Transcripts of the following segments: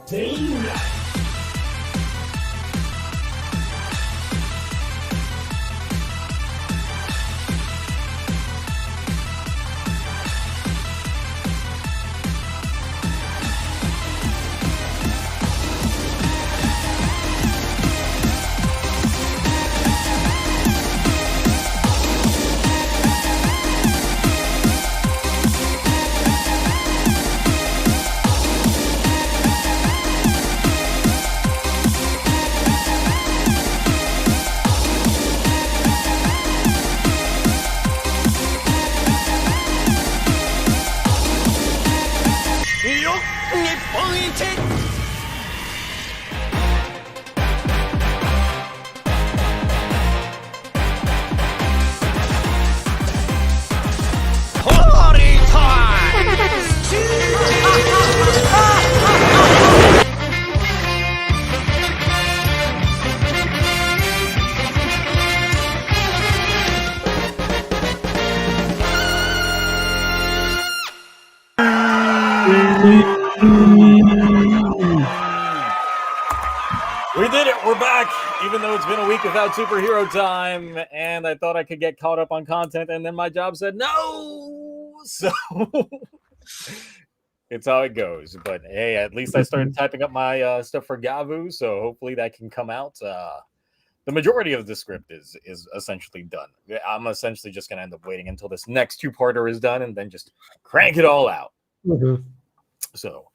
We did it. We're back. Even though it's been a week without superhero time, and I thought I could get caught up on content, and then my job said no. So it's how it goes. But hey, at least I started typing up my stuff for Gavu, so hopefully that can come out. The majority of the script is essentially done. I'm essentially just going to end up waiting until this next two-parter is done, and then just crank it all out. Mm-hmm. So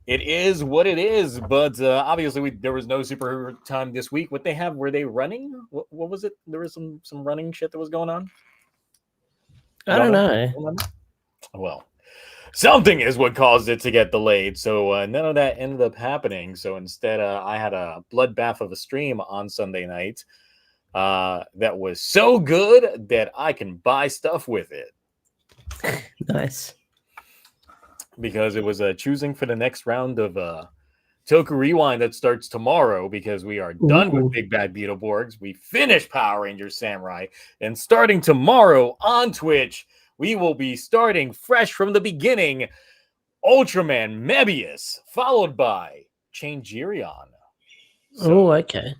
it is what it is, but obviously there was no superhero time this week. What they have, were they running? What was it? There was some running shit that was going on. I don't know. Well, something is what caused it to get delayed, so none of that ended up happening. So instead, I had a bloodbath of a stream on Sunday night that was so good that I can buy stuff with it. Nice. Because it was choosing for the next round of Toku Rewind that starts tomorrow, because we are done with Big Bad Beetleborgs. We finished Power Rangers Samurai, and starting tomorrow on Twitch, we will be starting fresh from the beginning, Ultraman Mebius, followed by Changerion. So, okay.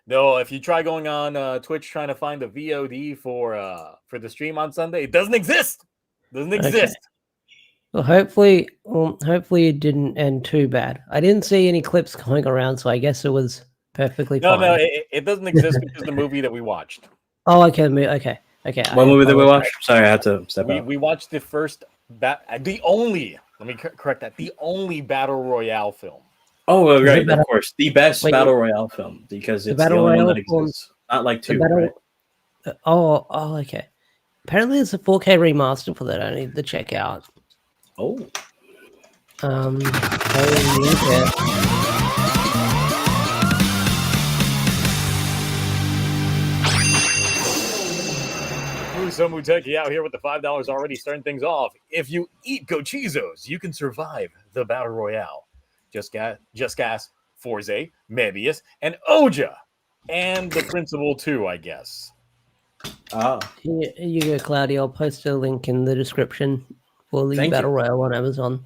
Though, if you try going on Twitch trying to find the VOD for the stream on Sunday, it doesn't exist. Doesn't exist. Well, hopefully it didn't end too bad. I didn't see any clips going around, so I guess it was perfectly fine. No, it doesn't exist because the movie that we watched. Oh, okay, okay. What movie did we watch? Sorry, I had to step out. We watched the first, let me correct that, the only Battle Royale film. Oh, right, of course. The best Battle Royale film, because it's the only one that exists. Not like two, right? Oh, okay. Apparently it's a 4K remaster for that I need to check out. Oh. Muteki out here with the $5 already starting things off. If you eat Gochizos, you can survive the Battle Royale. Just Gas, Forze, Mebius, and Oja. And the Principal too, I guess. Here you go, Claudio. I'll post a link in the description for the Battle Royale on Amazon.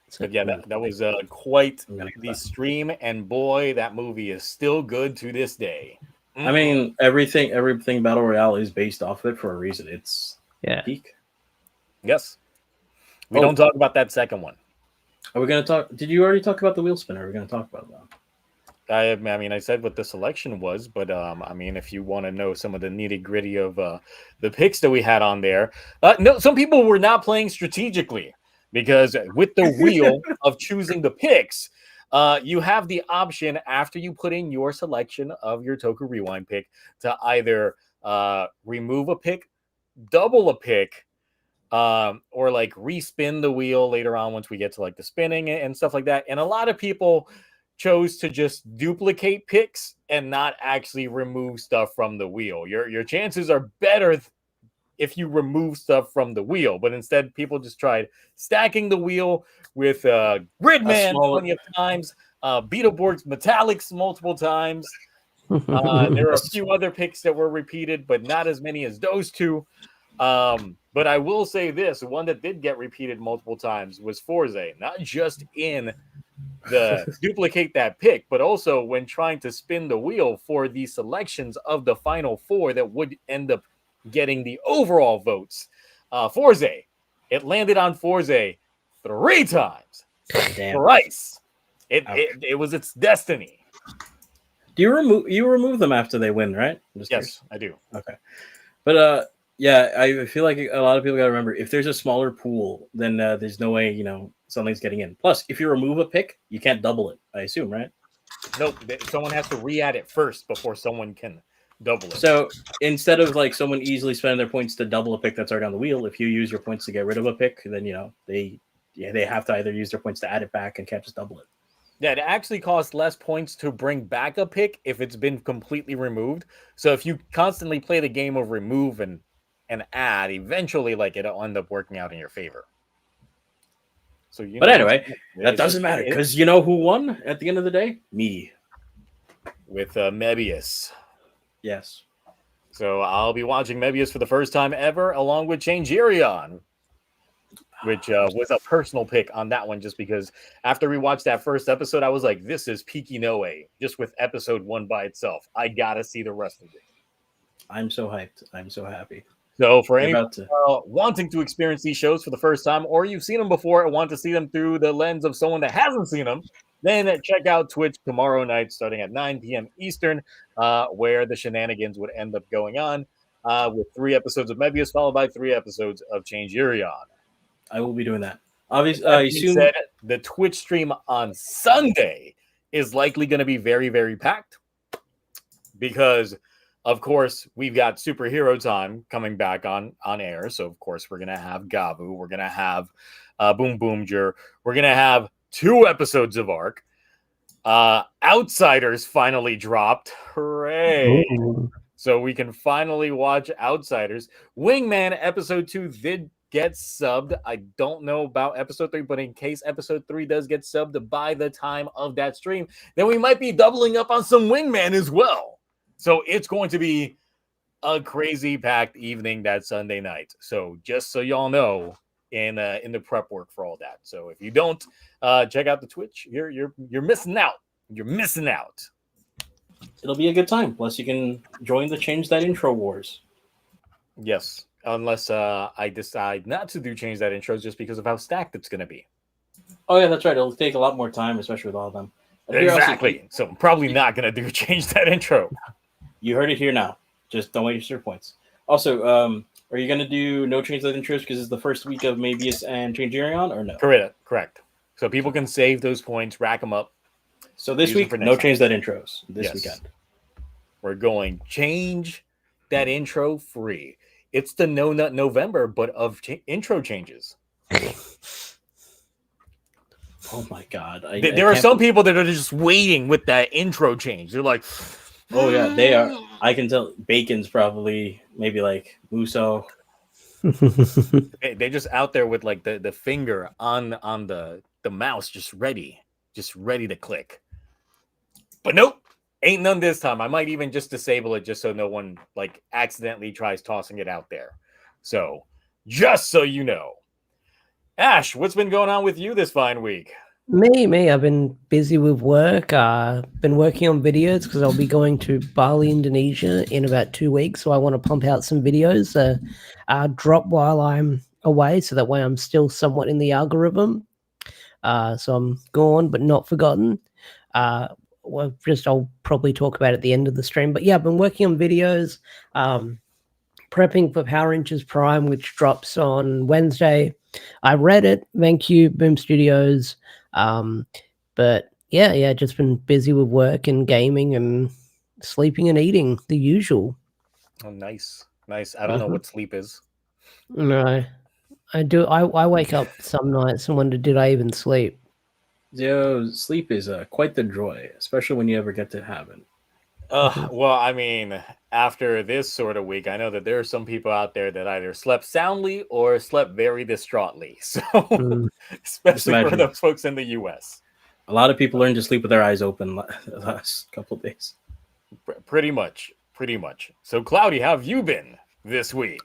So, yeah, that was quite the stream, and boy, that movie is still good to this day. I mean, everything Battle Royale is based off of it for a reason. It's peak. Yes. We don't talk about that second one. Are we going to talk? Did you already talk about the wheel spinner? Are we going to talk about that? I mean, I said what the selection was, but I mean, if you want to know some of the nitty gritty of the picks that we had on there, no, some people were not playing strategically, because with the wheel of choosing the picks, you have the option after you put in your selection of your Toku Rewind pick to either remove a pick, double a pick, or like respin the wheel later on once we get to like the spinning and stuff like that. And a lot of people chose to just duplicate picks and not actually remove stuff from the wheel. Your chances are better if you remove stuff from the wheel, but instead people just tried stacking the wheel with Gridman plenty of times, Beetleborgs Metallics multiple times. There are a few other picks that were repeated, but not as many as those two. But I will say this, one that did get repeated multiple times was Forze, not just in duplicate that pick, but also when trying to spin the wheel for the selections of the final 4 that would end up getting the overall votes. Forze, it landed on Forze 3 times. Damn. Thrice. It was its destiny. Do you remove them after they win, right? Yes, curious. I do. Okay. But yeah, I feel like a lot of people got to remember, if there's a smaller pool, then there's no way, something's getting in. Plus, if you remove a pick, you can't double it, I assume, right? Nope. Someone has to re-add it first before someone can double it. So instead of like someone easily spending their points to double a pick that's already on the wheel, if you use your points to get rid of a pick, then they have to either use their points to add it back and can't just double it. Yeah, it actually costs less points to bring back a pick if it's been completely removed. So if you constantly play the game of remove and add, eventually it'll end up working out in your favor. So but anyway, that doesn't matter because you know who won at the end of the day? Me. With Mebius. Yes. So I'll be watching Mebius for the first time ever, along with Changerion, which was a personal pick on that one, just because after we watched that first episode, I was like, this is Piki Noe, just with episode 1 by itself. I gotta see the rest of it. I'm so hyped. I'm so happy. So for anyone wanting to experience these shows for the first time, or you've seen them before and want to see them through the lens of someone that hasn't seen them, then check out Twitch tomorrow night starting at 9 p.m. Eastern, where the shenanigans would end up going on with 3 episodes of Mebius, followed by 3 episodes of Changerion. I will be doing that. Obviously, said, the Twitch stream on Sunday is likely going to be very, very packed because, of course, we've got Superhero Time coming back on air. So, of course, we're going to have Gavu. We're going to have BoonBoomer. We're going to have 2 episodes of Arc. Outsiders finally dropped. Hooray. Ooh. So we can finally watch Outsiders. Wingman episode 2 did get subbed. I don't know about episode 3, but in case episode 3 does get subbed by the time of that stream, then we might be doubling up on some Wingman as well. So it's going to be a crazy packed evening that Sunday night. So just so y'all know, in the prep work for all that. So if you don't check out the Twitch, you're missing out. You're missing out. It'll be a good time. Plus, you can join the Change That Intro Wars. Yes. Unless I decide not to change that intro just because of how stacked it's going to be. Oh, yeah, that's right. It'll take a lot more time, especially with all of them. Exactly. So I'm probably not going to change that intro. You heard it here now. Just don't waste your points. Also, are you going to do no change that intros because it's the first week of Mebius and Changerion or no? Correct. So people can save those points, rack them up. So this week, no change that intros this weekend. We're going change that intro free. It's the No Nut November, but of intro changes. Oh my God. There are some people that are just waiting with that intro change. They're like, oh yeah, they are. I can tell Bacon's probably maybe like Muso. They're just out there with like the finger on the mouse, just ready to click. But nope. Ain't none this time. I might even just disable it just so no one like accidentally tries tossing it out there. So, just so you know. Ash, what's been going on with you this fine week? Me. I've been busy with work. Been working on videos because I'll be going to Bali, Indonesia in about 2 weeks. So I want to pump out some videos, drop while I'm away, so that way I'm still somewhat in the algorithm. So I'm gone but not forgotten. I'll probably talk about it at the end of the stream. But yeah, I've been working on videos, prepping for Power Rangers Prime, which drops on Wednesday. I read it. Thank you, Boom Studios. But yeah, just been busy with work and gaming and sleeping and eating, the usual. Oh, nice. I don't know what sleep is. No, I do. I wake up some nights and wonder, did I even sleep? Yo, sleep is quite the joy, especially when you ever get to have it. Well, I mean, after this sort of week, I know that there are some people out there that either slept soundly or slept very distraughtly. So, especially for those folks in the U.S. A lot of people learned to sleep with their eyes open the last couple of days. Pretty much. So, Cloudy, how have you been this week?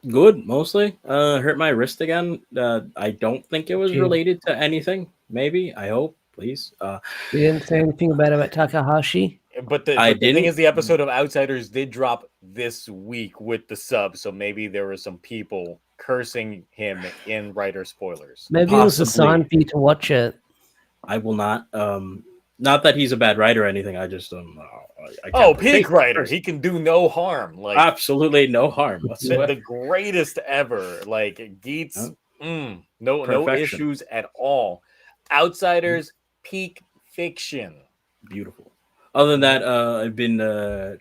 Good, mostly. Hurt my wrist again. I don't think it was related to anything. Maybe, I hope. please. You didn't say anything about Takahashi. But the thing is, the episode of Outsiders did drop this week with the sub, so maybe there were some people cursing him in writer spoilers. Maybe it was a sign for you to watch it. I will not. Not that he's a bad writer or anything. I just Pig writer. He can do no harm. Like absolutely no harm. The greatest ever. Like Geets, no issues at all. Outsiders, peak fiction. Beautiful. Other than that, I've been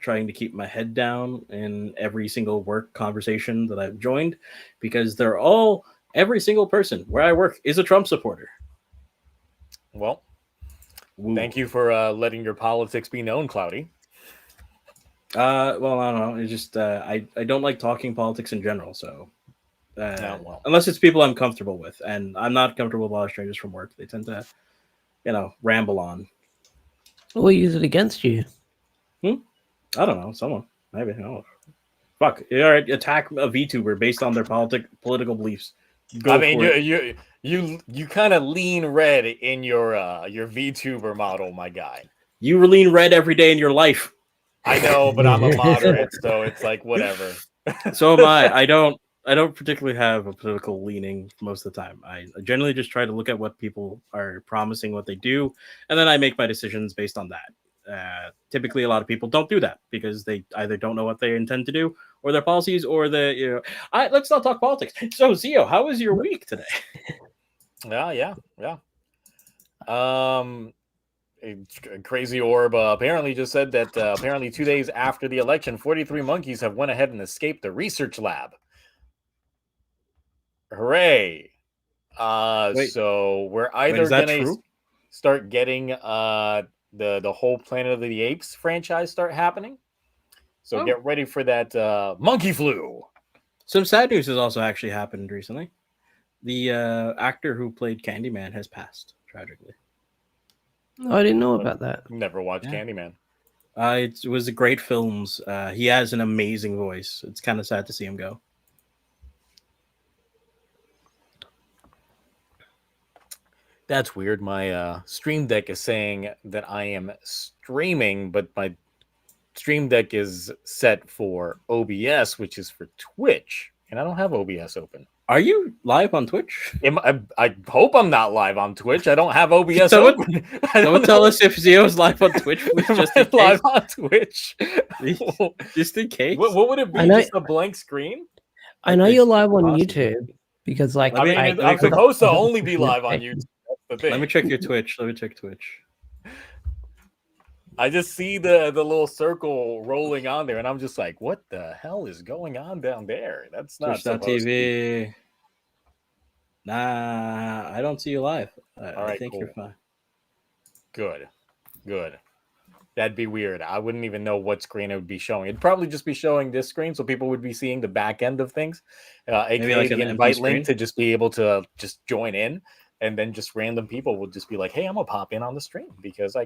trying to keep my head down in every single work conversation that I've joined, because every single person where I work is a Trump supporter. Well, thank you for letting your politics be known, Cloudy. Well, I don't know. It's just I don't like talking politics in general. So unless it's people I'm comfortable with, and I'm not comfortable with a lot of strangers from work. They tend to, ramble on. We'll use it against you. I don't know. Someone maybe. Oh, fuck! All right, attack a VTuber based on their political beliefs. You kind of lean red in your VTuber model, my guy. You lean red every day in your life. I know, but I'm a moderate, so it's like whatever. So am I. I don't particularly have a political leaning most of the time. I generally just try to look at what people are promising, what they do, and then I make my decisions based on that. Typically, a lot of people don't do that because they either don't know what they intend to do, or their policies, or let's not talk politics. So, Zio, how was your week today? Yeah. Crazy Orb apparently just said that apparently 2 days after the election, 43 monkeys have went ahead and escaped the research lab. Hooray! So we're either gonna start getting the whole Planet of the Apes franchise start happening. So get ready for that monkey flu. Some sad news has also actually happened recently. The actor who played Candyman has passed tragically. Oh, I didn't know about that. Never watched Candyman. It was a great films. He has an amazing voice. It's kind of sad to see him go. That's weird. My Stream Deck is saying that I am streaming, but my Stream Deck is set for OBS, which is for Twitch, and I don't have OBS open. Are you live on Twitch? I hope I'm not live on Twitch. I don't have OBS open. Someone tell us if Zio's live on Twitch, please, just in case. Live on Twitch. Just in case. What would it be? Just a blank screen? I know you're live on YouTube because, like, I'm supposed to only be live on YouTube. That's the thing. Let me check your Twitch. I just see the little circle rolling on there, and I'm just like, what the hell is going on down there? That's not Twitch.tv. Nah, I don't see you live. I think you're fine. Good. That'd be weird. I wouldn't even know what screen it would be showing. It'd probably just be showing this screen, so people would be seeing the back end of things. Maybe like the invite link to just be able to just join in. And then just random people will just be like, "Hey, I'm gonna pop in on the stream because I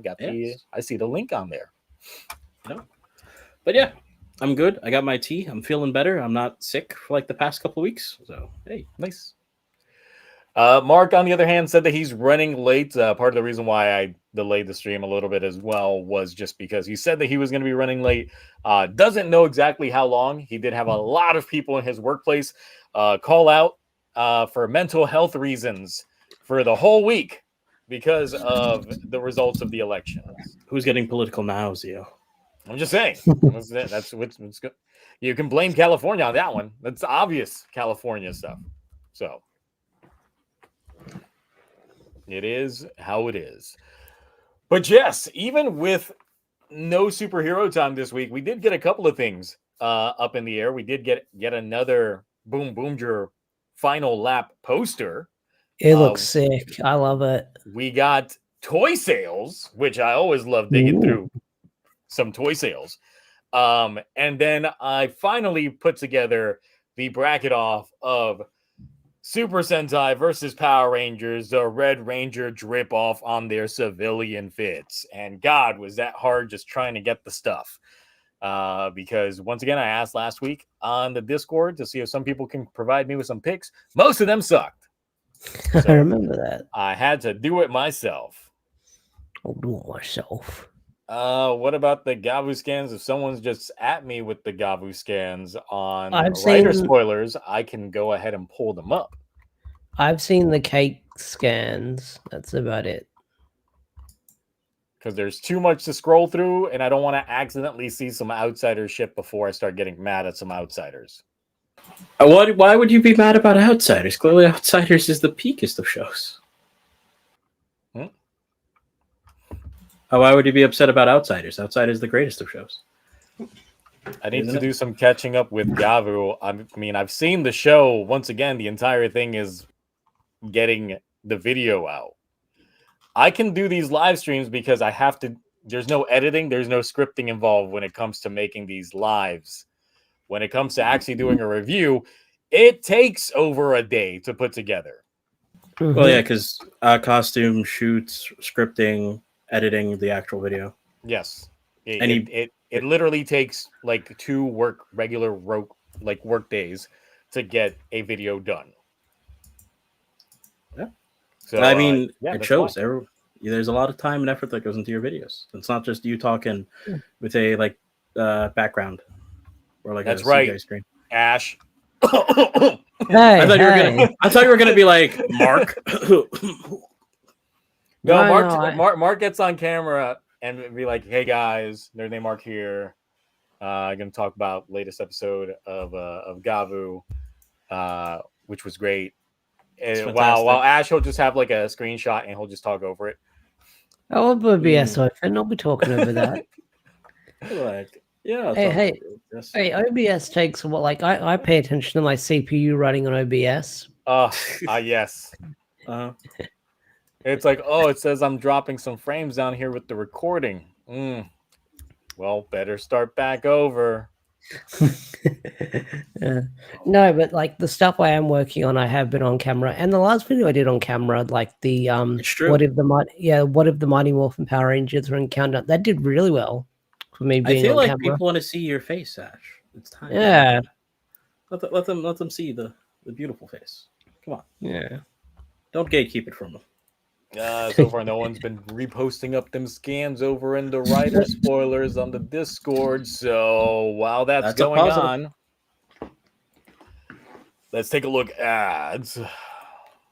see the link on there." No, but yeah, I'm good. I got my tea. I'm feeling better. I'm not sick for like the past couple of weeks. So hey, nice. Mark, on the other hand, said that he's running late. Part of the reason why I delayed the stream a little bit as well was just because he said that he was going to be running late. Doesn't know exactly how long. He did have a lot of people in his workplace call out for mental health reasons for the whole week because of the results of the election. Who's getting political now, Zio? I'm just saying. That's what's good. You can blame California on that one. That's obvious California stuff. So it is how it is. But yes, even with no superhero time this week, we did get a couple of things up in the air. We did get yet another BoonBoomer final lap poster. It looks sick. I love it. We got toy sales, which I always love digging through some toy sales. And then I finally put together the bracket off of Super Sentai versus Power Rangers, the Red Ranger drip off on their civilian fits. And God, was that hard just trying to get the stuff. Because once again, I asked last week on the Discord to see if some people can provide me with some picks. Most of them sucked. So I remember that. I had to do it myself. I'll do it myself. What about the Gavu scans? If someone's just at me with the Gavu scans on I've writer seen- spoilers, I can go ahead and pull them up. I've seen the cake scans. That's about it. Because there's too much to scroll through, and I don't want to accidentally see some outsider shit before I start getting mad at some outsiders. Why would you be mad about Outsiders? Clearly, Outsiders is the peakest of shows. Why would you be upset about Outsiders? Outsiders is the greatest of shows. I need to do some catching up with Gavu. I mean, I've seen the show. Once again, the entire thing is getting the video out. I can do these live streams because I have to. There's no editing. There's no scripting involved when it comes to making these lives. When it comes to actually doing a review, it takes over a day to put together. Well, yeah, because costume, shoots, scripting, editing the actual video. Yes. It literally takes like 2 regular work days to get a video done. Yeah. So I mean, yeah, it shows. There's a lot of time and effort that goes into your videos. It's not just you talking with a background or like that's a right. CGI screen. Ash. Hey, I thought you were gonna be like Mark. No, Mark gets on camera and be like, "Hey guys, there's name Mark here. I'm gonna talk about latest episode of Gavu, which was great." And while Ash, he'll just have like a screenshot and he'll just talk over it. I'll have OBS open. I'll be talking over that. Yeah. Hey, OBS takes what? Like I pay attention to my CPU running on OBS. Yes. It's like, it says I'm dropping some frames down here with the recording. Well, better start back over. No, but like the stuff I am working on, I have been on camera, and the last video I did on camera, like the what if the Mighty Morphin Power Rangers were in countdown, that did really well for me being I feel on like camera. people want to see your face, Ash. It's time. Yeah. Let them see the beautiful face. Come on. Yeah. Don't gatekeep it from them. So far, no one's been reposting up them scans over in the writer spoilers on the Discord. So while that's going on, let's take a look at ads.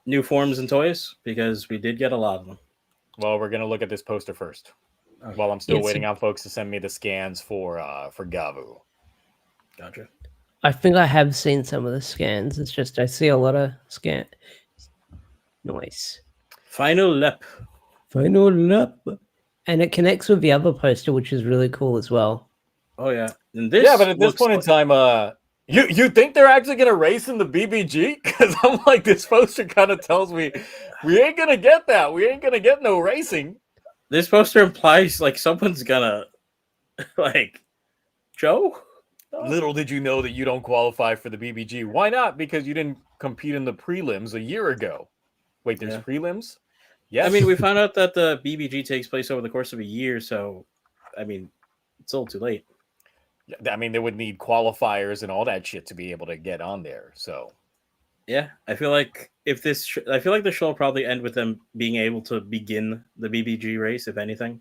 New forms and toys, because we did get a lot of them. Well, we're gonna look at this poster first. Okay. While I'm still waiting on folks to send me the scans for Gavu. Gotcha. I think I have seen some of the scans. It's just I see a lot of scan. Nice. Final lap. And it connects with the other poster, which is really cool as well. Oh yeah. But at this point in time, you think they're actually gonna race in the BBG? Because I'm like, this poster kind of tells me we ain't gonna get that. We ain't gonna get no racing. This poster implies like someone's gonna like Joe. Little did you know that you don't qualify for the BBG. Why not? Because you didn't compete in the prelims a year ago. Wait, there's prelims? Yes. I mean, we found out that the BBG takes place over the course of a year, so I mean, it's a little too late. I mean, they would need qualifiers and all that shit to be able to get on there. So, yeah, I feel like the show will probably end with them being able to begin the BBG race, if anything.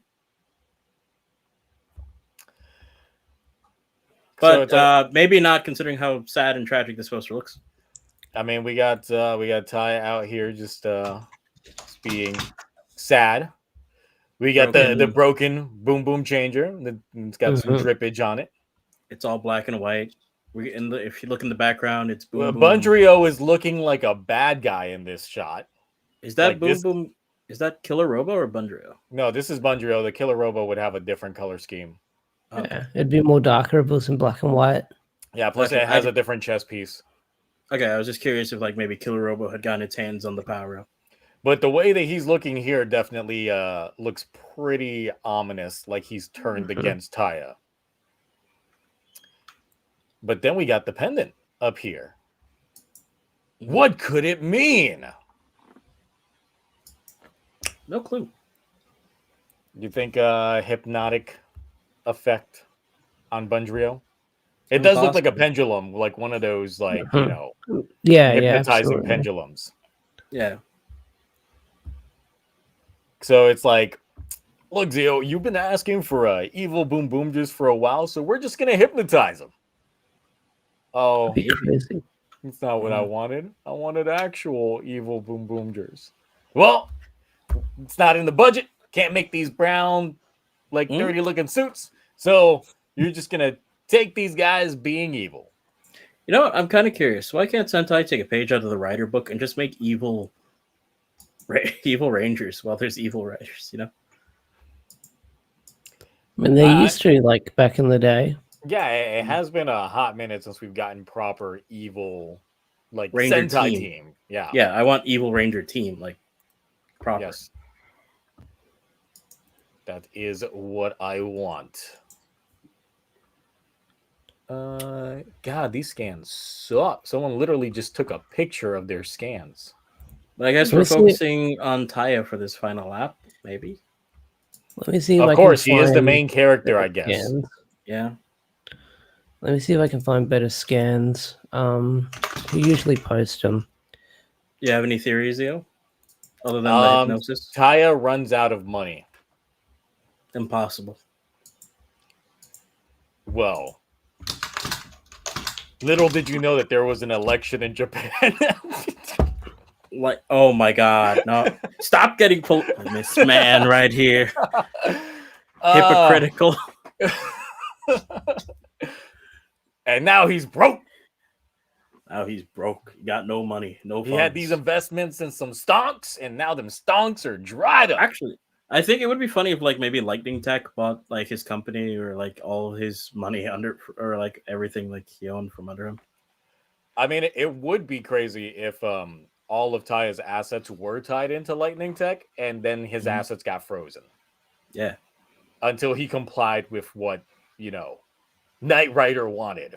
But maybe not, considering how sad and tragic this poster looks. I mean, we got Ty out here just being sad. We got the broken boom boom changer. It's got some drippage on it. It's all black and white. If you look in the background, it's boom boom. Bunjiro is looking like a bad guy in this shot. Is that boom boom? Is that Killer Robo or Bunjiro? No, this is Bunjiro. The Killer Robo would have a different color scheme. Yeah, it'd be more darker if it was in black and white. Yeah, plus it has a different chest piece. Okay, I was just curious if maybe Killer Robo had gotten its hands on the power up. But the way that he's looking here definitely looks pretty ominous, like he's turned against Taya. But then we got the pendant up here. What could it mean? No clue. You think hypnotic effect on Bunjiro? It does look like a pendulum, like one of those, hypnotizing pendulums. Yeah. So it's like, Look, Zio, you've been asking for evil Boom Boomers for a while, so we're just gonna hypnotize him. Oh, Maybe. Crazy. it's not what I wanted. I wanted actual evil Boom Boomers. Well, it's not in the budget. Can't make these brown, like dirty looking suits. So you're just gonna take these guys being evil. You know what? I'm kind of curious. Why can't Sentai take a page out of the writer book and just make evil rangers while there's evil writers? You know? I mean, they used to, like, back in the day. Yeah, it has been a hot minute since we've gotten proper evil, like Ranger Sentai team. Yeah. Yeah, I want evil ranger team, like proper. Yes. That is what I want. God, these scans suck. Someone literally just took a picture of their scans. But I guess we're focusing on Taya for this final lap, maybe. Let me see. Of course, he is the main character, I guess. Scans. Yeah. Let me see if I can find better scans. We usually post them. Do you have any theories, Theo? Other than the hypnosis? Taya runs out of money. Impossible. Well, little did you know that there was an election in Japan. Like, oh my God, no! Stop getting this man right here. Hypocritical. And now he's broke. Now he's broke. He got no money, no funds. He had these investments in some stonks, and now them stonks are dried up. Actually, I think it would be funny if, like, maybe Lightning Tech bought, like, his company or, like, all his money under, or, like, everything, like, he owned from under him. I mean, it would be crazy if all of Taya's assets were tied into Lightning Tech, and then his assets got frozen. Yeah. Until he complied with what, Knight Rider wanted.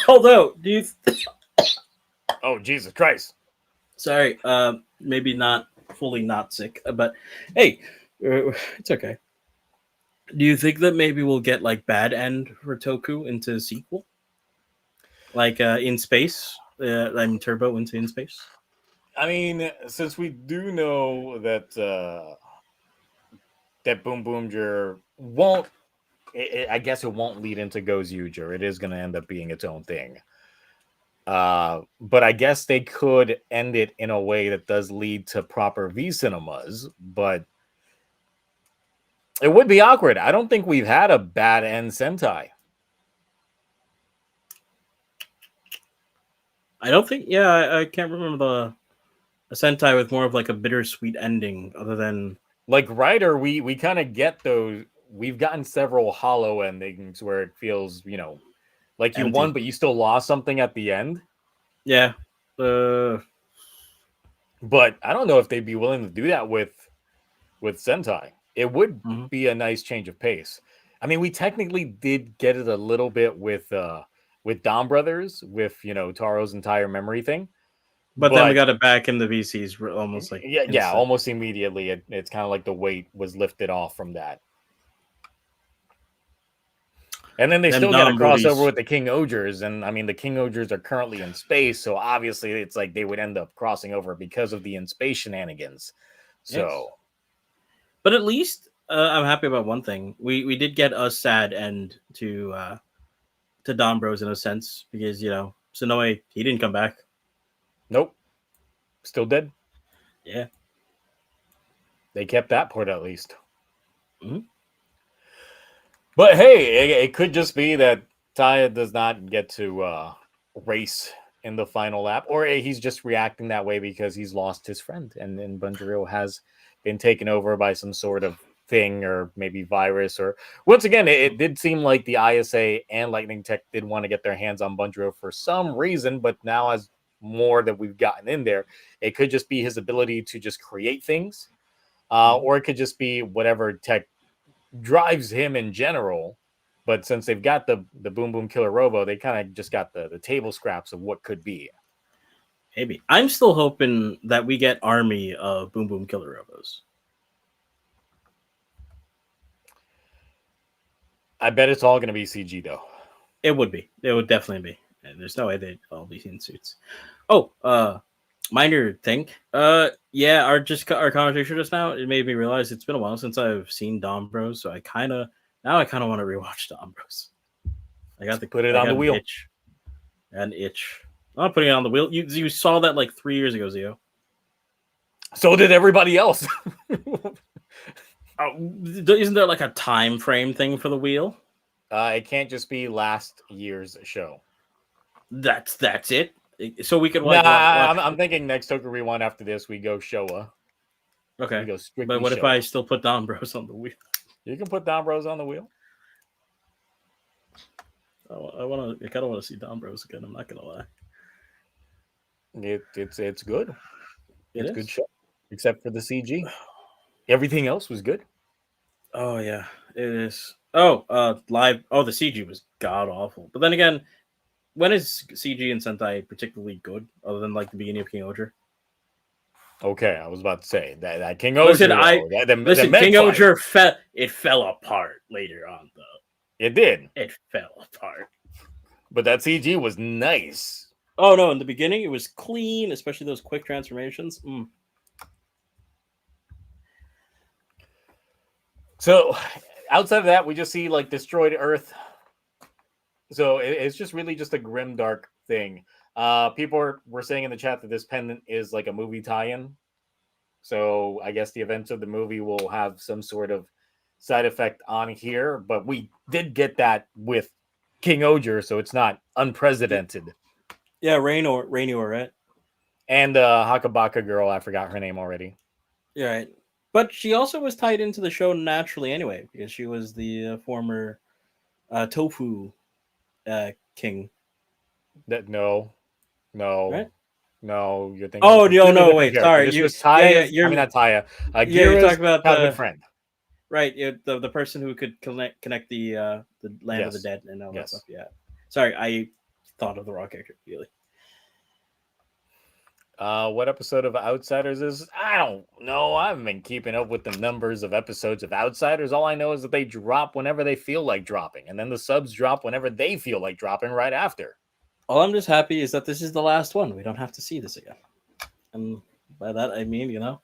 Although, do you... Oh, Jesus Christ. Sorry, maybe not fully not sick, but hey, it's okay. Do you think that maybe we'll get, like, bad end for Toku into a sequel? Like, in space? Turbo into in space? I mean, since we do know that that BoonBoomer won't, I guess it won't lead into Gozuger. It is going to end up being its own thing. But I guess they could end it in a way that does lead to proper V cinemas, but it would be awkward. I don't think we've had a bad end Sentai. I don't think, I can't remember a Sentai with more of, like, a bittersweet ending other than... Like Rider, we kind of get those. We've gotten several hollow endings where it feels, like you won, but you still lost something at the end. Yeah. But I don't know if they'd be willing to do that with Sentai. It would be a nice change of pace. I mean, we technically did get it a little bit with Dom Brothers, with Taro's entire memory thing. But then we got it back in the VCs almost like almost immediately. It's kind of like the weight was lifted off from that. And then they still got a crossover with the King Ogres, and I mean the King Ogres are currently in space, so obviously it's like they would end up crossing over because of the in space shenanigans. So, yes. But at least I'm happy about one thing. We did get a sad end to Don Bros in a sense, because Sonoe, he didn't come back. Nope. Still dead. Yeah. They kept that part at least. But hey, it could just be that Taya does not get to race in the final lap, or he's just reacting that way because he's lost his friend, and then Bunjiro has been taken over by some sort of thing, or maybe virus, or once again, it did seem like the ISA and Lightning Tech did want to get their hands on Bunjiro for some reason, but now as more that we've gotten in there, it could just be his ability to just create things, or it could just be whatever Tech drives him in general. But since they've got the Boom Boom Killer Robo, they kind of just got the table scraps of what could be. Maybe. I'm still hoping that we get army of Boom Boom Killer Robos. I bet it's all going to be CG though. It would be. It would definitely be. And there's no way they'd all be in suits. Oh, Minor think. Yeah, our conversation just now, it made me realize it's been a while since I've seen Dom Bros, so I kind of want to rewatch Dom Bros. Put it I on the got wheel. An itch. I'm not putting it on the wheel. You saw that like 3 years ago, Zio. So did everybody else. Isn't there like a time frame thing for the wheel? It can't just be last year's show. That's it. So we could Nah, watch. I'm thinking next Toku Rewind after this we go Showa. Okay. We go strictly But what if Showa. I still put Dom Bros on the wheel? You can put Dom Bros on the wheel. I kind of want to see Dom Bros again. I'm not gonna lie. It's good. It's It good is? show, except for the CG. Everything else was good. Oh yeah, it is. Oh, live. Oh, the CG was god awful. But then again, when is CG in Sentai particularly good, other than like the beginning of King Oger? Okay, I was about to say that King Listen, Oger. King Oger fell apart later on though. It did, It fell apart. but that CG was nice. Oh no, in the beginning it was clean, especially those quick transformations. So, outside of that, we just see like destroyed Earth. So it's just really just a grim, dark thing. People were saying in the chat that this pendant is like a movie tie-in. So I guess the events of the movie will have some sort of side effect on here, but we did get that with King Oger, so it's not unprecedented. Yeah, Rainior, right? And Hakabaka girl, I forgot her name already. Yeah, right. But she also was tied into the show naturally anyway, because she was the former Tofu king. That no, Right? no, you're thinking. Oh no, wait, sorry. This was Taya's. You're, I mean, not Taya. you're talking about childhood friend. Right, the person who could connect the land of the dead and all that Yes. stuff. Yeah. Sorry, I thought of the wrong character. Really. What episode of Outsiders is? I don't know. I haven't been keeping up with the numbers of episodes of Outsiders. All I know is that they drop whenever they feel like dropping, and then the subs drop whenever they feel like dropping right after. All I'm just happy is that this is the last one. We don't have to see this again. And by that I mean,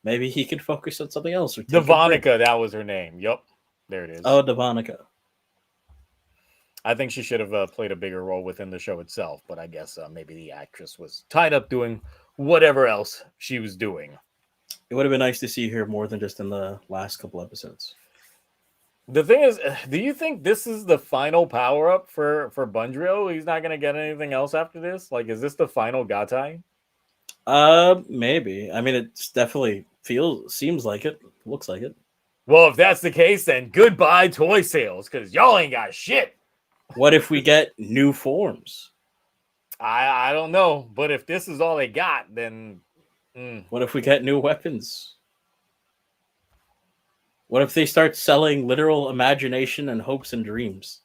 maybe he could focus on something else. Or Devonica, that was her name. Yup. There it is. Oh, Devonica. I think she should have played a bigger role within the show itself, but I guess maybe the actress was tied up doing whatever else she was doing. It would have been nice to see her more than just in the last couple episodes. The thing is, do you think this is the final power-up for Bundrio? He's not going to get anything else after this? Like, is this the final Gatai? Maybe. I mean, it's definitely seems like it. Looks like it. Well, if that's the case, then goodbye toy sales, because y'all ain't got shit. What if we get new forms? I don't know, but if this is all they got, then... What if we get new weapons? What if they start selling literal imagination and hopes and dreams?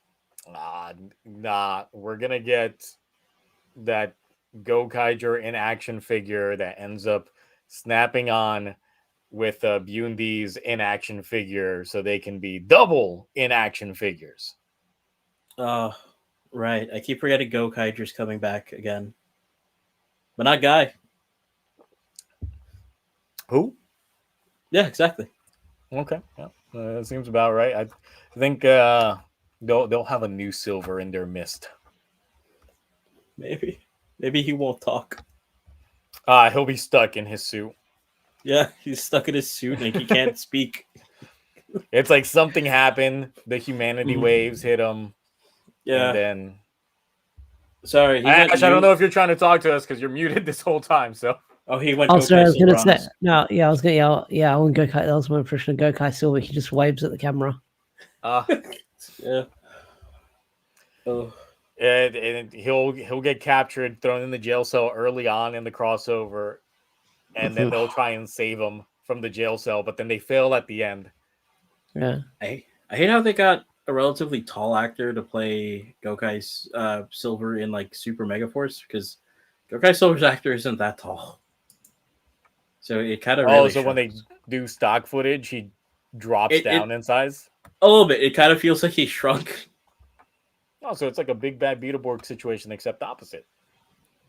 Nah, we're going to get that Gokaiger in action figure that ends up snapping on with BoonB's in action figure so they can be double in action figures. Right. I keep forgetting Gokaiger's coming back again. But not Guy. Who? Yeah, exactly. Okay. Yeah. That seems about right. I think they'll have a new Silver in their midst. Maybe he won't talk. He'll be stuck in his suit. Yeah, he's stuck in his suit and he can't speak. It's like something happened. The humanity waves hit him. Yeah. And then... Sorry. Ash, I don't know if you're trying to talk to us because you're muted this whole time, so... Oh, he went. Oh, sorry, I was gonna say Silver no. Yeah, I was gonna yell. Yeah, I want Gokai. That was my impression of Gokai Silver. He just waves at the camera. Yeah. Oh. And he'll get captured, thrown in the jail cell early on in the crossover, and then they'll try and save him from the jail cell, but then they fail at the end. Yeah. I hate how they got a relatively tall actor to play Gokai's Silver in like Super Mega Force because Gokai Silver's actor isn't that tall. So it kind of so when they do stock footage, he drops down in size? A little bit. It kind of feels like he shrunk. Oh, so it's like a big bad Beetleborg situation, except opposite.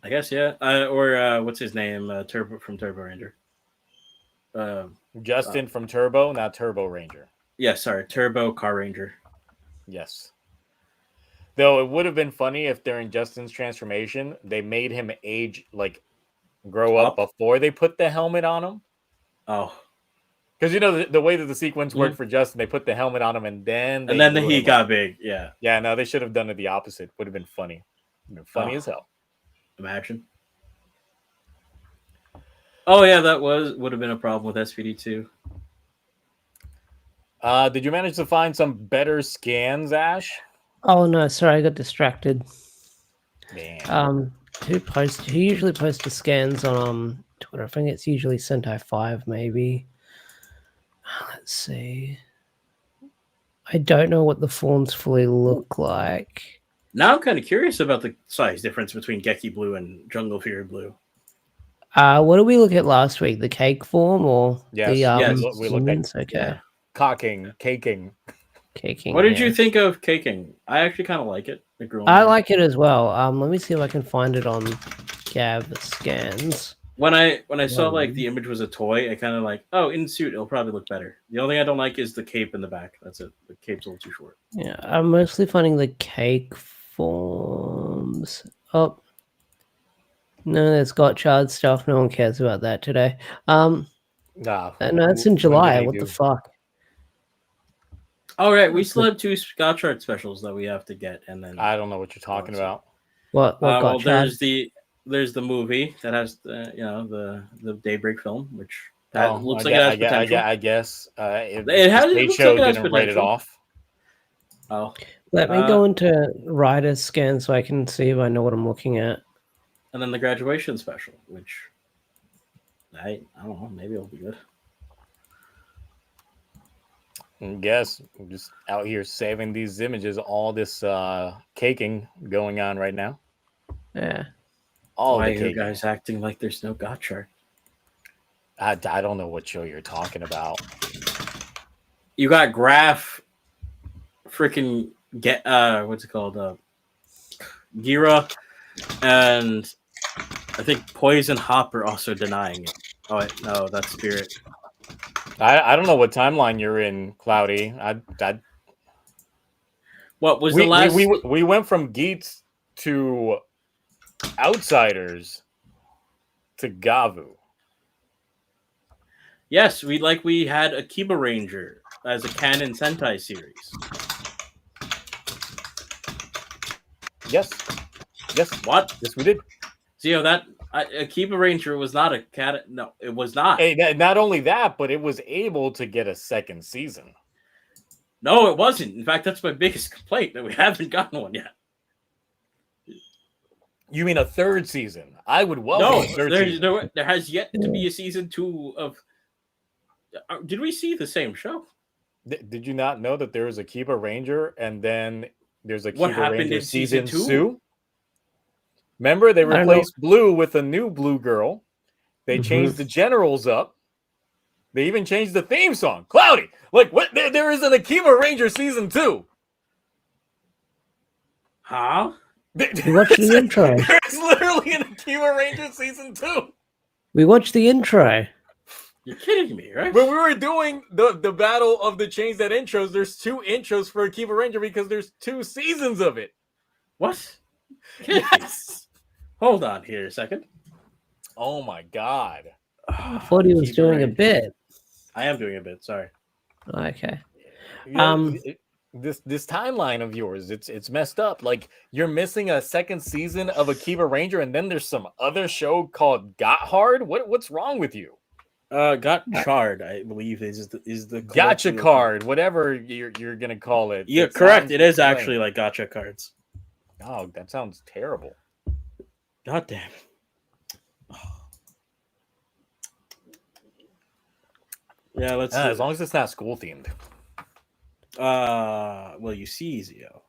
I guess yeah. Or what's his name? Turbo from Turbo Ranger. Justin from Turbo, not Turbo Ranger. Yeah, sorry, Turbo Car Ranger. Yes. Though it would have been funny if during Justin's transformation they made him age grow up before they put the helmet on him. Oh, because the way that the sequence worked for Justin, they put the helmet on him and then he got big. Yeah, yeah. No, they should have done it the opposite. Would have been funny. Funny as hell. Imagine. Oh yeah, that would have been a problem with SPD too. Did you manage to find some better scans, Ash? Oh no, sorry, I got distracted. Man. Who usually posts the scans on Twitter? I think it's usually Sentai 5, maybe. Let's see. I don't know what the forms fully look like. Now I'm kind of curious about the size difference between Geki Blue and Jungle Fury Blue. What did we look at last week? The cake form or yes, we looked at okay. Caking. What did you think of caking? I actually kind of like it. I like it as well. Let me see if I can find it on Gav scans. When I saw like the image was a toy, I kind of like, oh, in suit it'll probably look better. The only thing I don't like is the cape in the back. That's it. The cape's a little too short. Yeah, I'm mostly finding the cake forms. Oh, no, there's Gotchard stuff. No one cares about that today. No, it's in July. What the fuck? All right, we still have 2 Gotchard specials that we have to get, and then I don't know what you're talking about. What well, there's the movie that has the Daybreak film, which looks like it has potential. I guess it has. It looks show like it has didn't write it off. Oh, let me go into writer's scan so I can see if I know what I'm looking at. And then the graduation special, which I don't know, maybe it'll be good. I guess I'm just out here saving these images, all this caking going on right now. Yeah. Why are you guys acting like there's no Gotchard? I don't know what show you're talking about. You got Graph, freaking what's it called? Gira, and I think Poison Hopper also denying it. Oh wait, no, that's Spirit. I don't know what timeline you're in, Cloudy. What was the last? We went from Geets to Outsiders to Gavu. Yes, we had Akiba Ranger as a canon Sentai series. Yes. What? Yes, we did. Zio, that Akiba Ranger was not a cat. No, it was not. Hey, not only that, but it was able to get a second season. No, it wasn't. In fact, that's my biggest complaint, that we haven't gotten one yet. You mean a third season? I would welcome a third season. There has yet to be a season 2 of... Did we see the same show? Did you not know that there was a Akiba Ranger and then there's a What Akiba happened Ranger in season 2? Remember, they replaced Blue with a new Blue girl. They changed the generals up. They even changed the theme song. Cloudy, like what? There is an Akiba Ranger season 2. Huh? We watched the intro. There's literally an Akiba Ranger season 2. We watched the intro. You're kidding me, right? When we were doing the battle of the Change That intros, there's 2 intros for Akiba Ranger because there's 2 seasons of it. What? Yes. Hold on here a second. Oh my god. I thought he was doing a bit. I am doing a bit, sorry. Okay. This timeline of yours, it's messed up. Like, you're missing a second season of Akiba Ranger, and then there's some other show called Got Hard. What's wrong with you? Got Chard, I believe is the Gotcha card, whatever you're gonna call it. Yeah, correct. It is actually like gotcha cards. Oh, that sounds terrible. God damn it. Yeah, let's as long as it's not school themed. Well, you see, Zio,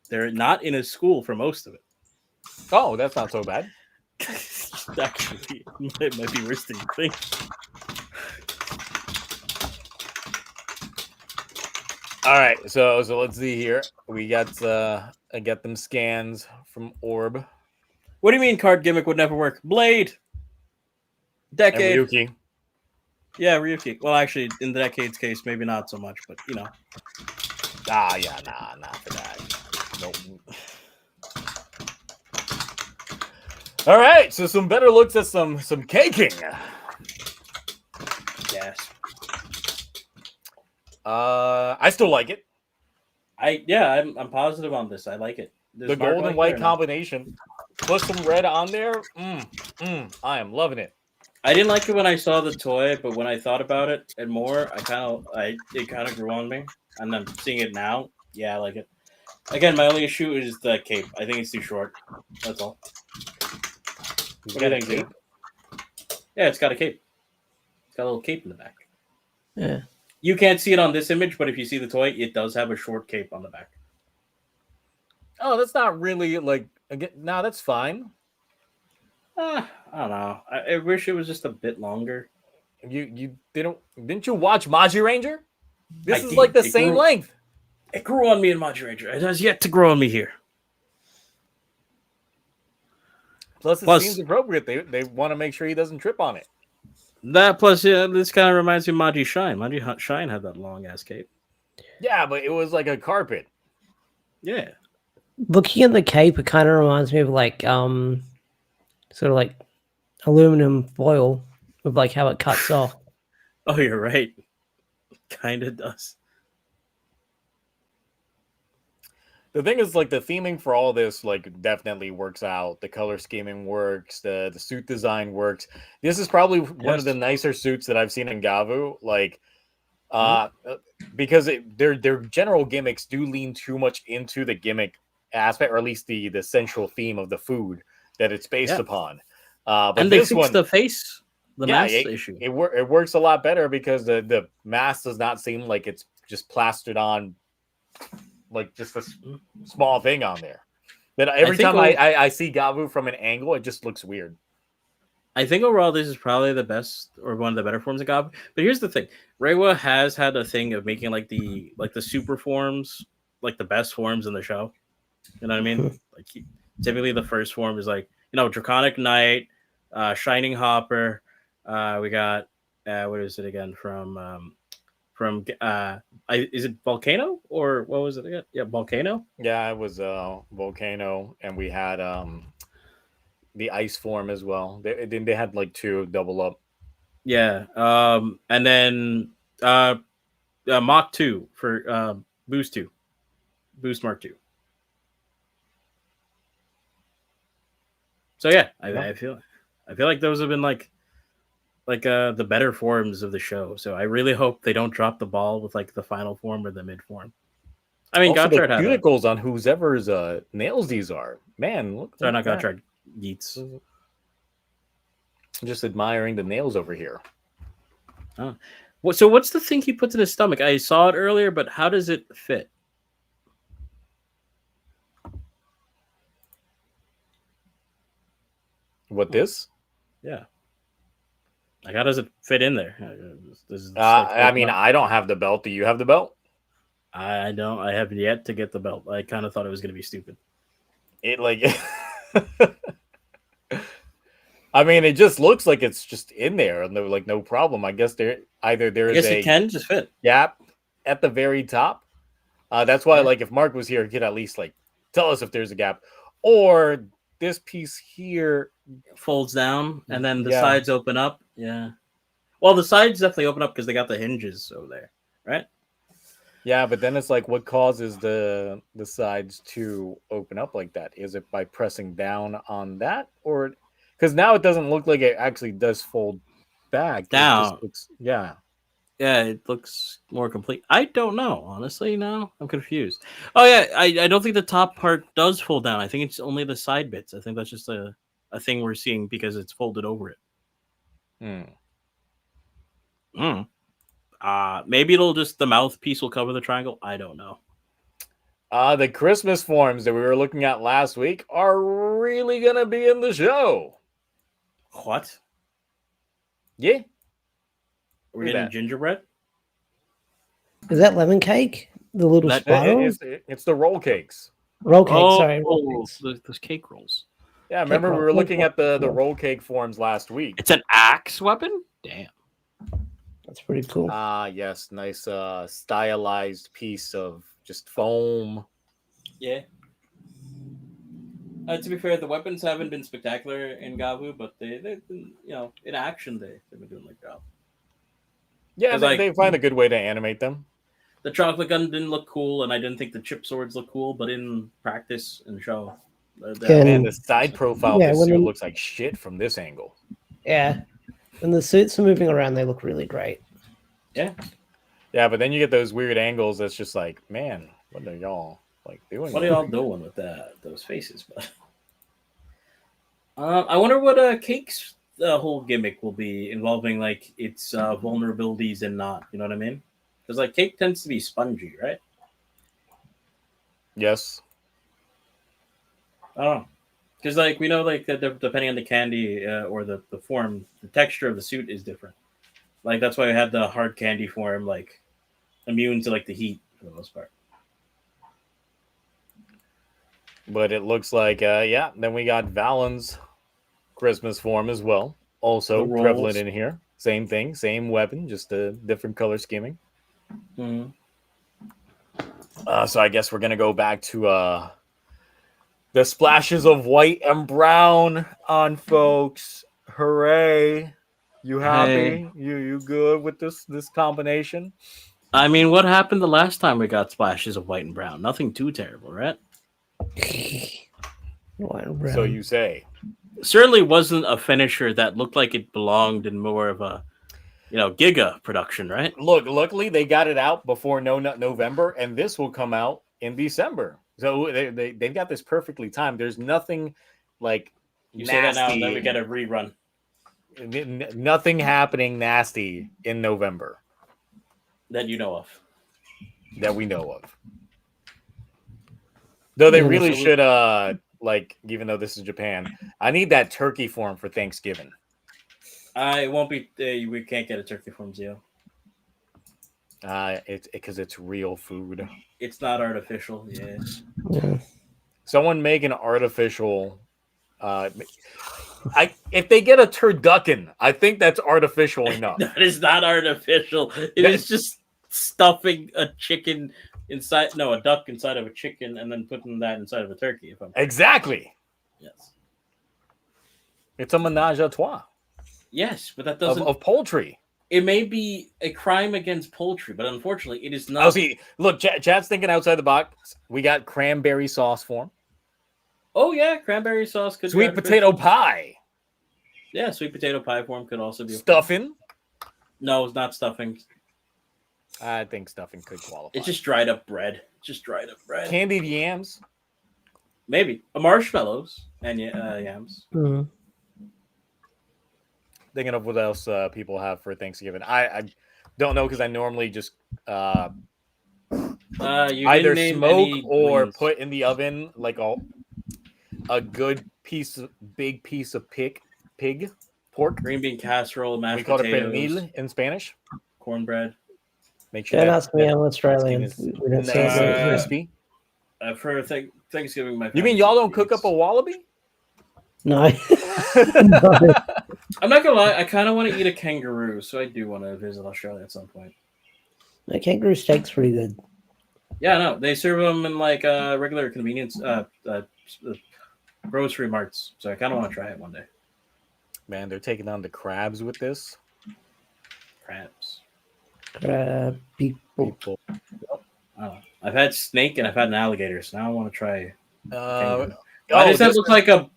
they're not in a school for most of it. Oh, that's not so bad. Actually, it might be worse than you think. All right, so let's see here. We got I got them scans from Orb. What do you mean card gimmick would never work? Blade. And Decade. Ryuki. Yeah, Ryuki. Well, actually, in the Decade's case, maybe not so much, but you know. Yeah, nah, for that. Nope. All right, so some better looks at some caking. Yes. I still like it. I'm positive on this. I like it. The gold and white combination. Put some red on there. I am loving it. I didn't like it when I saw the toy, but when I thought about it and more, it kind of grew on me. And then seeing it now, yeah, I like it. Again, my only issue is the cape. I think it's too short. That's all. He's What do you got a think, cape. Yeah, it's got a cape. It's got a little cape in the back. Yeah. You can't see it on this image, but if you see the toy, it does have a short cape on the back. Oh, that's not really like again. No, that's fine. I don't know. I wish it was just a bit longer. Didn't you watch Maji Ranger? This I is did. like the It same grew- length. It grew on me in Maji Ranger. It has yet to grow on me here. Plus, it seems appropriate. They want to make sure he doesn't trip on it. That plus, yeah, this kind of reminds me of Maji Shine. Maji Shine had that long ass cape. Yeah, but it was like a carpet. Yeah. Looking at the cape, it kind of reminds me of like sort of like aluminum foil with like how it cuts off. Oh, you're right. Kind of does. The thing is, like, the theming for all this, like, definitely works out. The color scheming works. The suit design works. This is probably one of the nicer suits that I've seen in Gavu. Like, because their general gimmicks do lean too much into the gimmick aspect, or at least the central theme of the food that it's based upon. But and they fixed the face, mask issue. It works a lot better because the mask does not seem like it's just plastered on, like just a small thing on there. That every time I see Gavu from an angle, it just looks weird. I think overall this is probably the best or one of the better forms of Gavu. But here's the thing: Reiwa has had a thing of making like the super forms, like the best forms in the show. You know what I mean? Like typically the first form is like, you know, Draconic Knight, Shining Hopper. We got what is it again from is it Volcano or what was it again? Yeah, Volcano. Yeah, it was Volcano, and we had the ice form as well. They had like two double up. Yeah, and then Mach 2 for Boost 2, Boost Mark 2. So yeah, I feel like those have been like the better forms of the show. So I really hope they don't drop the ball with like the final form or the mid form. I mean, also, Gotchard the had cuticles on whoever's nails these are. Man, look. Sorry, not Gotchard. Yeats. Just admiring the nails over here. Oh. So what's the thing he puts in his stomach? I saw it earlier, but how does it fit? What this? Yeah. Like, how does it fit in there? I mean, I don't have the belt. Do you have the belt? I don't. I have yet to get the belt. I kind of thought it was going to be stupid. It like, I mean, it just looks like it's just in there, and like no problem. I guess there is it can just fit gap at the very top. That's why, like, if Mark was here, he could at least like tell us if there's a gap, or this piece here folds down and then the sides open up. Yeah. Well, the sides definitely open up because they got the hinges over there, right? Yeah, but then it's like, what causes the sides to open up like that? Is it by pressing down on that, or because now it doesn't look like it actually does fold back down? Yeah, it looks more complete. I don't know, honestly. No, I'm confused. Oh yeah, I don't think the top part does fold down. I think it's only the side bits. I think that's just a thing we're seeing because it's folded over it. Maybe it'll just the mouthpiece will cover the triangle. I don't know. The Christmas forms that we were looking at last week are really gonna be in the show. What? Yeah. We're getting gingerbread? Is that lemon cake? The little spiral? It's the roll cakes. Roll cakes, sorry. Roll cakes. Those cake rolls. Yeah, remember we were roll, looking at the yeah. roll cake forms last week. It's an axe weapon. Damn. That's pretty cool. Ah, yes, nice stylized piece of just foam. Yeah. To be fair, the weapons haven't been spectacular in Gavu, but they've been, in action they've been doing their job. Yeah, 'Cause, they find a good way to animate them. The chocolate gun didn't look cool, and I didn't think the chip swords looked cool, but in practice and show, Man, the side profile of Yeah, this when suit they- looks like shit from this angle. Yeah. When the suits are moving around, they look really great. Yeah, but then you get those weird angles that's just like, man, what are y'all like doing? What are y'all doing with those faces? But I wonder what Cake's whole gimmick will be involving, like its vulnerabilities and not. You know what I mean? Because like Cake tends to be spongy, right? Yes. I don't know. Because like we know, like depending on the candy or the form, the texture of the suit is different. Like that's why we have the hard candy form, like immune to like the heat for the most part. But it looks like, then we got Valen's Christmas form as well. Also The rolls. prevalent in here. Same thing, same weapon, just a different color scheming. Mm-hmm. So I guess we're going to go back to the splashes of white and brown on folks. Hooray. You happy? Hey. You good with this combination? I mean, what happened the last time we got splashes of white and brown? Nothing too terrible, right? White and brown. So you say. Certainly wasn't a finisher that looked like it belonged in more of a, Giga production, right? Look, luckily they got it out before November, and this will come out in December. So they've got this perfectly timed. There's nothing like You nasty. say that now, and then we get a rerun. Nothing happening nasty in November That you know of. that we know of. Though they Yeah, really so- should, even though this is Japan, I need that turkey form for Thanksgiving. It won't be. We can't get a turkey from Zio. It's because it's real food. It's not artificial. Yeah. Yeah. Someone make an artificial. If they get a turducken, I think that's artificial enough. That is not artificial. It is just stuffing a chicken inside. No, a duck inside of a chicken, and then putting that inside of a turkey. If I'm Exactly. yes, It's a menage a trois yes, but that doesn't. of poultry. It may be a crime against poultry, but unfortunately, it is not. Oh, see, look, Chad's thinking outside the box. We got cranberry sauce form. Oh yeah, cranberry sauce could. be Sweet artificial. potato pie. Yeah, sweet potato pie form could also be. Stuffing. No, it's not stuffing. I think stuffing could qualify. It's just dried up bread. Candied yams. Maybe marshmallows and yams. Mm. Thinking of what else people have for Thanksgiving. I don't know because I normally just You either didn't name smoke any or wings. put in the oven like a good big piece of pig pork. green bean casserole, mashed We call it potatoes, pernil in Spanish. cornbread. Make sure Don't that ask me, I'm Australian. skin is We don't nice say and that. crispy. For Thanksgiving, my You family mean y'all don't eats- cook up a wallaby? No. No. I'm not gonna lie. I kind of want to eat a kangaroo, so I do want to visit Australia at some point. The kangaroo steak's pretty good. Yeah, no, they serve them in like regular convenience grocery marts. So I kind of want to try it one day. Man, they're taking on the crabs with this. Crabs. People. People. I don't know. I've had snake and I've had an alligator, so now I want to try. Why does that look like a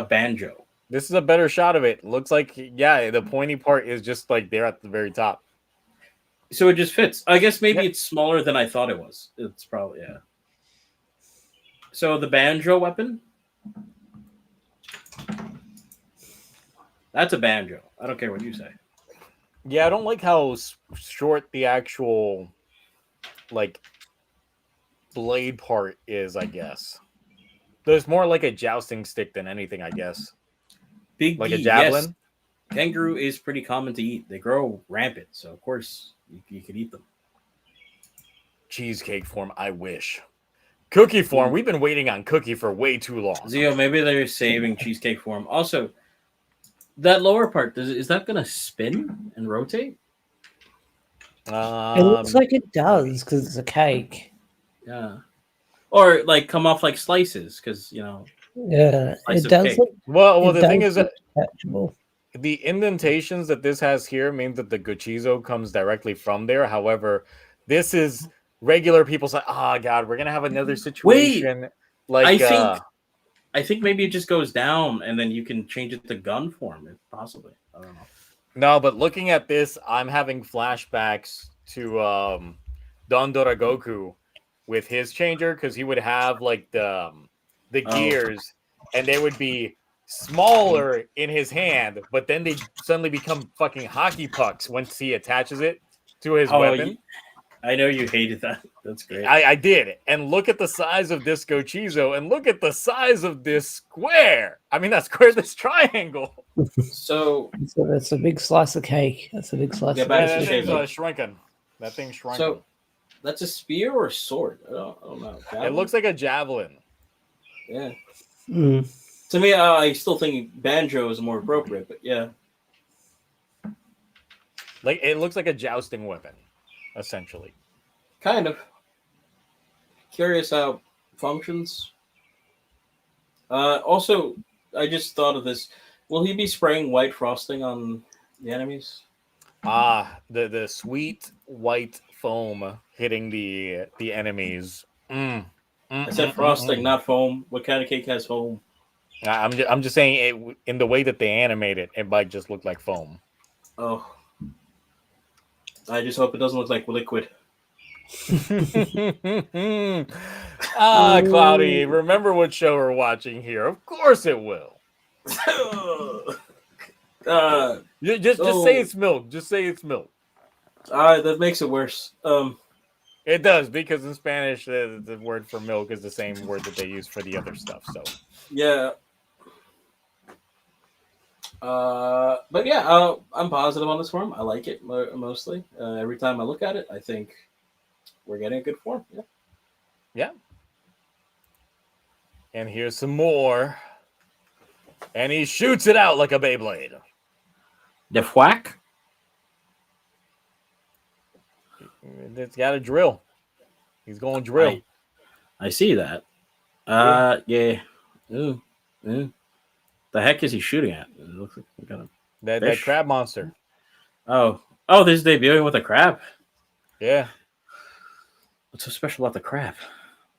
banjo? This is a better shot of it. Looks like, yeah, the pointy part is just like there at the very top. So it just fits. I guess maybe Yeah. it's smaller than I thought it was. It's probably yeah. So the banjo weapon. That's a banjo. I don't care what you say. Yeah, I don't like how short the actual like blade part is, I guess. There's more like a jousting stick than anything, I guess. Big Like D, a javelin. Yes, kangaroo is pretty common to eat. They grow rampant, so of course you could eat them. Cheesecake form, I wish. Cookie form. We've been waiting on Cookie for way too long. Zio, maybe they're saving cheesecake form. Also, that lower part, is that going to spin and rotate? It looks like it does because it's a cake. Yeah. Or like come off like slices because, Yeah, slice it of does cake. look. Well, it the does thing is that look detachable. the indentations that this has here mean that the Gochizo comes directly from there. However, this is regular people say, "Oh God, we're gonna have another situation." Like, I think maybe it just goes down and then you can change it to gun form, if possibly. I don't know. no, but looking at this, I'm having flashbacks to Don Doragoku with his changer because he would have like the gears, and they would be smaller in his hand, but then they suddenly become fucking hockey pucks once he attaches it to his weapon. I know you hated that. That's great. I did. And look at the size of this Gochizo, and look at the size of this square. I mean, that square, this triangle. So that's a big slice of cake. That's a big slice of that cake. thing's shrunken. That thing's shrunken. So that's a spear or a sword? I don't know. It looks like a javelin. Yeah. Mm. To me, I still think banjo is more appropriate, but yeah. Like it looks like a jousting weapon, essentially. Kind of. Curious how it functions. Also, I just thought of this. Will he be spraying white frosting on the enemies? The sweet white foam hitting the enemies. I said frosting, not foam. What kind of cake has foam? I'm just saying it, in the way that they animate it, it might just look like foam. Oh. I just hope it doesn't look like liquid. Cloudy, remember what show we're watching here. Of course it will. Just say it's milk. Just say it's milk. That makes it worse. It does, because in Spanish the word for milk is the same word that they use for the other stuff. So yeah. But yeah, I'm positive on this form. I like it mostly. Every time I look at it, I think we're getting a good form. Yeah. Yeah. And here's some more. And he shoots it out like a Beyblade. The whack? It's got a drill. He's going drill. I see that. Yeah. Ooh. The heck is he shooting at? It looks like kind of that crab monster. Oh, this is debuting with a crab. Yeah. What's so special about the crab?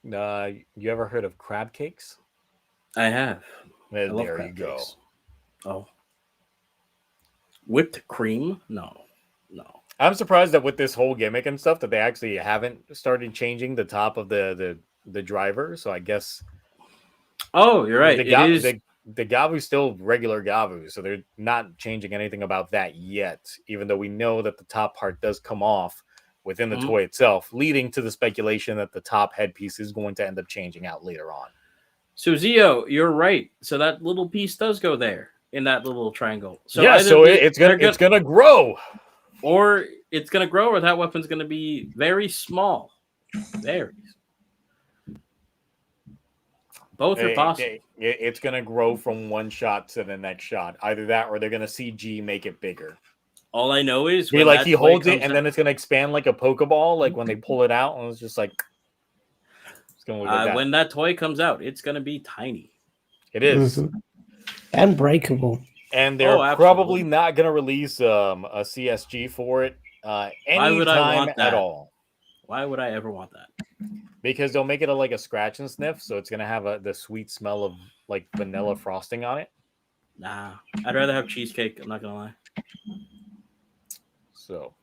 You ever heard of crab cakes? I have. There you go. Cakes. Oh. Whipped cream? No. I'm surprised that with this whole gimmick and stuff that they actually haven't started changing the top of the driver. So I guess. Oh, you're right. The Gavu's still regular Gavu, so they're not changing anything about that yet, even though we know that the top part does come off within the toy itself, leading to the speculation that the top headpiece is going to end up changing out later on. So, Zio, you're right. So that little piece does go there in that little triangle. So yeah, so it's gonna grow. Or it's gonna grow, or that weapon's gonna be very small. Very. Both are possible. It's going to grow from one shot to the next shot. Either that or they're going to CG make it bigger. All I know is he holds it and then it's going to expand like a Pokeball, like when they pull it out, and it's just like it's going to look like that. When that toy comes out, it's going to be tiny. It is. And breakable. And they're probably not going to release a CSG for it anytime at all. Why would I ever want that? Because they'll make it like a scratch and sniff, so it's gonna have the sweet smell of like vanilla frosting on it. Nah, I'd rather have cheesecake. I'm not gonna lie. So,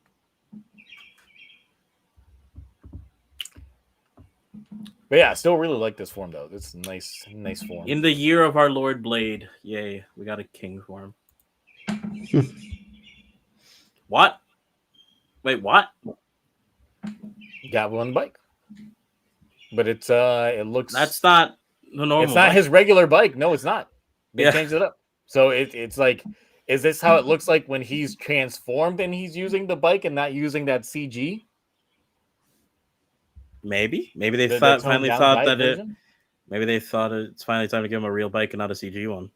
but yeah, I still really like this form though. It's a nice form. In the year of our Lord Blade, yay, we got a king form. What? Wait, what? Gavu on the bike. But it looks. That's not the normal. It's not his regular bike. No, it's not. They Yeah. changed it up. So it's like, is this how it looks like when he's transformed and he's using the bike and not using that CG? Maybe they The finally toned-down thought bike that version? maybe they thought it's finally time to give him a real bike and not a CG one.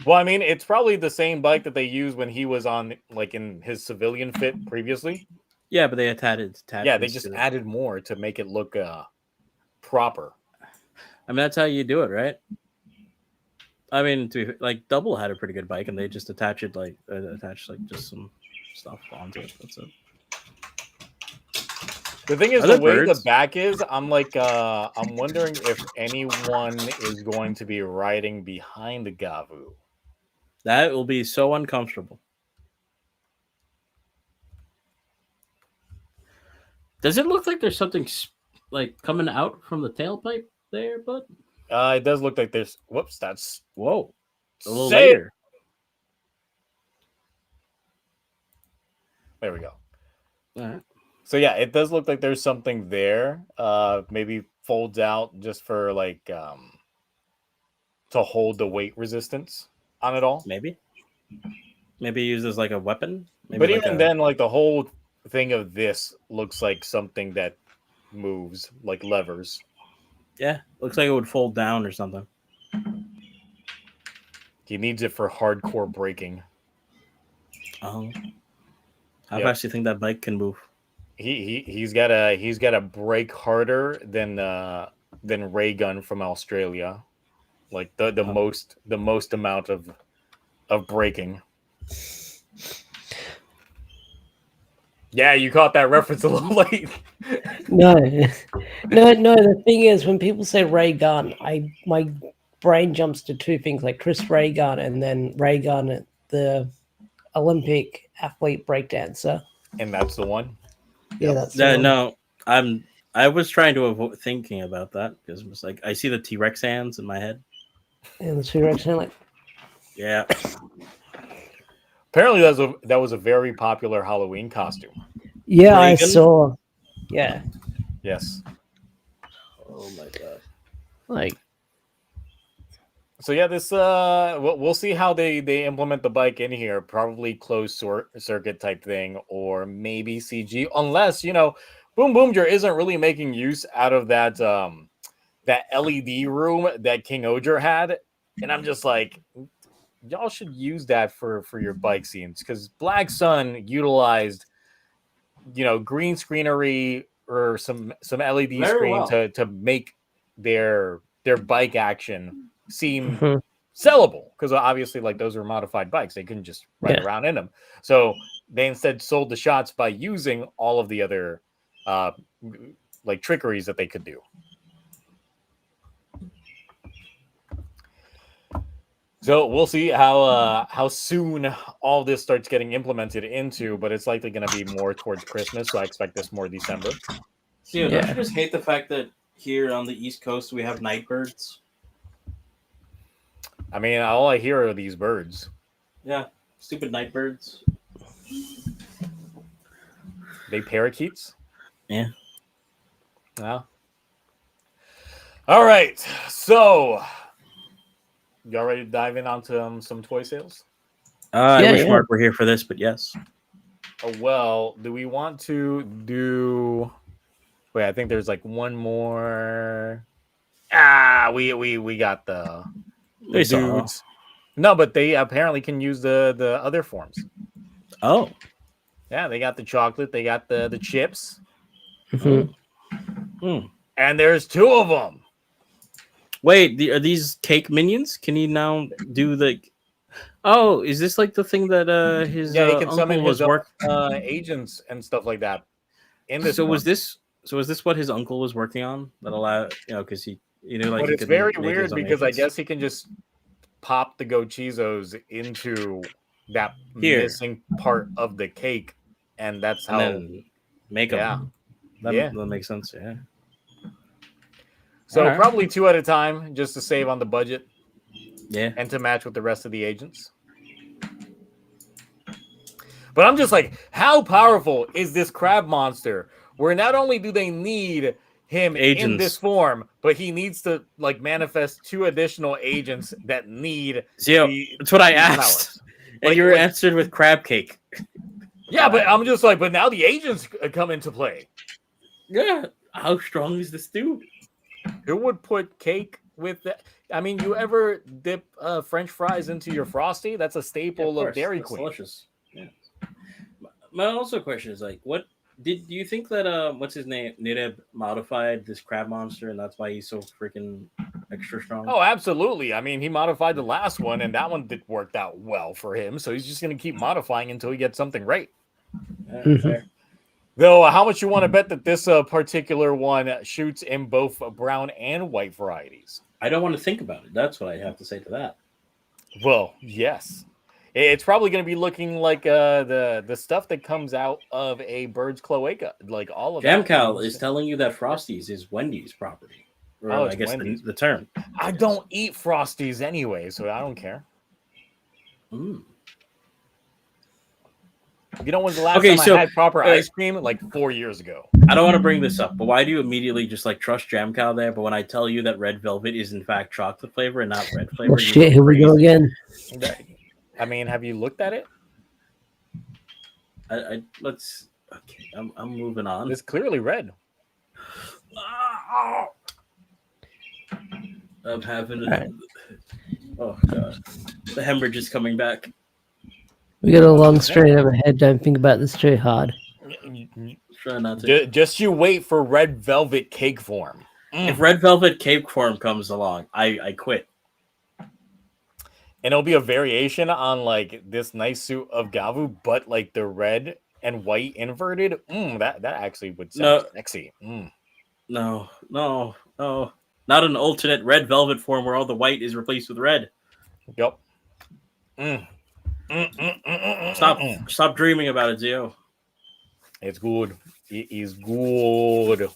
Well, I mean, it's probably the same bike that they used when he was on, like, in his civilian fit previously. Yeah, but they added Yeah, they just added more to make it look proper. I mean, that's how you do it, right? I mean, like Double had a pretty good bike, and they just attached just some stuff onto it. That's it. The thing is, Are the there way the birds? back is, I'm wondering if anyone is going to be riding behind the Gavu. That will be so uncomfortable. Does it look like there's something like coming out from the tailpipe there, bud? It does look like there's. Whoops, that's Whoa, a little Say it! later. There we go. All right. So yeah, it does look like there's something there. Maybe folds out just for like to hold the weight resistance on it all. Maybe use as like a weapon. Maybe But like even then, like the whole thing of this looks like something that moves, like levers. yeah, looks like it would fold down or something. He needs it for hardcore braking. Oh, how Yep. fast do you think that bike can move? He's got to brake harder than Ray Gun from Australia, like the most amount of braking. Yeah, you caught that reference a little late. No. The thing is, when people say Ray Gun, my brain jumps to two things, like Chris Ray Gun and then Ray Gun, the Olympic athlete breakdancer. And that's the one. Yeah, that's the one. No. I was trying to avoid thinking about that because it was like I see the T-Rex hands in my head. And the T-Rex sound like. Yeah. Apparently, that was a very popular Halloween costume. Yeah, I Reagan? saw. Yeah. Yes. Oh my god. Like. So yeah, this we'll see how they implement the bike in here. Probably closed circuit type thing, or maybe CG. Unless BoonBoomer isn't really making use out of that that LED room that King Oger had, and I'm just like, y'all should use that for your bike scenes because Black Sun utilized green screenery or some LED Very screen well. to make their bike action seem Mhm. sellable, because obviously like those are modified bikes, they couldn't just ride around in them, so they instead sold the shots by using all of the other like trickeries that they could do. So we'll see how soon all this starts getting implemented into, but it's likely going to be more towards Christmas, so I expect this more December. Don't Yeah. you just hate the fact that here on the East Coast we have night birds? I mean, all I hear are these birds. Yeah, stupid night birds. They parakeets? Yeah. Well. All right. So, y'all ready to dive in onto some toy sales? I wish yeah. Mark were here for this, but yes. Oh, well, do we want to do... Wait, I think there's like one more... We got the We saw. dudes. No, but they apparently can use the other forms. Oh. Yeah, they got the chocolate, they got the chips, Mhm. and there's two of them. Wait, are these cake minions? Can he now do the... Oh, is this like the thing that his He can summon uncle was his working... agents and stuff like that. In this, So was this what his uncle was working on? That allowed, because he like. But he it's could very make weird his own because I agents. guess he can just pop the Gochizos into that Here. missing part of the cake, and that's how. And then make them. Yeah. That makes sense. Yeah. So Alright. probably two at a time, just to save on the budget Yeah. and to match with the rest of the agents. But I'm just like, how powerful is this crab monster? Where not only do they need him in Agents. this form, but he needs to like manifest two additional agents that need. That's what I these asked, powers. and Like- you were like- answered with crab cake. Yeah, but I'm just like, but now the agents come into play. Yeah, How strong is this dude? Who would put cake with that? I mean, you ever dip French fries into your Frosty? That's a staple of Dairy That's Queen. delicious. Yeah. My also question is like, what do you think that what's his name, Nideb modified this crab monster, and that's why he's so freaking extra strong? Oh, absolutely. I mean, he modified the last one, and that one worked out well for him. So he's just going to keep modifying until he gets something right. Yeah, fair. Though, how much you want to bet that this particular one shoots in both brown and white varieties? I don't want to think about it. That's what I have to say to that. Well, yes. It's probably going to be looking like the stuff that comes out of a bird's cloaca, like all of that. Jamcal is telling you that Frosties is Wendy's property. Or Oh, I it's guess Wendy's. the term. I don't eat Frosties anyway, so I don't care. Mm. You know when's the last time I had proper ice cream? Like 4 years ago. I don't want to bring this up, but why do you immediately just like trust Jamcal there? But when I tell you that red velvet is in fact chocolate flavor and not red flavor, Oh shit! Here we go again. I mean, have you looked at it? Let's. Okay, I'm moving on. It's clearly red. I'm having a. Oh god, the hemorrhage is coming back. We got a long strain of a head. Don't think about this too hard. Try not to. Just you wait for red velvet cake form. If red velvet cake form comes along, I quit. And it'll be a variation on like this nice suit of Gavu, but like the red and white inverted. That actually would sound sexy. No. Not an alternate red velvet form where all the white is replaced with red. Yep. Stop dreaming about it, Zio. It's good. It is good.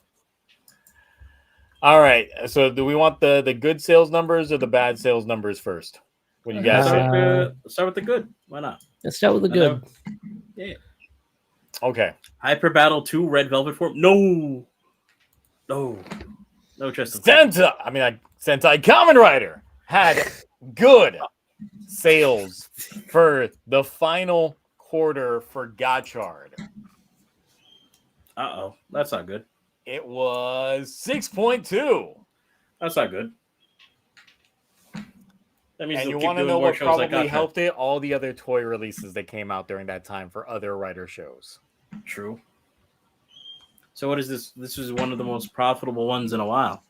All right. So do we want the good sales numbers or the bad sales numbers first? What do you guys say? Start with the good. Why not? Let's start with the good. Yeah. Okay. Hyper Battle 2 Red Velvet form. No Tristan. Sentai Kamen Rider had good sales for the final quarter for Gotchard. Uh-oh. That's not good. It was 6.2. That's not good. That means and you want to know what probably helped it? All the other toy releases that came out during that time for other writer shows. True. So what is this? This is one of the most profitable ones in a while.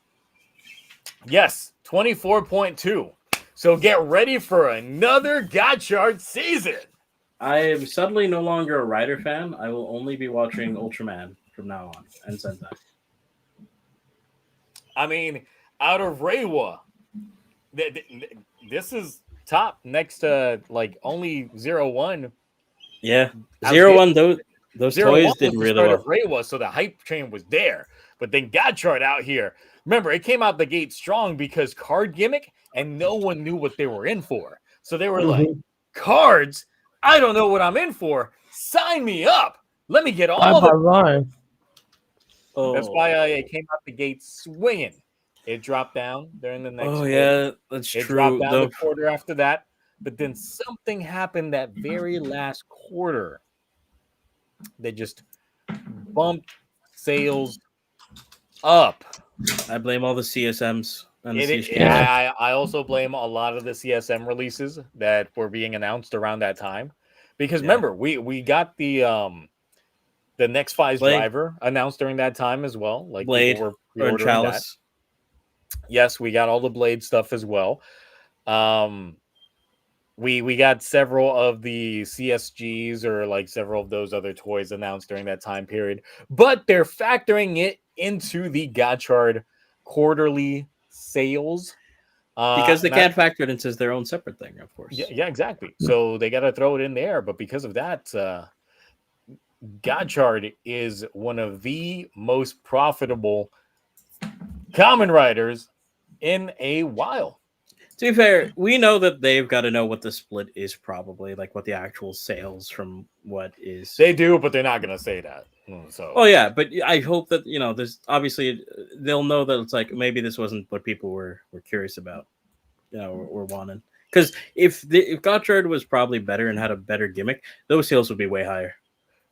Yes, 24.2. So get ready for another Gotchard season. I am suddenly no longer a Rider fan. I will only be watching Ultraman from now on and Sentai. I mean, out of Reiwa, this is top next to like only 01. Yeah, 01. Those toys did really well. Reiwa, so the hype train was there. But then Gotchard out here. Remember, it came out the gate strong because card gimmick, and no one knew what they were in for. So they were like, cards? I don't know what I'm in for. Sign me up. Let me get all the. That's why it came out the gate swinging. It dropped down during the next. Oh yeah, that's true. It dropped down the quarter after that, but then something happened that very last quarter. They just bumped sales up. I blame all the CSMs. I also blame a lot of the CSM releases that were being announced around that time, because remember we got the next Fi's driver announced during that time as well. Like Blade people were pre-ordering that. Yes, we got all the Blade stuff as well. We got several of the CSGs or like several of those other toys announced during that time period, but they're factoring it into the Gotchard quarterly sales because they can't factor it into their own separate thing, of course. Yeah, exactly. So they got to throw it in there, but because of that, Gotchard is one of the most profitable Kamen Riders in a while. To be fair, we know that they've got to know what the split is, probably like what the actual sales from what is. They do, but they're not going to say that. So. Oh yeah, but I hope that there's obviously they'll know that it's like maybe this wasn't what people were curious about, or wanted. Because if Gotchard was probably better and had a better gimmick, those sales would be way higher.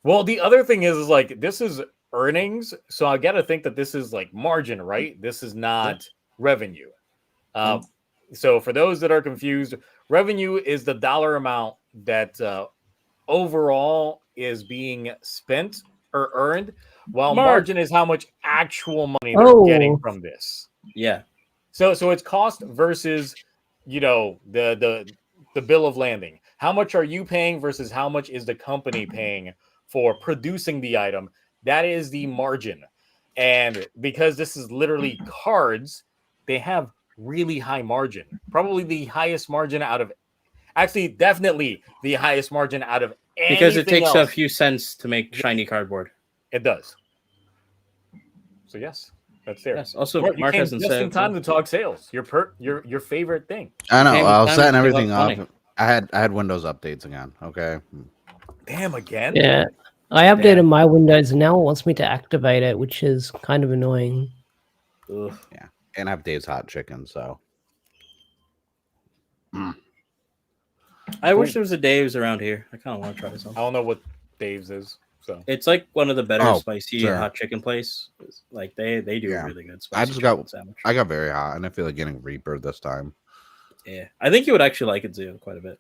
Well, the other thing is like this is earnings, so I gotta think that this is like margin, right? This is not revenue. So for those that are confused, revenue is the dollar amount that overall is being spent or earned, while margin is how much actual money they're getting from this. Yeah. So it's cost versus, the bill of landing. How much are you paying versus how much is the company paying for producing the item? That is the margin. And because this is literally cards, they have really high margin. Probably the highest margin out of, actually, definitely the highest margin out of anything because it takes else. a few cents to make shiny cardboard. It does. So yes, that's there. Yes. Also, Mark, you Mark came hasn't just said in time to talk sales. Your favorite thing. I know. came I in was time setting to give everything up up. money. I had Windows updates again. Okay. Damn, again. Yeah. I updated Damn. my Windows and now it wants me to activate it, which is kind of annoying. Ugh. Yeah. And I have Dave's Hot Chicken, so. I wish there was a Dave's around here. I kind of want to try this I one. don't know what Dave's is. So It's like one of the better Oh, spicy sure. hot chicken place. Like they do Yeah. a really good spicy I just got chicken sandwich. I got very hot, and I feel like getting Reaper this time. Yeah, I think you would actually like it too quite a bit.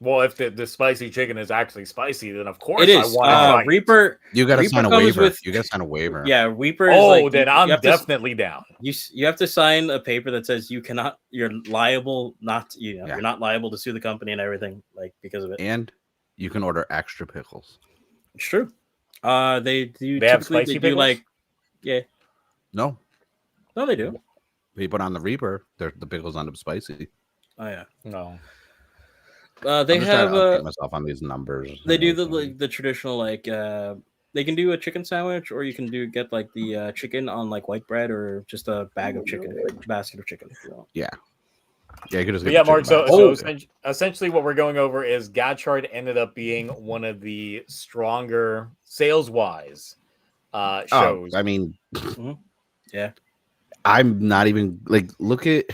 well, if the spicy chicken is actually spicy, then of course It is. I want to try it. Reaper. You got to Reaper sign a comes waiver. with- You got to sign a waiver. Yeah, Reaper. Is Oh, like, then you I'm have to- definitely down. You have to sign a paper that says you're liable not Yeah. you're not liable to sue the company and everything like because of it. And you can order extra pickles. It's true. They do. They have typically spicy they do pickles? like yeah. No, No, they do. you put on the Reaper, the pickles end up spicy. Oh yeah. No. They I'm just trying have to update myself on these numbers. they do the traditional like they can do a chicken sandwich or you can get like the chicken on like white bread or just a bag of chicken, basket of chicken if you want. Yeah, you could just But get yeah, the Mark. chicken So, back. essentially, what we're going over is Gotchard ended up being one of the stronger sales-wise shows. I mean, Yeah. I'm not even like look at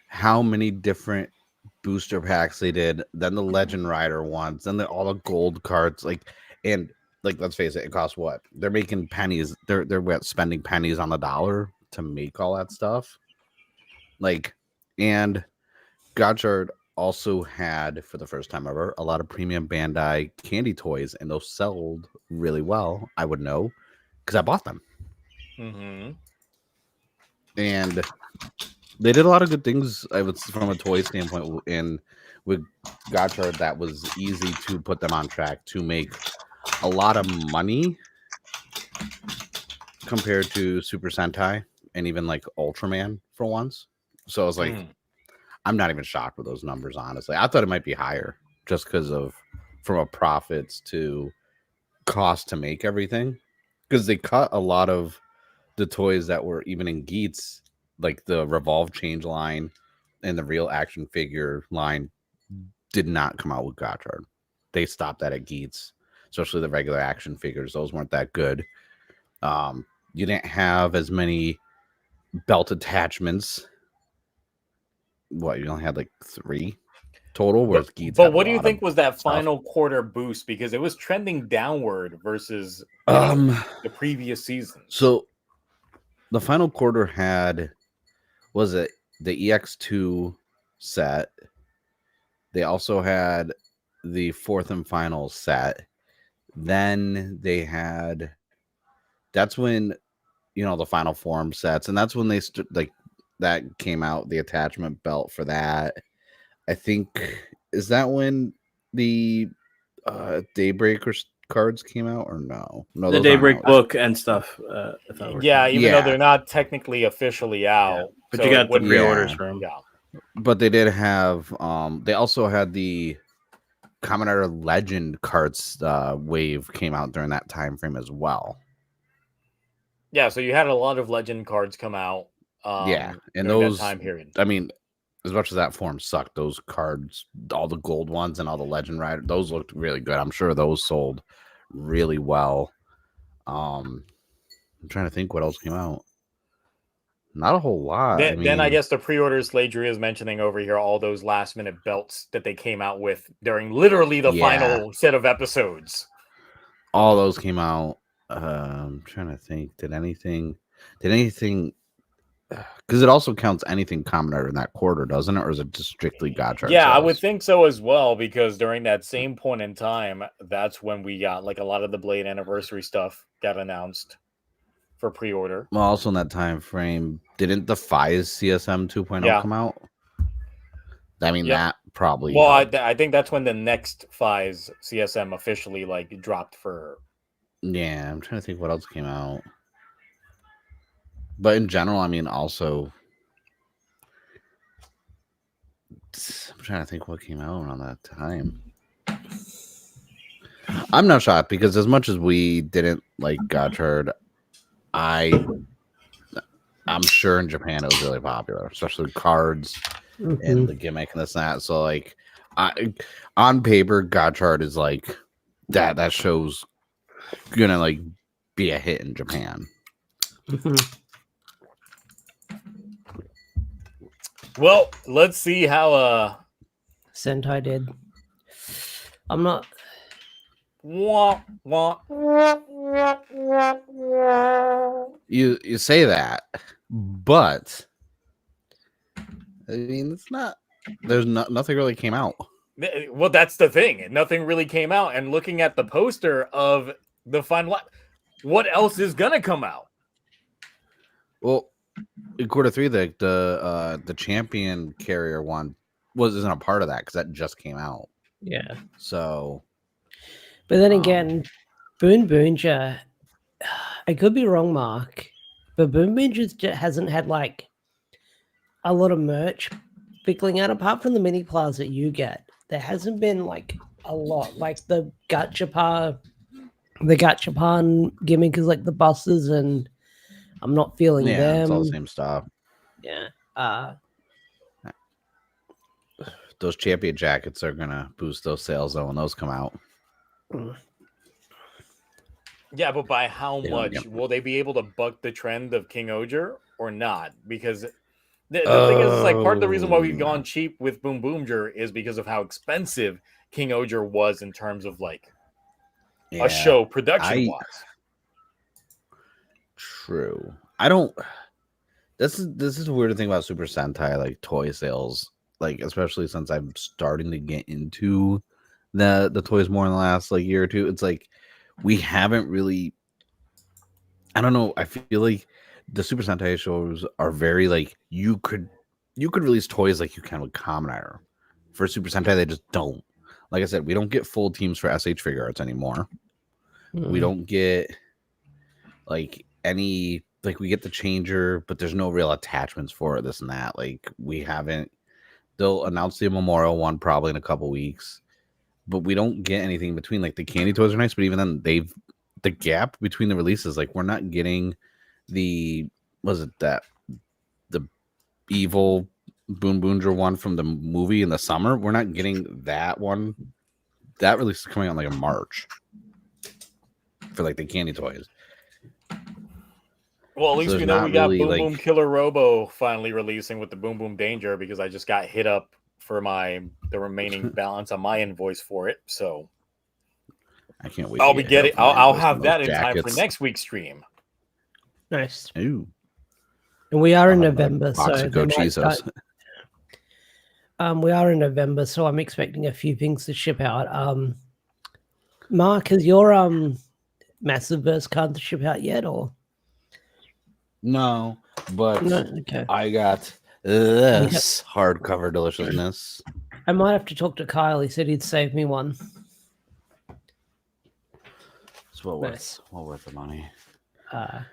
how many different booster packs they did, then the Legend Rider ones, then all the gold cards, and let's face it, it costs what? They're making pennies. They're spending pennies on the dollar to make all that stuff. And Gotchard also had, for the first time ever, a lot of premium Bandai candy toys, and those sold really well. I would know because I bought them. Mm-hmm. And they did a lot of good things from a toy standpoint, and with Gotchard that was easy to put them on track to make a lot of money compared to Super Sentai and even like Ultraman for once. So I was like, I'm not even shocked with those numbers, honestly. I thought it might be higher just because of from a profits to cost to make everything, because they cut a lot of the toys that were even in Geats, like the Revolve Change line and the real action figure line did not come out with Gotchard. They stopped that at Geats, especially the regular action figures. Those weren't that good. You didn't have as many belt attachments. What, you only had like 3 total, whereas Geats. But what do you think was that final quarter boost? Because it was trending downward versus the previous season. So the final quarter had, was it the EX2 set? They also had the 4th and final set. Then they had, that's when, the final form sets, and that's when they that came out, the attachment belt for that. I think, is that when the Daybreaker cards came out or no? No, The those aren't Daybreak out. book and stuff. Yeah, even though Yeah. they're not technically officially out. But so you got it wouldn't- the pre-orders Yeah. from. Yeah. But they did have they also had the Kamen Rider Legend cards wave came out during that time frame as well. Yeah, so you had a lot of legend cards come out. Yeah, and during those that time period. I mean, as much as that form sucked, those cards, all the gold ones and all the Legend Rider, those looked really good. I'm sure those sold really well. I'm trying to think what else came out. Not a whole lot. Then I guess the pre-orders Sladry is mentioning over here, all those last minute belts that they came out with during literally the Yeah. final set of episodes. all those came out. I'm trying to think. Did anything? Because it also counts anything Kamen Rider in that quarter, doesn't it? Or is it just strictly Gotchard Yeah, I sales? would think so as well, because during that same point in time, that's when we got like a lot of the Blade anniversary stuff got announced for pre-order. Well, also in that time frame, didn't the FIS CSM 2.0 Yeah. come out? I mean, Yep. that probably. Well, helped. I think that's when the next FIS CSM officially like dropped for. Yeah, I'm trying to think what else came out. But in general, I mean, also, I'm trying to think what came out around that time. I'm not shocked because as much as we didn't like Gotchard, I'm sure in Japan it was really popular, especially cards and the gimmick and this and that. So like, on paper, Gotchard is like that show's gonna like be a hit in Japan. Well, let's see how Sentai did. I'm not. wah, wah. You say that, but I mean it's not. There's nothing really came out. Well, that's the thing. Nothing really came out. And looking at the poster of the final, what else is gonna come out? Well, in quarter three, the champion carrier one isn't a part of that because that just came out. Yeah. So, But then again, BoonBoomer, I could be wrong, Mark, but BoonBoomer hasn't had like a lot of merch pickling out apart from the mini plaza that you get. There hasn't been like a lot, like the Gachapan gimmick is like the buses, and I'm not feeling them. it's all the same stuff. Yeah. Those champion jackets are gonna boost those sales though when those come out. Yeah, but by how Yeah, much? yeah. Will they be able to buck the trend of King Oger or not? Because the thing is, like, part of the reason why we've gone cheap with BoonBoomer is because of how expensive King Oger was in terms of like a show production wise. True. I don't. This is a weird thing about Super Sentai, like toy sales, like especially since I'm starting to get into the toys more in the last like year or two. It's like we haven't really. I don't know. I feel like the Super Sentai shows are very like you could release toys like you can with Kamen Rider. For Super Sentai, they just don't. Like I said, we don't get full teams for SH figure arts anymore. We don't get like any like we get the changer, but there's no real attachments for it, this and that. Like we haven't. They'll announce the Memorial one probably in a couple weeks, but we don't get anything in between. Like the candy toys are nice, but even then the gap between the releases, like we're not getting the evil BoonBoomer one from the movie in the summer. We're not getting that one. That release is coming out like in March for like the candy toys. Well, at least So we there's know not we got really, Boom like- Boom Killer Robo finally releasing with the Boom Boom Danger, because I just got hit up for the remaining balance on my invoice for it. So I can't wait. I'll to be get getting. hit up for my I'll invoice have and that those in time for jackets. next week's stream. Nice. Ooh. And we are in I'll have, like, November, box so of they Go might Chizos. start- we are in November, so I'm expecting a few things to ship out. Mark, has your Massive Verse card to ship out yet, or No, but no? Okay, I got this hardcover deliciousness. I might have to talk to Kyle. He said he'd save me one. It's well Nice. worth the money. Yeah.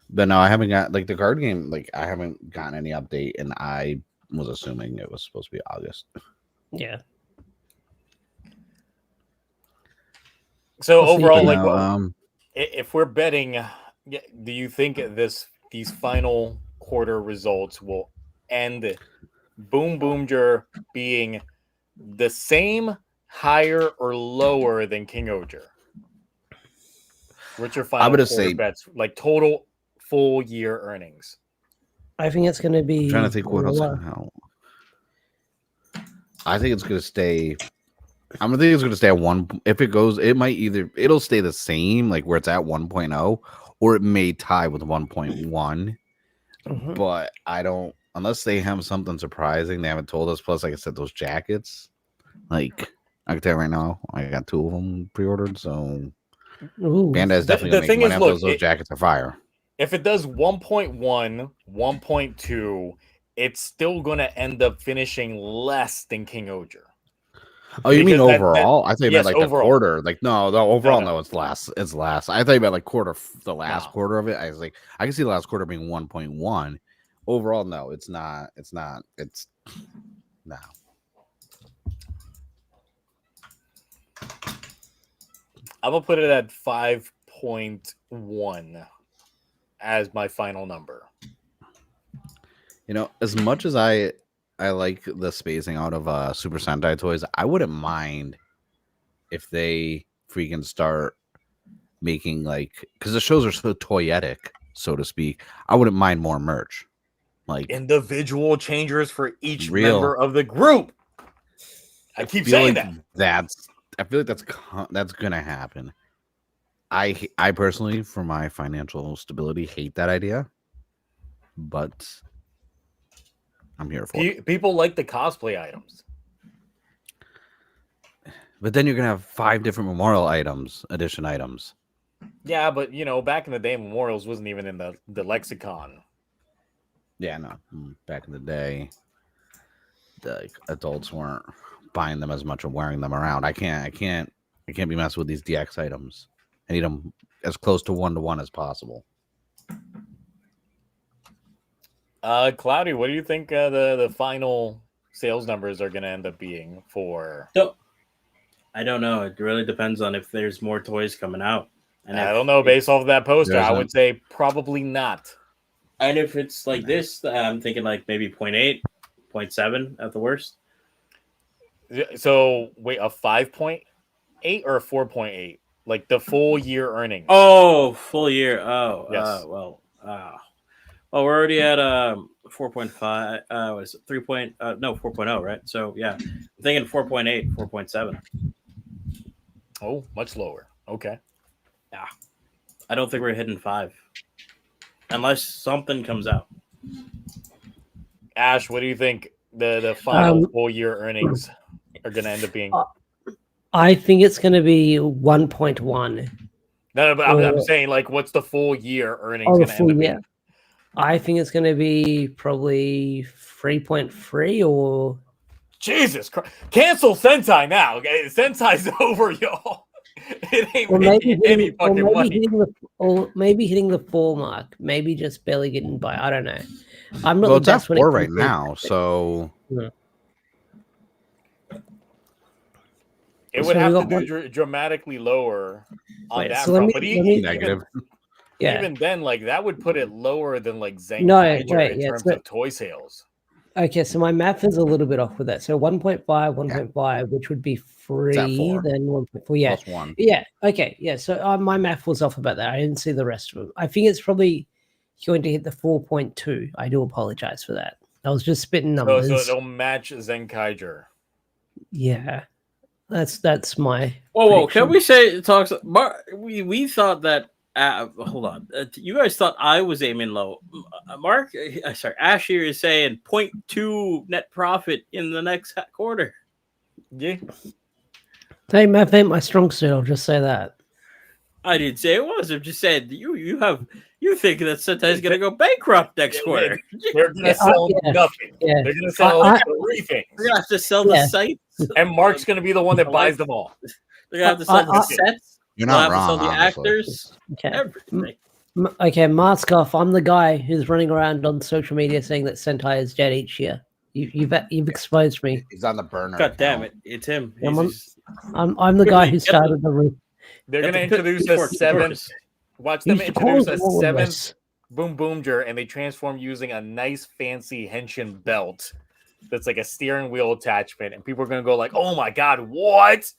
But no, I haven't got like the card game. Like I haven't gotten any update, and I was assuming it was supposed to be August. Yeah. So We'll see. overall, But like, no, what, if we're betting, do you think these final quarter results will end BoonBoomer being the same, higher, or lower than King Oger? What's your final gonna quarter say- bets, like total full year earnings? I think it's going to be. I'm trying to think what else lower. coming out. I think it's gonna stay I'm gonna think it's gonna stay at one. If it goes, it'll stay the same, like where it's at 1.0, or it may tie with 1.1. Mhm. But I don't, unless they have something surprising they haven't told us. Plus, like I said, those jackets, like I can tell you right now, I got 2 of them pre-ordered. So Ooh. Bandai's definitely The gonna make thing money is, off look, those jackets are fire. if it does 1.1, 1.2, it's still going to end up finishing less than King Oger. Oh, you mean Because overall? I thought you yes, meant like overall. the quarter. Like no, overall, no. no, it's less. It's less. I thought you meant like the last No. quarter of it. I was like, I can see the last quarter being 1.1. Overall, no, it's not. It's no. I'm going to put it at 5.1 as my final number. You know, as much as I like the spacing out of Super Sentai toys, I wouldn't mind if they freaking start making like, because the shows are so toyetic, so to speak. I wouldn't mind more merch, like Individual changers for each Real. member of the group. I keep feel saying like that. I feel like that's gonna happen. I personally, for my financial stability, hate that idea, but I'm here for it. People like the cosplay items. But then you're gonna have 5 different memorial edition items. Yeah, but back in the day, memorials wasn't even in the lexicon. Yeah, no. Back in the day, the adults weren't buying them as much and wearing them around. I can't be messing with these DX items. I need them as close to 1-to-1 as possible. Cloudy, what do you think the final sales numbers are going to end up being for? So, I don't know. It really depends on if there's more toys coming out. And I don't know. Based off of that poster, I would say probably not. And if it's like this, I'm thinking like maybe 0.8, 0.7 at the worst. So wait, a 5.8 or a 4.8? Like the full year earnings? Oh, full year. Oh, yes. Well, we're already at 4.5. What is it? 3. No, 4.0, right? So yeah, I'm thinking 4.8, 4.7. Oh, much lower. Okay. Yeah, I don't think we're hitting 5 unless something comes out. Ash, what do you think the final full year earnings are going to end up being? I think it's going to be 1.1. No, but I'm saying, like, what's the full year earnings going to end up being? I think it's going to be probably 3.3 or... Jesus Christ. Cancel Sentai now. Okay? Sentai's over, y'all. It ain't making any fucking money. Maybe hitting the 4 mark. Maybe just barely getting by. I don't know. I'm not Well, the best it's at 4 right now, so... Yeah. It would have to do dramatically lower on that front. But negative. Even then, like, that would put it lower than, like, Zenkaiger in terms of toy sales. Okay, so my math is a little bit off with that. So 1.5, which would be 3, then 1.4. Yeah. Plus 1. Yeah. Okay. Yeah. So my math was off about that. I didn't see the rest of them. I think it's probably going to hit the 4.2. I do apologize for that. I was just spitting numbers. So it'll match Zenkaiger. Yeah. That's my. Whoa! Can we say talks? We thought that. Hold on. You guys thought I was aiming low. Ash here is saying 0.2 net profit in the next quarter. Yeah. Hey, math ain't my strong suit. I'll just say that. I didn't say it was. I'm just saying you think that Sentai is going to go bankrupt next quarter. They're going to sell nothing. Yeah. They're going to sell 3 things. They're going to have to sell the sites. And Mark's going to be the one that buys them all. They're going to have to sell the sets. You're not wrong. Sell the actors. Okay. Everything. Okay, mask off. I'm the guy who's running around on social media saying that Sentai is dead each year. You've exposed me. He's on the burner. God damn it! It's him. I'm the guy who started the. They're going to introduce a 7th. Watch them introduce a 7th BoonBoomer, and they transform using a nice fancy henshin belt that's like a steering wheel attachment, and people are going to go like, "Oh my god, what?"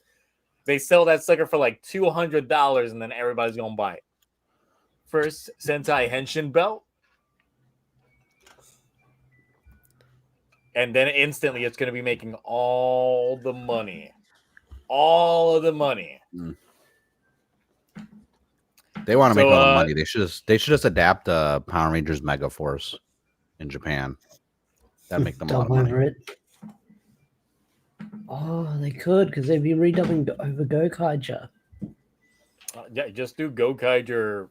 They sell that sucker for like $200, and then everybody's going to buy it. First Sentai henshin belt, and then instantly it's going to be making all the money. all of the money. They want to make So, all the money. They should just adapt Power Rangers Mega Force in Japan. That'd make them a lot of Dub money. over it. Oh, they could, because they'd be redubbing over Gokaiger. Yeah, just do Gokaiger,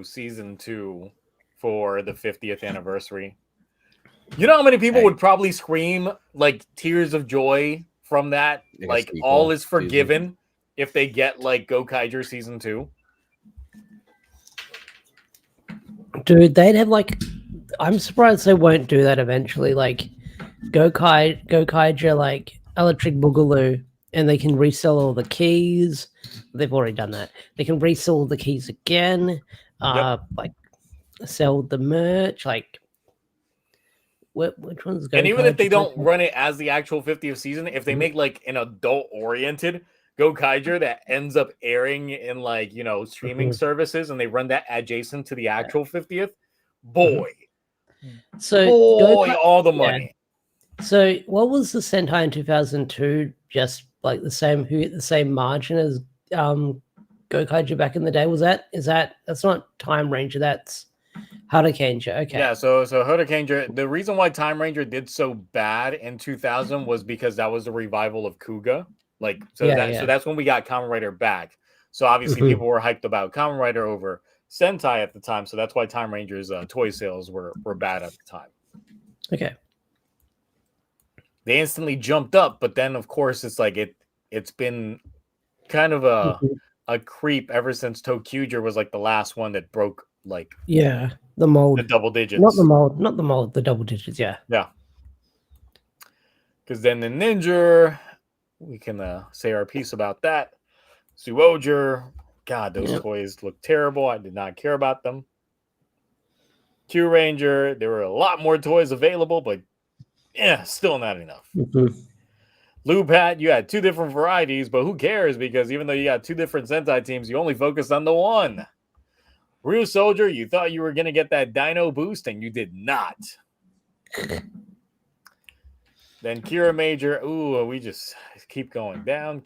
season 2 for the 50th anniversary. You know how many people would probably scream like tears of joy from that? Like all is forgiven if they get like Gokaiger season 2. Dude, they'd have like, I'm surprised they won't do that eventually. Like Gokaiger, like Electric Boogaloo, and they can resell all the keys. They've already done that. They can resell all the keys again. Like sell the merch. Like which one's Gokaiger? And even if they don't run it as the actual 50th season, if they make like an adult-oriented Gokaiger that ends up airing in like streaming services, and they run that adjacent to the actual 50th, boy, all the money. So what was the Sentai in 2002? Just like the same margin as Gokaiger back in the day? That's not Time Ranger, that's Hurricaneger. Okay. Yeah, so Hurricaneger, the reason why Time Ranger did so bad in 2000 was because that was the revival of Kuga. So that's when we got Kamen Rider back. So obviously people were hyped about Kamen Rider over Sentai at the time, so that's why Time Ranger's toy sales were bad at the time. Okay. They instantly jumped up, but then of course it's like it's been kind of a creep ever since TokuTonic was like the last one that broke the mold, the double digits. Not the mold, the double digits. Yeah. Because then the Ninja, we can say our piece about that. Suoger, God, those toys look terrible. I did not care about them. Q Ranger, there were a lot more toys available, but still not enough. Lupat, you had 2 different varieties, but who cares? Because even though you got 2 different Sentai teams, you only focused on the one. Real Soldier, you thought you were going to get that Dino boost, and you did not. Then Kira Major, we just keep going down,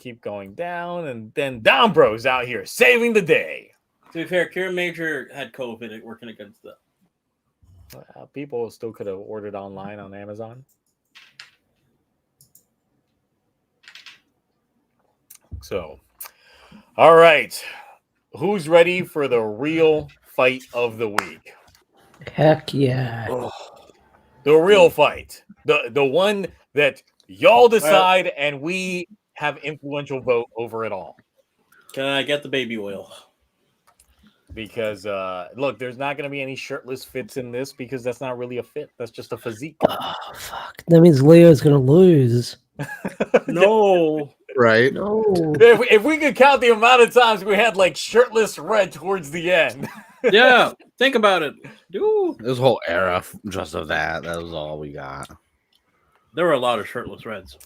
and then Down Bros out here saving the day. To be fair, Kira Major had COVID working against them. People still could have ordered online on Amazon. So, all right. Who's ready for the real fight of the week? Heck yeah. The real fight. The one that y'all decide and we have influential vote over it all. Can I get the baby oil? Because look, there's not going to be any shirtless fits in this because that's not really a fit. That's just a physique. Oh, fuck. That means Leo's going to lose. No. Right? No. If we could count the amount of times we had like shirtless Red towards the end. Yeah, think about it. Dude. This whole era just of that was all we got. There were a lot of shirtless Reds.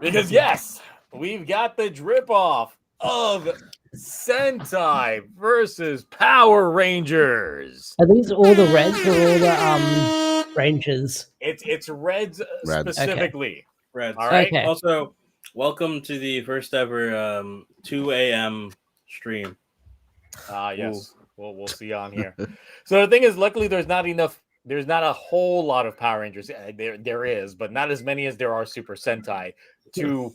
Because yes, we've got the drip off of Sentai versus Power Rangers. Are these all the Reds or all the Rangers? It's Reds specifically. Okay. Reds. All right. Okay. Also, welcome to the first ever 2 a.m. stream. Yes. We'll see on here. So the thing is, luckily there's not a whole lot of Power Rangers. There is, but not as many as there are Super Sentai to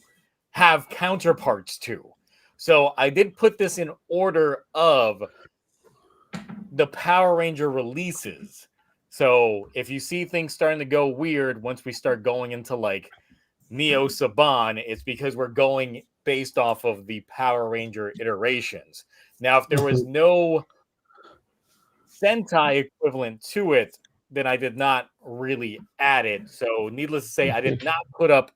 have counterparts to. So I did put this in order of the Power Ranger releases. So if you see things starting to go weird once we start going into like Neo Saban, it's because we're going based off of the Power Ranger iterations. Now, if there was no Sentai equivalent to it, then I did not really add it. So needless to say, I did not put up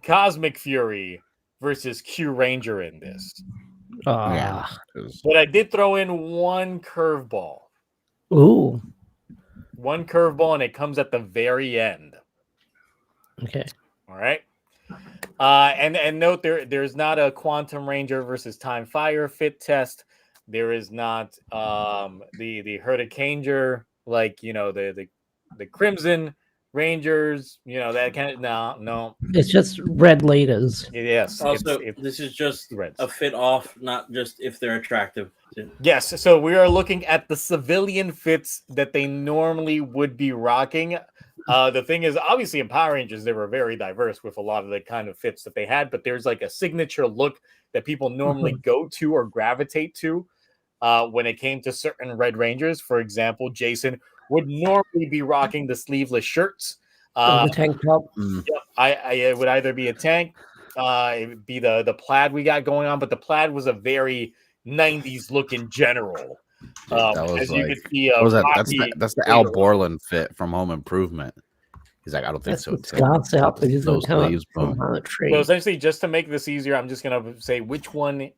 Cosmic Fury versus Q Ranger in this. Yeah. But I did throw in one curveball. Ooh. One curveball, and it comes at the very end. Okay. All right. And note there's not a Quantum Ranger versus Time Fire fit test. There is not the Hurricaneger, like the Crimson Rangers, that kind of no. It's just red leaders. Yes. Also, it's this is just Reds. a fit off, not just if they're attractive. Yes, so we are looking at the civilian fits that they normally would be rocking. The thing is, obviously in Power Rangers, they were very diverse with a lot of the kind of fits that they had, but there's like a signature look that people normally go to or gravitate to when it came to certain Red Rangers. For example, Jason would normally be rocking the sleeveless shirts. The tank top. It would either be a tank, it would be the plaid we got going on, but the plaid was a very 90s look in general. That was as like, you could see, what was that? Rocky That's the Al Borland fit from Home Improvement. He's like, I don't think That's so. what Scott's out, but he's Those come up sleeves, from boom. a tree. So essentially, just to make this easier, I'm just gonna say which one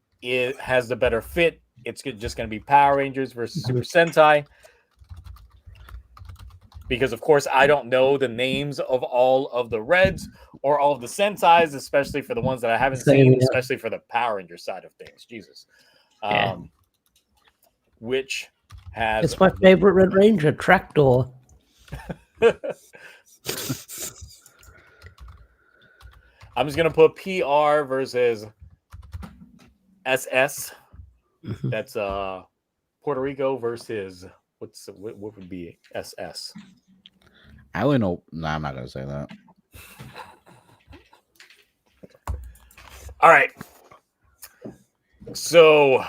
has the better fit. It's just gonna be Power Rangers versus Super Sentai. Because of course I don't know the names of all of the Reds or all of the Sentais, especially for the ones that I haven't seen, especially for the Power Ranger side of things. Jesus. Which has It's my favorite Red Ranger, Tractor. I'm just gonna put PR versus SS. That's Puerto Rico versus what would be SS? I only know. No, I'm not gonna say that. All right. So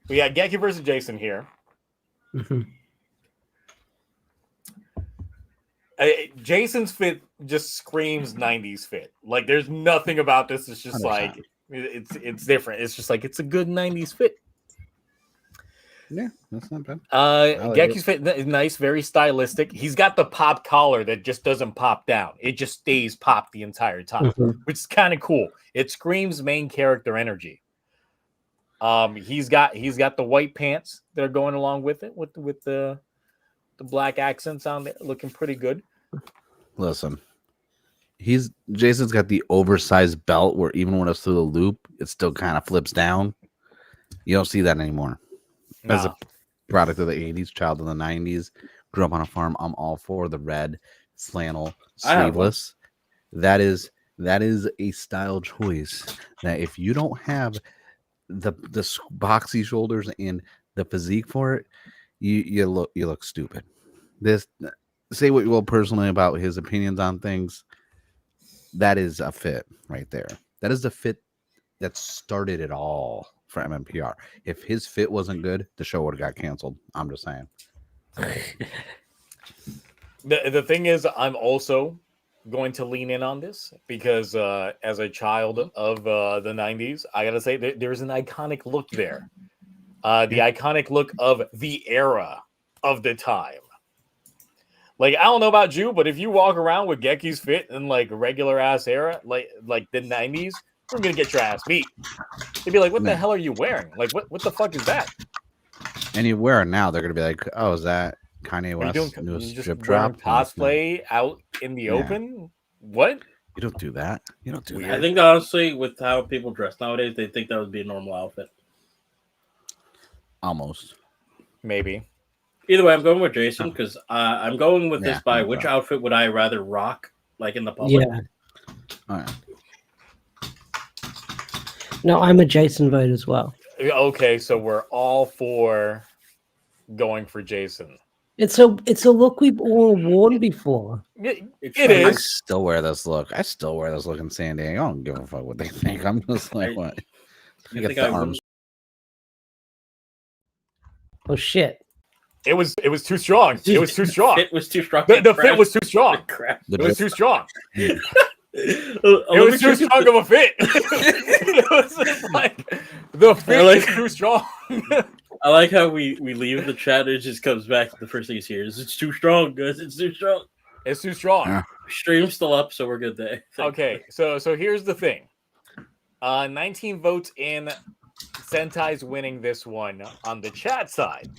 we got Geki versus Jason here. Jason's fit just screams 90s fit. Like there's nothing about this. It's just 100%. like it's different. It's just like it's a good 90s fit. Yeah, that's not bad. Geki's fit is nice, very stylistic. He's got the pop collar that just doesn't pop down. It just stays popped the entire time, which is kind of cool. It screams main character energy. He's got the white pants that are going along with it, with the black accents on there, looking pretty good. Listen, Jason's got the oversized belt where even when it's through the loop, it still kind of flips down. You don't see that anymore. As a product of the 80s, child of the 90s, grew up on a farm. I'm all for the red flannel sleeveless. That is a style choice that if you don't have the boxy shoulders and the physique for it, you look stupid. This, say what you will personally about his opinions on things, that is a fit right there. That is the fit that started it all for MMPR. If his fit wasn't good, the show would have got canceled. I'm just saying. The thing is, I'm also going to lean in on this because as a child of the 90s, I gotta say there's an iconic look there. The iconic look of the era of the time. Like, I don't know about you, but if you walk around with Geki's fit in like regular ass era, like the 90s, we're gonna get your ass beat. They'd be like, what the hell are you wearing? Like, what the fuck is that? And you wear it now, they're gonna be like, oh, is that Kanye West's newest strip drop? Cosplay out in the open? What? You don't do that. You don't do that. I think honestly, with how people dress nowadays, they think that would be a normal outfit. Almost. Maybe. Either way, I'm going with Jason because I'm going with this by which outfit would I rather rock, like in the public? Yeah. All right. No, I'm a Jason vote as well. Okay, so we're all for going for Jason. It's a look we've all worn before. It I is. still wear this look. I still wear this look in San Diego. I don't give a fuck what they think. I'm just like, what? You get the arms. Oh shit! It was too strong. It was too strong. It was too strong. The fit was too strong. It was too strong. It was too strong of a fit. It was just like the fit is too strong. I like how we leave the chat. It just comes back to the first thing you hear is it's too strong, guys. It's too strong. It's too strong. Yeah. Stream's still up, so we're good there. Okay, so here's the thing. 19 votes in. Sentai's winning this one on the chat side.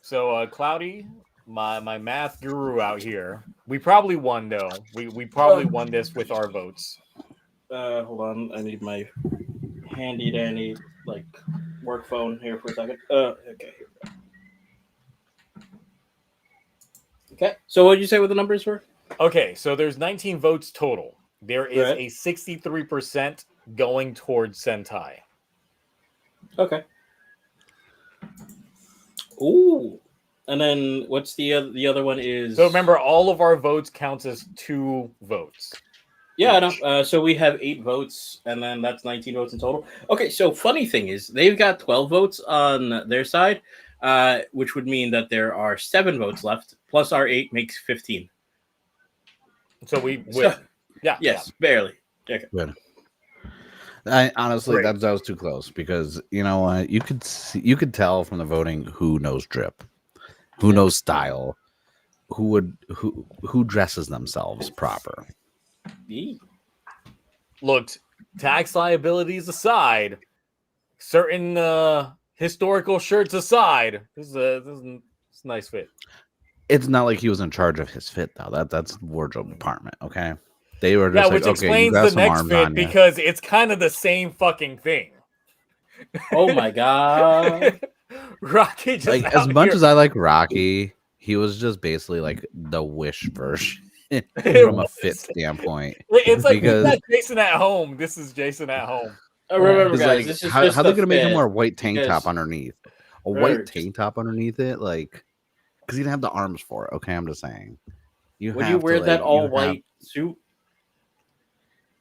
So Cloudy, my math guru out here, we probably won though. We probably won this with our votes. Hold on, I need my handy dandy like work phone here for a second. Okay. Here we go. Okay. So what did you say what the numbers were? Okay, so there's 19 votes total. There is Right. a 63% going towards Sentai. Okay. Ooh. And then what's the other one is? So remember, all of our votes counts as 2 votes. Yeah, I know. So we have 8 votes, and then that's 19 votes in total. Okay, so funny thing is, they've got 12 votes on their side, which would mean that there are 7 votes left, plus our 8 makes 15. So we win. So, yeah. yes, barely. Okay. Good. I honestly, Great. that was too close because you know what, you could tell from the voting who knows drip, who knows style, who dresses themselves proper. Yeah. Look, tax liabilities aside, certain historical shirts aside, this is a nice fit. It's not like he was in charge of his fit though. That's the wardrobe department. Okay, they were just Yeah, like, which okay, you explains got the some next arms fit on you. because it's kind of the same fucking thing. Oh my god. Rocky just Like as much as I like Rocky, he was just basically like the Wish version from a fit standpoint. It's like Because- that's Jason at home. This is Jason at home. Remember, Because guys, like, this is how just they a gonna make him fit wear a white tank because- top underneath? A Remember, white tank top underneath it, like because he didn't have the arms for it. Okay, I'm just saying. Would have you to, wear that like, all you white suit?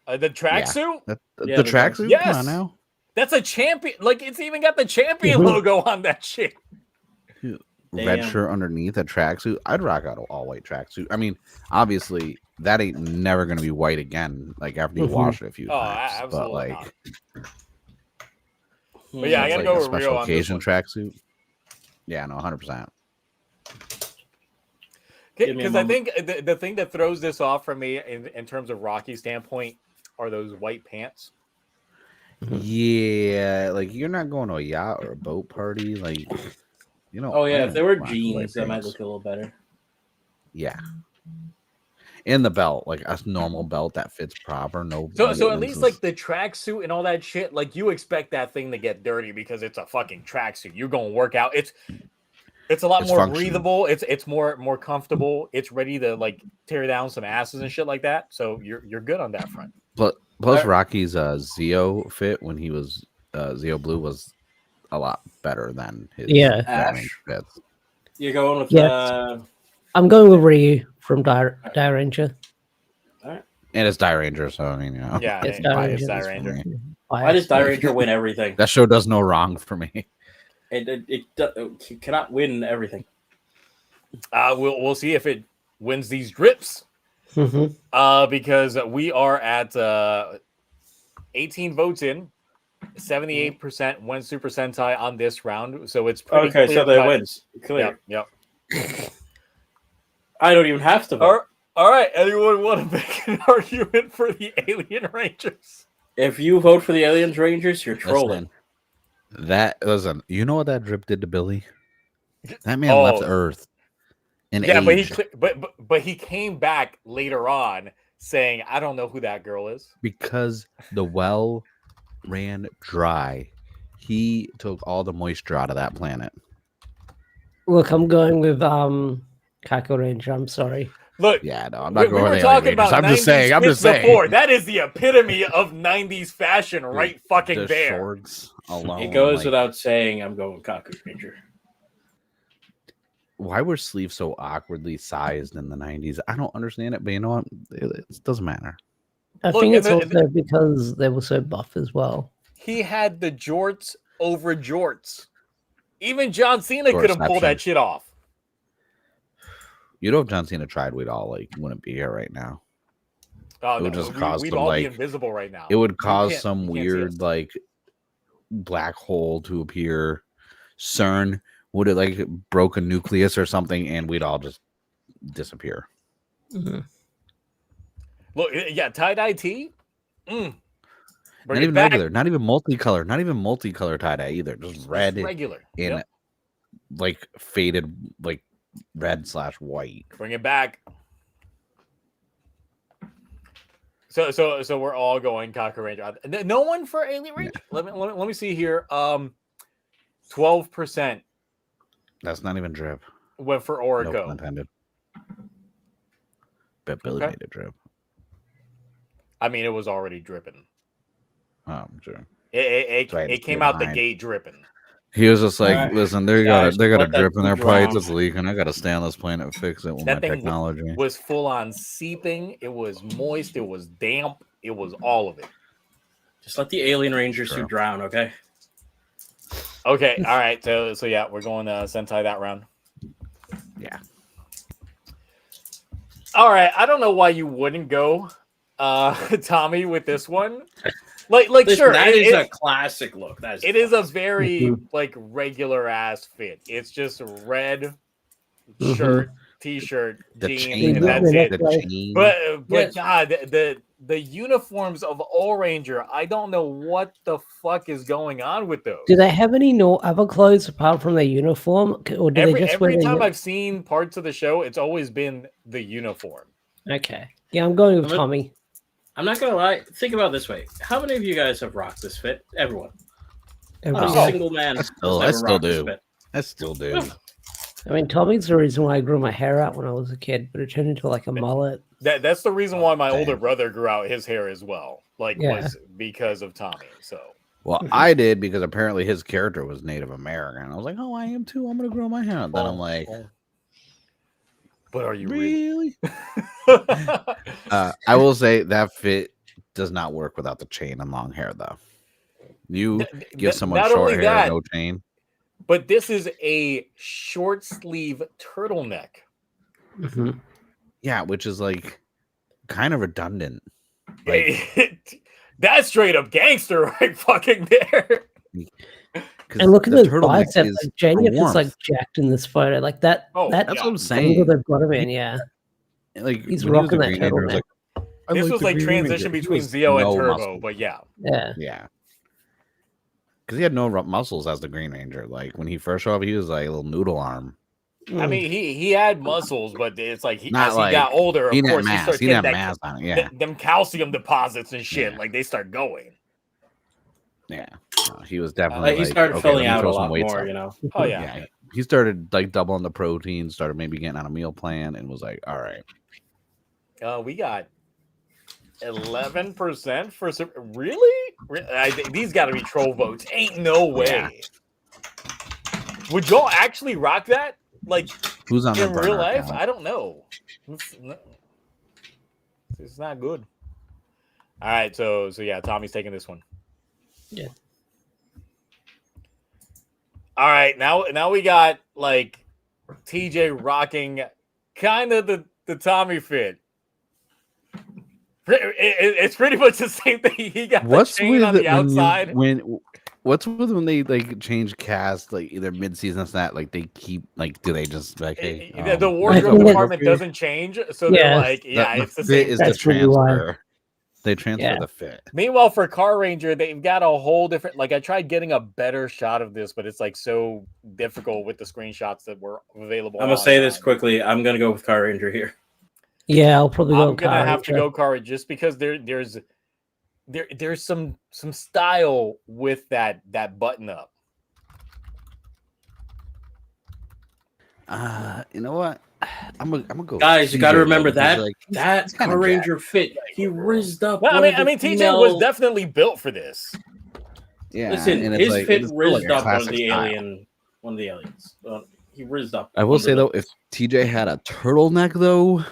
The tracksuit? Yeah, the the tracksuit? Come Yes. on now. That's a champion. Like it's even got the champion Mhm. logo on that shit. Red Damn. shirt underneath a tracksuit. I'd rock out an all white tracksuit. I mean, obviously, that ain't never gonna be white again. Like after you Mhm. wash it a few Oh, times. But absolutely like, not. But yeah, I it's gotta like go a with special Rio on this occasion one. tracksuit. Yeah, no, 100%. Give me a Because I moment. think the thing that throws this off for me in terms of Rocky's standpoint are those white pants. Yeah, like you're not going to a yacht or a boat party, like you know. Oh yeah, if they were black and white jeans, that might pants. look a little better. Yeah. And the belt, like a normal belt that fits proper. No. So no at least like the tracksuit and all that shit, like you expect that thing to get dirty because it's a fucking tracksuit. You're gonna work out. It's a lot It's more functional. breathable. It's more comfortable. It's ready to like tear down some asses and shit like that. So you're good on that front. Plus Rocky's Zeo fit when he was Zeo Blue was a lot better than his Yeah. Power Ranger fits. You're going with Yes. I'm going with Ryu from Dire Ranger. And it's Die Ranger, so I mean, you know, Yeah, It's and Die bias Ranger. Die for Ranger. me. Why does Die Ranger win everything? That show does no wrong for me. It cannot win everything. We'll see if it wins these drips. Mhm. Because we are at 18 votes in. 78% went Super Sentai on this round, so it's pretty Okay, so that clear-cut. wins. Clear. Yep. I don't even have to vote. All right. Anyone want to make an argument for the Alien Rangers? If you vote for the Aliens Rangers, you're trolling. Listen, you know what that drip did to Billy? That man left Earth. But he came back later on saying, "I don't know who that girl is." Because the well ran dry. He took all the moisture out of that planet. Look, I'm going with Kaku Ranger. I'm sorry. Look, Yeah, no, I'm not we going were with the talking Alien Rangers. about I'm just 90s saying. I'm fits just saying. before. That is the epitome of 90s fashion, right fucking The there. shorts alone. It goes like, without saying I'm going with Kaku Ranger. why were sleeves so awkwardly sized in the 90s? I don't understand it, but you know what? It doesn't matter. I Look, think and it's also because they were so buff as well. He had the jorts over jorts. Even John Cena couldn't pull Jortception. that shit off. You know, if John Cena tried, we'd all wouldn't be here right now. Oh, It would just cause we'd some, all be like- invisible right now. It would You cause can't- some you can't see us. weird like black hole to appear. CERN would have like broke a nucleus or something, and we'd all just disappear. Mhm. Look, yeah, tie-dye tee. Bring Not it even back. regular, not even multicolor tie dye either. Just red Just regular. and Yep. like faded like red/white. Bring it back. So we're all going Kaku Ranger. No one for Alien Ranger. Let me see here. 12% That's not even drip. went for No pun Orico. intended. but Billy Okay. made it drip. I mean, it was already dripping. Oh, sure. It So I had to came stay out the behind. gate dripping. He was just like, Alright. listen, Guys, they got a let that drip in their cool pipes. down. It's leaking. I got to stay on this planet and fix it with my That thing technology. was full on seeping. It was moist. It was damp. It was all of it. Just let the alien ranger Sure. suit drown, okay? Okay, all right. So yeah, we're going Sentai that round. Yeah. All right. I don't know why you wouldn't go, Tommy, with this one. Like Listen, sure, that is a classic look. it is a very like regular ass fit. It's just a red shirt, t-shirt, The jeans, chain, and though, that's it. the chain. But Yes. God, the uniforms of All Ranger, I don't know what the fuck is going on with those. Do they have any other clothes apart from their uniform, or do they just wear Every their time I've seen parts of the show, it's always been the uniform. Okay. Yeah, I'm going with I'm a- Tommy. I'm not gonna lie. Think about it this way. How many of you guys have rocked this fit? Everyone. Not Everyone. a single man. I still- has I ever still rocked this do. fit. I still do. I mean, Tommy's the reason why I grew my hair out when I was a kid, but it turned into like a mullet. That's the reason why my older Damn. brother grew out his hair as well. Like Yeah. was because of Tommy. So Well, I did because apparently his character was Native American. I was like, oh, I am too. I'm going to grow my hair out. Then I'm like, but are you really? really? I will say that fit does not work without the chain and long hair, though. You give someone not short only hair, that, no chain. but this is a short sleeve turtleneck. Mhm. Yeah, which is like kind of redundant. Like, That's straight up gangster right fucking there. 'cause And look at the those turtleneck biceps. is Like, Janiak for is like warmth. jacked in this photo. Like that. Oh, that That's yeah. what I'm angle saying. they've got him in, yeah. Like He's when he was rocking the that Green Ranger, I was turtleneck. like, I This like was the like Green transition Ranger. He between was Zeo and no Turbo, muscle. but yeah. Yeah. Yeah. Because he had no muscles as the Green Ranger. Like when he first showed up, he was like a little noodle arm. I mean, he had muscles, but it's like Not as like- he got older, He of didn't have course, he mass. starts He getting didn't have that mass on it. Yeah. them calcium deposits and shit. Yeah. Like they start going. Yeah. He was definitely Like, he like, started okay, filling let me out a throw some lot weights more, up. you know. Oh Yeah. yeah. He started like doubling the protein, started maybe getting on a meal plan, and was like, all right. We got 11% for really. These got to be troll votes. Ain't no way. Yeah. Would y'all actually rock that? Like Who's on the in real burner life? account? I don't know. It's not good. All right, so yeah, Tommy's taking this one. Yeah. All right, now we got like TJ rocking kind of the Tommy fit. It's pretty much the same thing. He got What's the chain with on the it outside. What's with when they like change cast like either mid season or that like they keep like do they just like hey The I wardrobe think department here? doesn't change, so Yeah. they're like, yeah, the it's the fit same. is the That's probably why. transfer. They transfer Yeah. the fit. Meanwhile, for Car Ranger, they've got a whole different. Like, I tried getting a better shot of this, but it's like so difficult with the screenshots that were available. I'm gonna say this online. quickly. I'm gonna go with Car Ranger here. Yeah, I'll probably go I'm gonna Car have to Ranger. go Car Ranger just because there's some style with that button up. You know what? I'm gonna go. Guys, you got to TJ, remember though, because, that like, that he's kinda Car jacked. Ranger fit. He rizzed up. Well, one of I the mean, TJ was female- definitely built for this. Yeah, Listen, and it's his like, fit it's still, like, rizzed a up one of classic the style. aliens. He rizzed up. I will under say the- though, if TJ had a turtleneck though,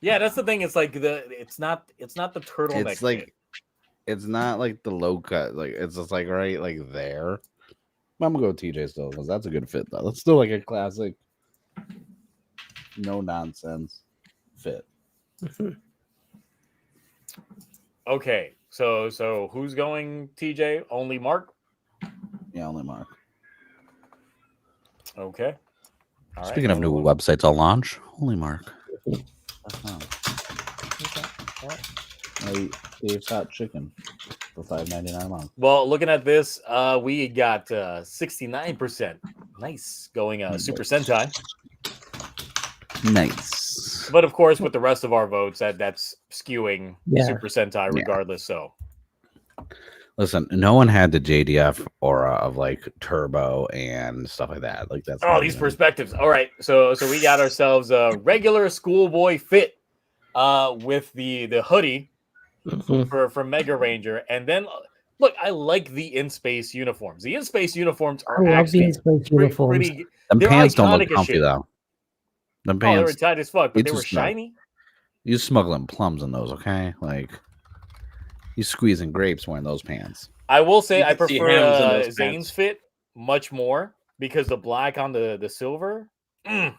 Yeah, that's the thing. It's like it's not the turtleneck. it's like fit. it's not like the low cut. Like it's just like right like there. But I'm gonna go with TJ still because that's a good fit though. That's still like a classic, no nonsense fit. Okay, so who's going TJ? Only Mark? Yeah, only Mark. Okay. All right, Speaking of only new one. websites I'll launch, only Mark. Dave's Hot Chicken for $5.99 a month. Well, looking at this, we got 69%. Nice going Super Sentai. Nice. But of course, with the rest of our votes, that's skewing Yeah. Super Sentai Yeah. regardless. So Listen, no one had the JDF aura of like Turbo and stuff like that. Like that's these perspectives. All right, so we got ourselves a regular schoolboy fit, with the hoodie for Mega Ranger, and then look, I like the in space uniforms. The in space uniforms I are love the actually space uniforms. pretty. Them They're pants don't look iconic as comfy shit. though. Them Oh, they were pants, tight as fuck, but you they were just know. shiny. You smuggling plums in those, okay? Like you squeezing grapes wearing those pants. I will say You I can see prefer hams in those Zane's pants. fit much more because the black on the silver. But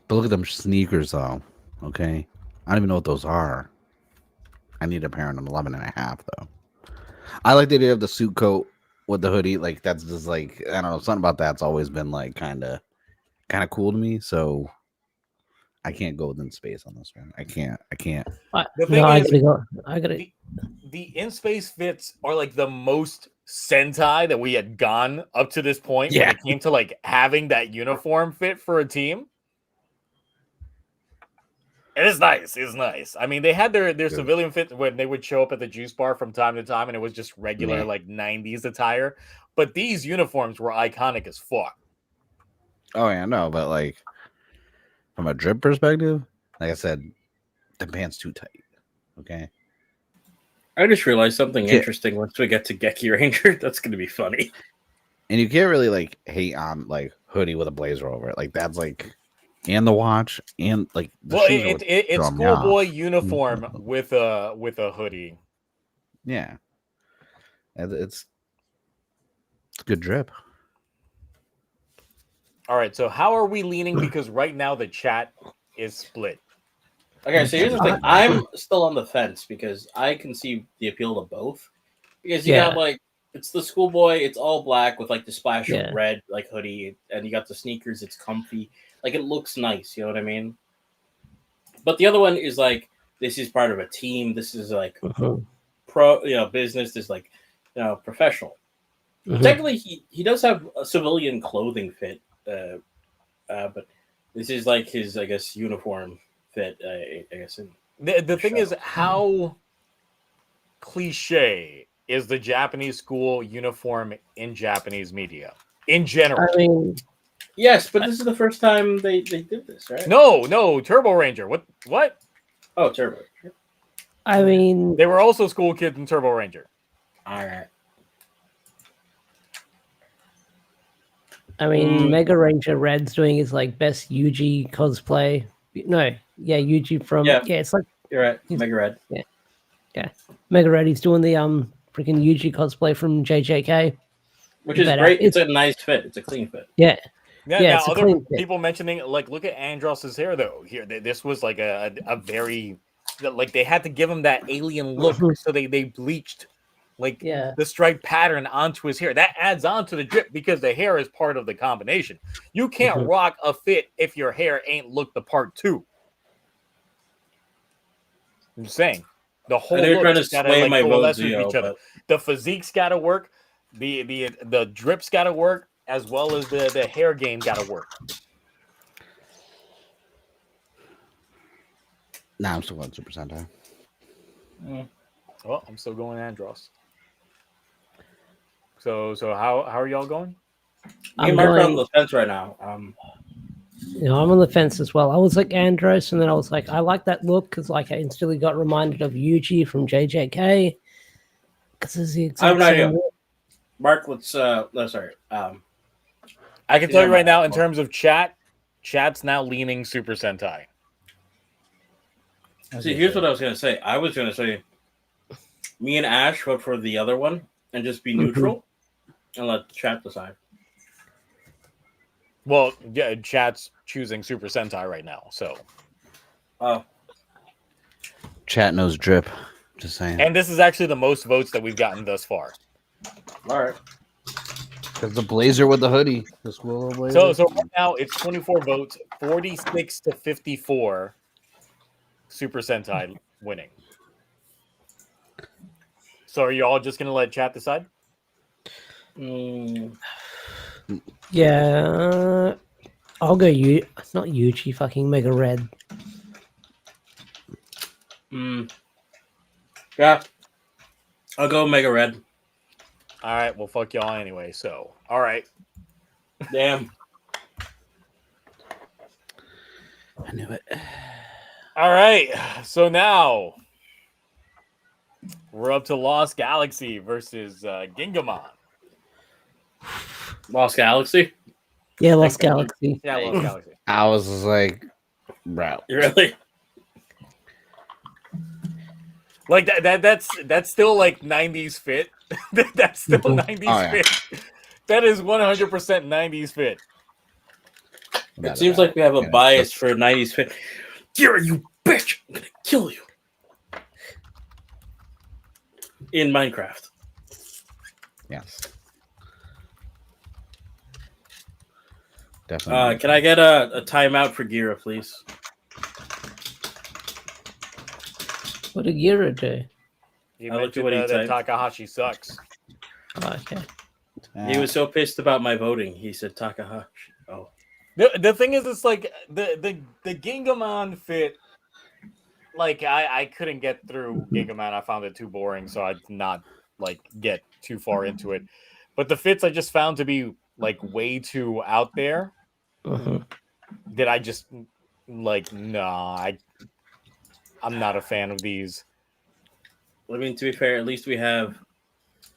look at them sneakers though. Okay. I don't even know what those are. I need a pair in an 11.5 though. I like the idea of the suit coat with the hoodie. Like that's just like I don't know, something about that's always been like kind of cool to me. So I can't go within space on this one. I can't. The thing I is, gotta go. I gotta. the in space fits are like the most Sentai that we had gone up to this point when Yeah. it came to like having that uniform fit for a team. It is nice. It's nice. I mean, they had their civilian fit when they would show up at the juice bar from time to time, and it was just regular like 90s attire. But these uniforms were iconic as fuck. Oh yeah, no, but like from a drip perspective, like I said, the pants too tight. Okay. I just realized something Yeah. interesting once we get to Geki Ranger. That's going to be funny. And you can't really like hate on like hoodie with a blazer over it. Like that's like and the watch and like the Well, shoes are what it's throw me schoolboy off. uniform with a hoodie. Yeah. It's good drip. All right, so how are we leaning? Because right now the chat is split. Okay, so here's the thing. I'm still on the fence because I can see the appeal to both. Because you got like it's the schoolboy, it's all black with like the splash of red, like hoodie, and you got the sneakers, it's comfy. Like it looks nice, you know what I mean? But the other one is like this is part of a team, this is like business, this is like professional. Technically he does have a civilian clothing fit, but this is like his, I guess, uniform fit, I guess. The thing is, how cliche is the Japanese school uniform in Japanese media in general? I mean, yes, but this is the first time they did this, right? No, Turbo Ranger. What? Oh, Turbo. I mean, they were also school kids in Turbo Ranger. All right. I mean, Mega Ranger Red's doing his like best Yuji cosplay. No, Yuji from it's like you're right, Mega Red. Yeah, Mega Red. He's doing the freaking Yuji cosplay from JJK, which is great. It's a nice fit. It's a clean fit. Yeah. Now other people mentioning like, look at Andros's hair though. Here, this was like a very like they had to give him that alien look, so they bleached like the striped pattern onto his hair. That adds on to the drip because the hair is part of the combination. You can't rock a fit if your hair ain't look the part too. I'm saying the whole look trying to gotta sway like my coalesce vote, with each other. The physique's gotta work, the drip's gotta work, as well as the hair game gotta work. Nah, I'm still going Super Sentai. Well, I'm still going Andros. So how are y'all going? I'm on the fence right now. I'm on the fence as well. I was like Andros, and then I was like, I like that look because like I instantly got reminded of Yuji from JJK. Because it's the exact I have same an idea. Mark, let's sorry. I can tell you right now, in terms of chat's now leaning Super Sentai. See, here's what I was gonna say. I was gonna say, me and Ash vote for the other one and just be neutral, and let the chat decide. Well, yeah, chat's choosing Super Sentai right now, so. Chat knows drip. Just saying. And this is actually the most votes that we've gotten thus far. All right. Because the blazer with the hoodie. The school blazer. So right now it's 24 votes, 46 to 54. Super Sentai winning. So are you all just gonna let chat decide? Yeah, I'll go not Yuji, fucking Mega Red. Yeah, I'll go Mega Red. All right, well, fuck y'all anyway. So, all right. Damn. I knew it. All right. So now we're up to Lost Galaxy versus Gingamon. Lost Galaxy? Yeah, Lost Galaxy. Yeah, Lost Galaxy. I was just like, bro. Really? Like that's still like 90s fit. That's still 90s fit. That is 100% 90s fit. It seems like we have a bias for 90s fit. Kira, you bitch! I'm gonna kill you. In Minecraft. Yes. Definitely. Can I get a timeout for Gira, please? What did Gira do? He I looked mentioned at what he that typed. Takahashi sucks. Oh, okay. He was so pissed about my voting. He said Takahashi. Oh. The thing is, it's like the Gingamon fit. Like I couldn't get through Gingamon. I found it too boring, so I did not like get too far into it. But the fits I just found to be like way too out there. That I just like I'm not a fan of these. I mean, to be fair, at least we have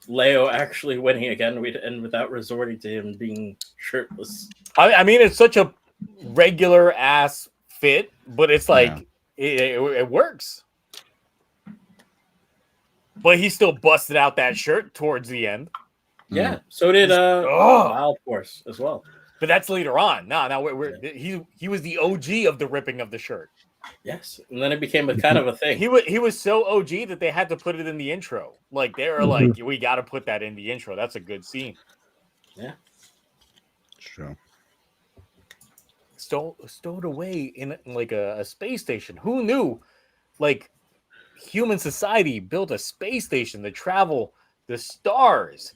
Leo actually winning again, and without resorting to him being shirtless. I mean, it's such a regular ass fit, but it's like it works. But he still busted out that shirt towards the end. Yeah, so did Wild Force as well. But that's later on. Now he was the OG of the ripping of the shirt. Yes, and then it became a kind of a thing. He was so OG that they had to put it in the intro. Like they were like, we got to put that in the intro. That's a good scene. Yeah, true. Stowed away in like a space station. Who knew? Like human society built a space station to travel the stars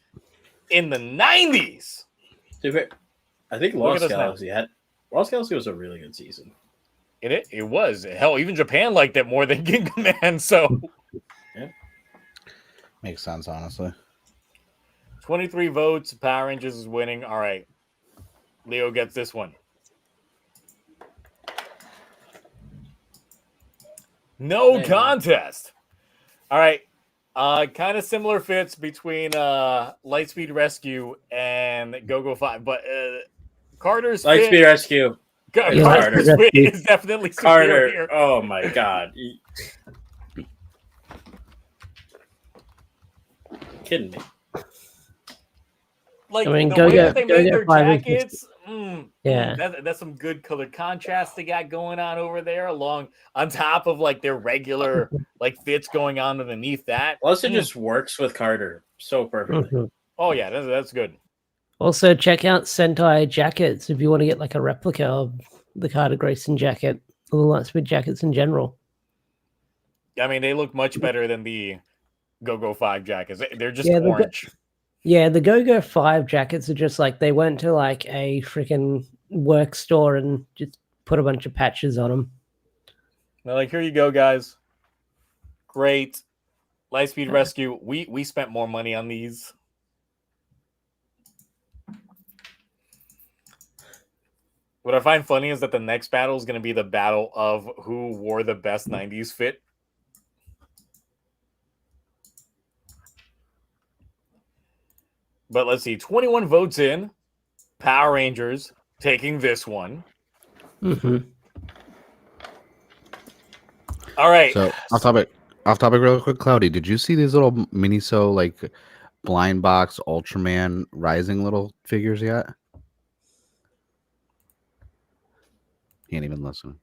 in the 90s. I think Lost Galaxy was a really good season. It was. Hell, even Japan liked it more than Gingaman, so yeah. Makes sense, honestly. 23 votes, Power Rangers is winning. All right. Leo gets this one. No contest. All right. Kind of similar fits between Lightspeed Rescue and Go-Go 5, but Carter's Lightspeed Rescue. Carter's fit is definitely superior. Carter. Oh my god. Kidding me. Like I mean, the way that they made their Go-Go jackets, yeah, that's some good color contrast they got going on over there, on top of like their regular like fits going on underneath that. Plus, it just works with Carter so perfectly. Oh yeah, that's good. Also, check out Sentai jackets if you want to get like a replica of the Carter Grayson jacket or the Lightspeed jackets in general. I mean, they look much better than the Go-Go 5 jackets. They're just orange. The Go-Go 5 jackets are just like they went to like a freaking work store and just put a bunch of patches on them. They're like, here you go, guys. Great. Lightspeed Rescue. We spent more money on these. What I find funny is that the next battle is going to be the battle of who wore the best 90s fit. But let's see, 21 votes in. Power Rangers taking this one. All right. So off topic real quick, Cloudy, did you see these little Miniso like blind box Ultraman Rising little figures yet? He ain't even listening.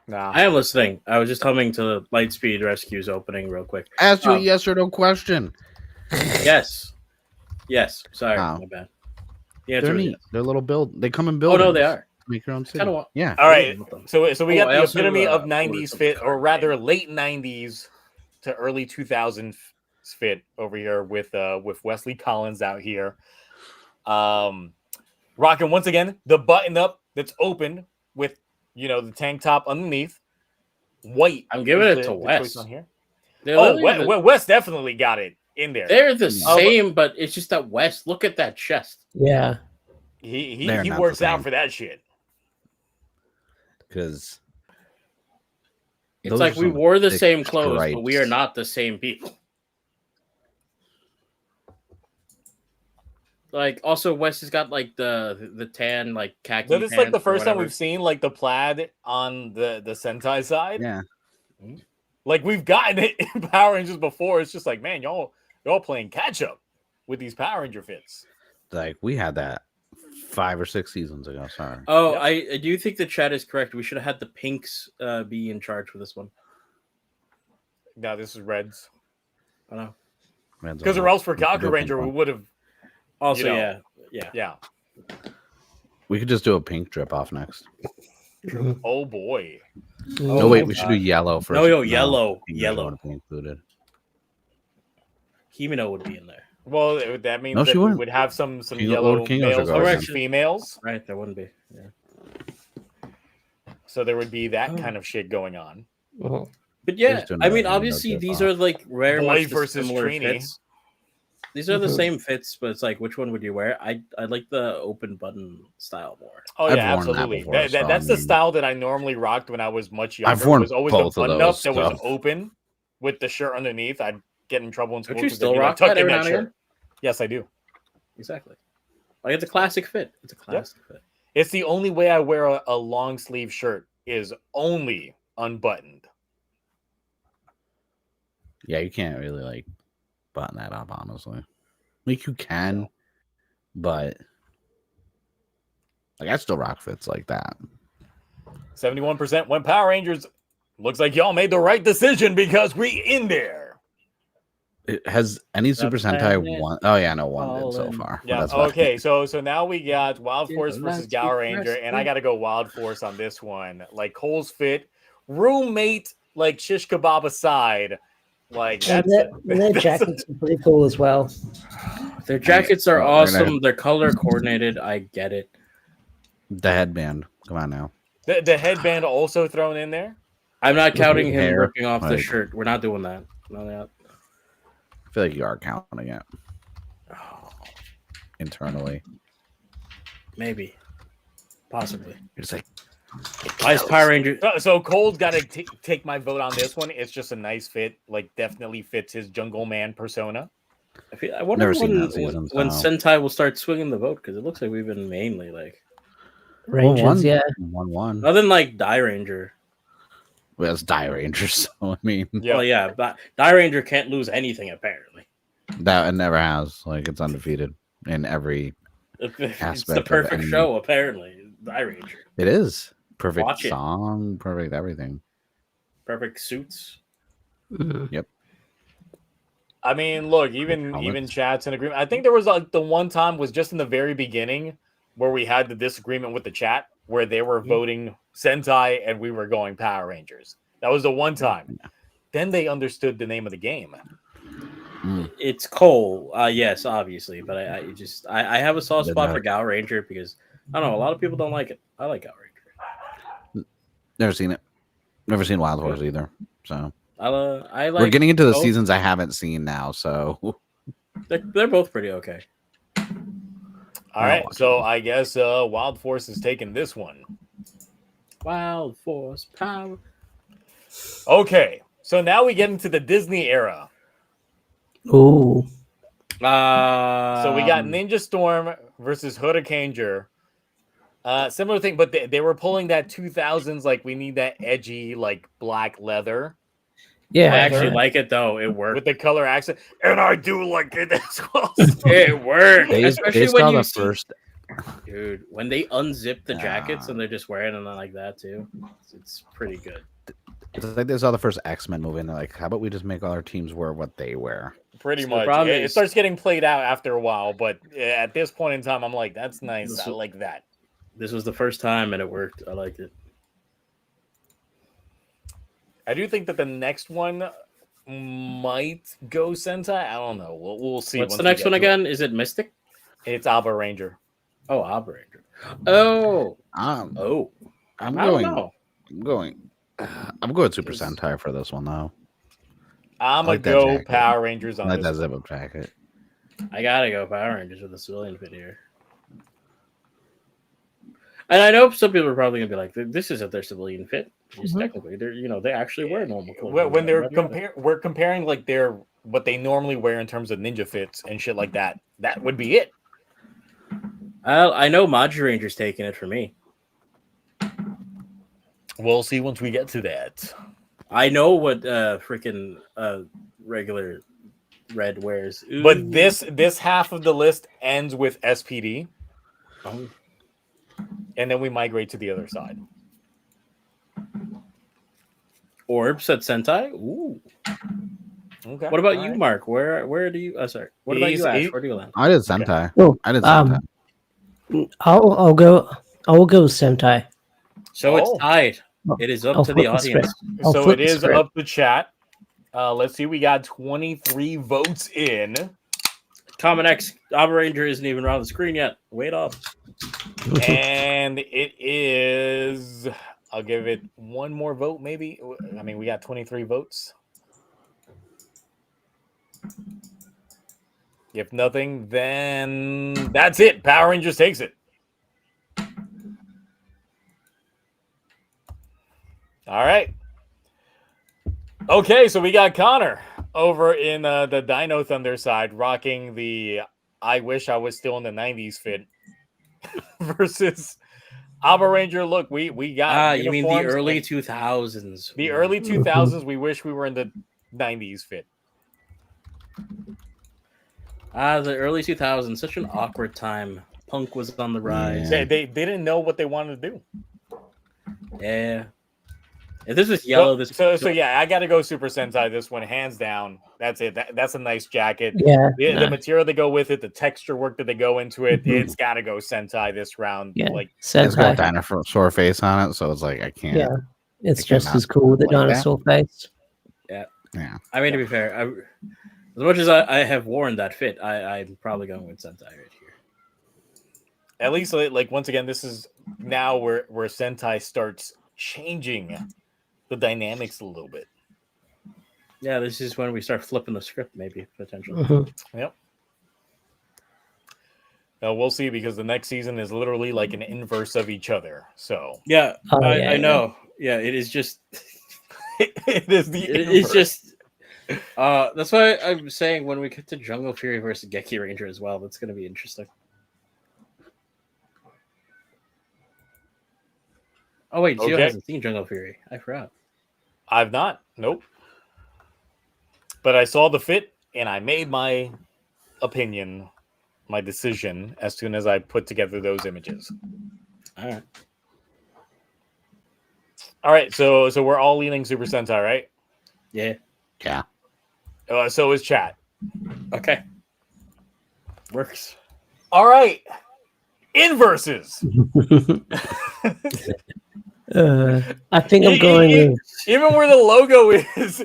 Nah. I am listening. I was just humming to Lightspeed Rescue's opening real quick. Asked you a yes or no question. Yes. Sorry, my bad. The answer They're is neat. yes. They're little build. They come in buildings. Oh no, they are. Make your own city. Yeah. All right. So we got the also, epitome of 90s fit, or rather late 90s to early 2000s fit over here with Wesley Collins out here. Rocking once again the button up that's open with the tank top underneath. White. I'm giving it to Wes. On here. Wes Wes definitely got it in there. They're the same, but it's just that West. Look at that chest. Yeah. He They're not works the out same. for that shit. Because It's like we wore the same clothes, but we are not the same people. Like, also, West has got like the tan, like khaki. So this is like the pants or first time whatever. we've seen like the plaid on the Sentai side. Yeah. Like we've gotten it in Power Rangers before. It's just like, man, y'all playing catch up with these Power Ranger fits. Like we had that 5 or 6 seasons ago. Sorry. Oh, Yep. I do think the chat is correct. We should have had the pinks be in charge for this one. Now this is Reds. I know. Because or else for Toku Ranger we would have. Also, You know. yeah. We could just do a pink drip off next. Oh boy. No, wait, we should do yellow first. No, yellow. pink Yellow. doesn't wanna be included. Himino would be in there. Well, that means No, that she we wouldn't. would have some King- yellow Lord King males should go versus again. females. Right, there wouldn't be. Yeah. So there would be that kind of shit going on. Well, But yeah, Just doing I that, mean, you know, obviously drip these off. are like very Boy much the versus similar Trini. fits. These are the same fits, but it's like, which one would you wear? I like the open button style more. Oh I've yeah, worn that absolutely. before, so, That's I the mean- style that I normally rocked when I was much younger. I've worn It was always both the of button up those, that was so. open with the shirt underneath. I'd get in trouble in school. Don't you 'cause still they'd be like, rock "Tuck that in every that now and shirt." again? Yes, I do. Exactly. Like it's a classic fit. It's a classic fit. It's the only way I wear a long sleeve shirt is only unbuttoned. Yeah, you can't really like button that up, honestly. Like you can, but like I still rock fits like that. 71% went Power Rangers. Looks like y'all made the right decision because we in there. It has any Super Sentai planet one? Oh yeah, no one did so fallen. far. but Yeah. that's fine. Okay. So now we got Wild Force Yeah, versus let's Gower be Ranger, and I rescued. got to go Wild Force on this one. Like Cole's fit, roommate, like shish kebab aside, like and that's their jackets are pretty cool as well. Their jackets are Oh, awesome. They're color coordinated. I get it. The headband. Come on now. the headband also thrown in there. I'm not With counting big him hair, ripping off the like- shirt. We're not doing that. No, that. I feel like you are counting it internally. Maybe. Possibly. You're just like, Why is Power Ranger? So Cole's got to take my vote on this one. It's just a nice fit. Like definitely fits his Jungle Man persona. I wonder Never seen when, that season, when so. Sentai will start swinging the vote because it looks like we've been mainly like Rangers, yeah. 1-1. other than like Die Ranger. Well, it's Die Ranger, so I mean, Yeah. Well, yeah, but Die Ranger can't lose anything apparently. that it never has. Like it's undefeated in every. It's Aspect the of perfect any- show apparently. Die Ranger, It is perfect Watch it. song, perfect everything. perfect suits. Mhm. I mean, look, even Helmets. chats in agreement. I think there was like the one time was just in the very beginning where we had the disagreement with the chat where they were voting Sentai and we were going Power Rangers. That was the one time. Then they understood the name of the game. It's Cole, yes, obviously, but I have a soft Did spot not- for Gow Ranger because I don't know, a lot of people don't like it. I like Gow Ranger. Never seen it. Never seen Wild Horse either. So I like. we're getting into the both. seasons I haven't seen now. So They're both pretty okay. All right, so I guess Wild Force is taking this one. Wild Force Power. Okay, so now we get into the Disney era. Ooh. So we got Ninja Storm versus Hurricaneger. Similar thing, but they were pulling that 2000s, like we need that edgy, like black leather Yeah. I actually like it though. It worked. with the color accent, and I do like it as well. It worked, they especially saw when you the see, first. dude, when they unzip the jackets and they're just wearing them like that too. It's pretty good. It's like they saw the first X-Men movie, and they're like, "How about we just make all our teams wear what they wear?" Pretty So the much. problem It is- starts getting played out after a while, but at this point in time, I'm like, that's nice. I like that. This was the first time and it worked. I liked it. I do think that the next one might go Sentai. I don't know. We'll see. What's once the we next get one to it. again? Is it Mystic? It's Alba Ranger. Oh, Operator. Oh, I'm I don't know. going Super Sentai for this one though. I'm like gonna that go jacket. Power Rangers I on like this. that zip-up jacket. I gotta go Power Rangers with the civilian fit here. And I know some people are probably gonna be like, "This isn't their civilian fit." Just technically, they actually wear normal clothes. When they're we're comparing like their what they normally wear in terms of ninja fits and shit like that. That would be it. I know Maji Ranger's taking it for me. We'll see once we get to that. I know what freaking regular red wears. Ooh. But this half of the list ends with SPD, Oh. and then we migrate to the other side. Orbs at Sentai. Ooh. Okay. What about all you, right. Mark? Where do you? Sorry. What about you, Ash? Where do you land? I did Sentai. Oh, I did Sentai. I'll go with Sentai. So it's tied. It is up I'll to the flip the audience. script. I'll So flip it the is script. up to chat. Let's see. We got 23 votes in. Kamen X Abba Ranger isn't even on the screen yet. Wait up. And it is. I'll give it one more vote, maybe. I mean, we got 23 votes. If nothing, then that's it. Power Rangers takes it. All right. Okay, so we got Connor over in the Dino Thunder side, rocking the "I wish I was still in the '90s" fit, versus Abba Ranger. Look, we got You mean the uniforms early and 2000s? the early 2000s. We wish we were in the '90s fit. The early 2000s, such an awkward time. Punk was on the rise. Yeah. They didn't know what they wanted to do. Yeah. If this was yellow, So yeah, I got to go Super Sentai this one, hands down. That's it. That's a nice jacket. Yeah. The material they go with it, the texture work that they go into it, it's got to go Sentai this round. Yeah. Like It's got a Sentai. dinosaur face on it, so it's like I can't. Yeah. It's I just cannot as cool with the like that. dinosaur face. Yeah. I mean, to be fair, as much as I have worn that fit, I'm probably going with Sentai right here. at least like once again, this is now where Sentai starts changing the dynamics a little bit. Yeah, this is when we start flipping the script, maybe potentially. Mhm. Yep. We'll see, because the next season is literally like an inverse of each other. So Yeah, Oh, I know. Yeah, it is just. it is the It's inverse. just. That's why I'm saying when we get to Jungle Fury versus Geki Ranger as well, that's going to be interesting. Oh wait, Gio Okay. hasn't seen Jungle Fury. I forgot. I've not. Nope. But I saw the fit and I made my opinion, my decision, as soon as I put together those images. All right. All right, so we're all leaning Super Sentai, right? Yeah. Yeah. So is chat. Okay. Works. All right. Inverses. I think I'm going with. Even where the logo is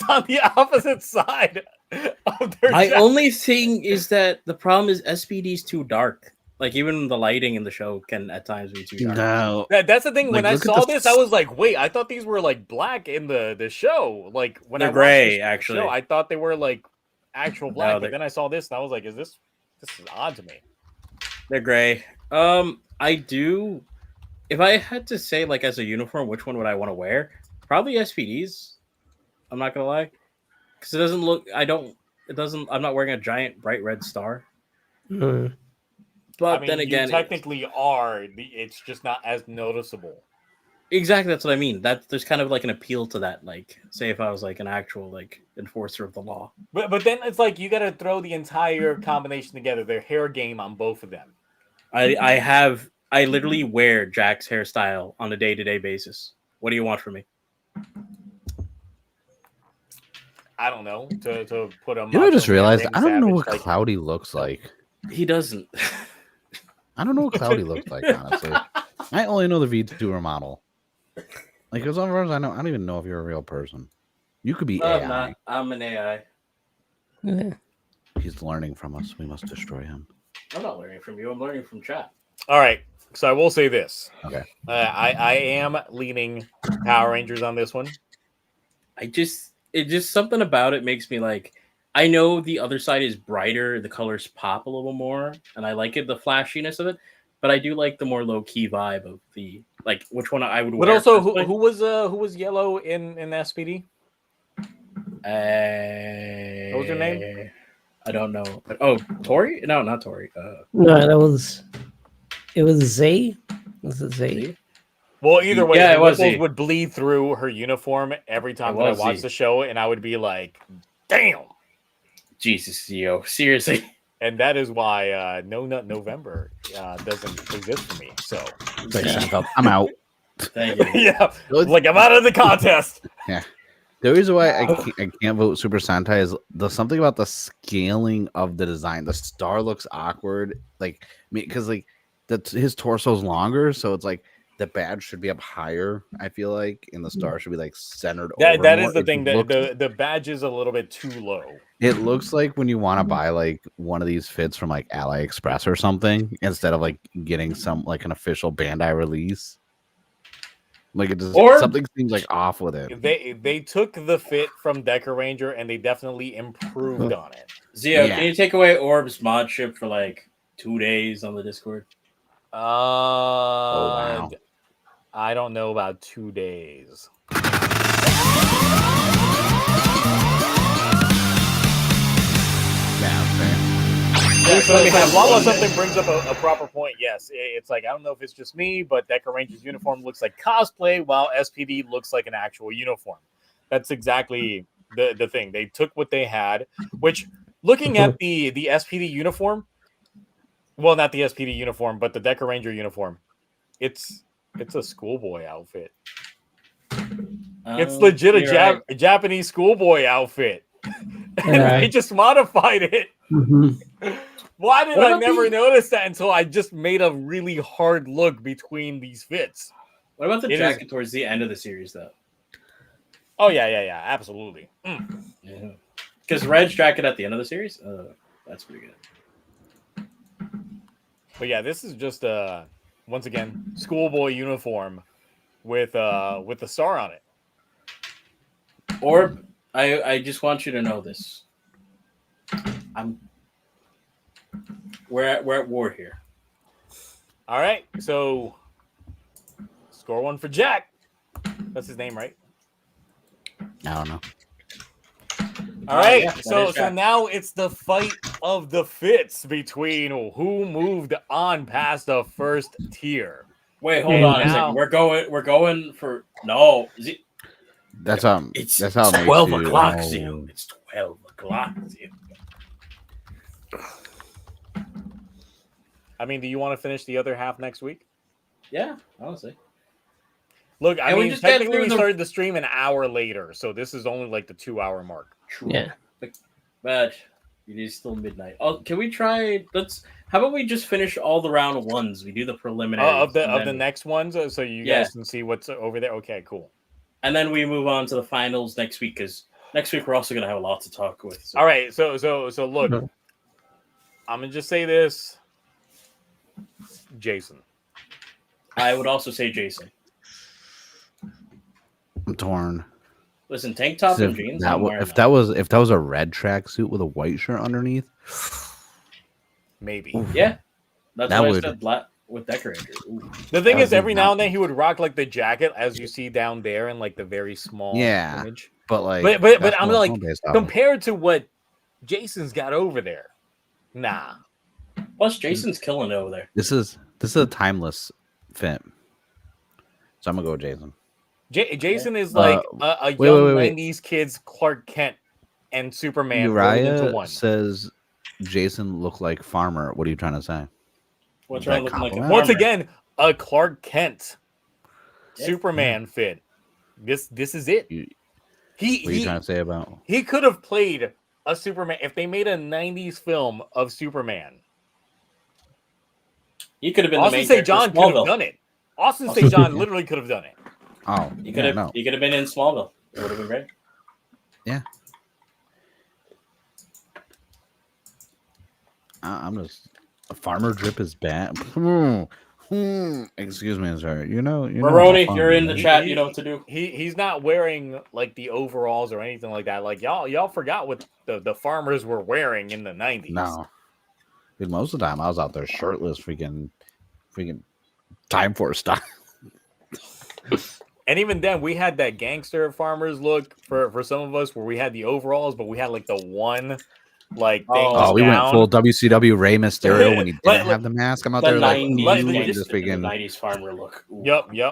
on the opposite side of their My chat. only thing is that the problem is SPD's too dark. Like even the lighting in the show can at times be too dark. No. That's the thing. When Like, I look at saw the- this, I was like, "Wait, I thought these were like black in the show." Like when They're I watched gray, the actually. show, I thought they were like actual black. No, But then I saw this, and I was like, this is odd to me." They're gray. I do. If I had to say, like, as a uniform, which one would I want to wear? Probably SPD's. I'm not gonna lie, because it doesn't look. It doesn't. I'm not wearing a giant bright red star. Mm. But I mean, then again, you technically are. It's just not as noticeable. exactly that's what I mean. That there's kind of like an appeal to that. Like, say if I was like an actual like enforcer of the law. But then it's like you got to throw the entire combination together. Their hair game on both of them. I literally wear Jack's hairstyle on a day-to-day basis. What do you want from me? I don't know, to put a. You know, I just Macho Man realized Randy I don't know Savage, what like, Cloudy looks like. He doesn't. I don't know what Cloudy looks like, honestly. I only know the VTuber model. Like, as far as I know, I don't even know if you're a real person. You could be AI. I'm not. I'm an AI. Yeah. He's learning from us. We must destroy him. I'm not learning from you. I'm learning from chat. All right, so I will say this. Okay. I am leaning Power Rangers on this one. I just it just something about it makes me like. I know the other side is brighter, the colors pop a little more, and I like it, the flashiness of it. But I do like the more low key vibe of the like which one I would wear. But also, personally. who was yellow in SPD? What was her name? I don't know. Oh, Tori? No, not Tori. No, it was Z. Was it Z? Z? Well, either way, Yeah, her it was nipples Z. would bleed through her uniform every time It that I was watched Z. the show, and I would be like, "Damn!" Jesus, yo, seriously. And that is why No Nut November doesn't exist for me. So, I'm out. Thank you. yeah, like I'm out of the contest. Yeah. The reason why I can't vote Super Sentai is there's something about the scaling of the design. The star looks awkward, like because like his torso's longer, so it's like the badge should be up higher. I feel like, and the star should be like centered. That over is more. the thing. The badge is a little bit too low. It looks like when you want to buy like one of these fits from like AliExpress or something, instead of like getting some like an official Bandai release. Like it just something seems like off with it. They took the fit from Decker Ranger and they definitely improved on it. Zio, can you take away Orb's mod ship for like 2 days on the Discord? Wow. I don't know about 2 days. Yeah, so while something brings up a proper point, yes, it's like I don't know if it's just me, but Decker Ranger's uniform looks like cosplay, while SPD looks like an actual uniform. That's exactly the thing. They took what they had, which looking at the SPD uniform, well, not the SPD uniform, but the Decker Ranger uniform, it's a schoolboy outfit. It's legit a Japanese schoolboy outfit, and they just modified it. Mm-hmm. Why did I never notice that until I just made a really hard look between these fits? What about the jacket towards the end of the series, though? Oh, yeah, absolutely. Yeah. Because Red's jacket at the end of the series, that's pretty good. But yeah, this is just once again schoolboy uniform with the star on it. Orb, I just want you to know this. We're at war here. All right, so score one for Jack. That's his name, right? I don't know. All right, yeah, so now it's the fight of the fits between who moved on past the first tier. Wait, hold on a second. We're going for no. That's how 12 o'clock, Zio. It's 12 o'clock, Zio. I mean, do you want to finish the other half next week? Yeah, honestly. Look, I mean, technically we started the stream an hour later, so this is only like the 2-hour mark. True. Yeah. But it is still midnight. Oh, can we try? How about we just finish all the round ones? We do the preliminary of the next ones, so you guys can see what's over there. Okay, cool. And then we move on to the finals next week because next week we're also gonna have a lot to talk with. So. All right, so look, I'm gonna just say this, Jason. I would also say Jason. I'm torn. Listen, tank top and jeans. If that was a red tracksuit with a white shirt underneath, maybe. Yeah, that's what I said. Black with decorator. The thing is, every now and then he would rock like the jacket, as you see down there in like the very small image. But like, but I'm like, compared to what Jason's got over there, nah. Plus, Jason's killing it over there. This is a timeless fit. So I'm gonna go with Jason. Jason is like a young 90s kid's Clark Kent and Superman rolled into one. Says Jason looked like Farmer. What are you trying to say? What's wrong looking like a Once again, a Clark Kent Superman fit. This is it. What are you trying to say about? He could have played a Superman if they made a 90s film of Superman. He could have been Austin the main St. John could have done it. Austin St. John literally could have done it. Oh, he could have. He could have been in Smallville. It would have been great. Yeah. I'm just a farmer drip is bad. Excuse me, sir. You know, Maroni, how you're in the fun- chat. You know what to do. He's not wearing like the overalls or anything like that. Like y'all forgot what the farmers were wearing in the 90s. No, dude, most of the time I was out there shirtless, freaking Time Force style. And even then, we had that gangster farmers look for some of us, where we had the overalls, but we had like the one like thing. Oh, We went down. full WCW Rey Mysterio when he didn't Like- have the mask. I'm out The there like 90s, just the freaking. 90s farmer look. Ooh. Yep. Yeah.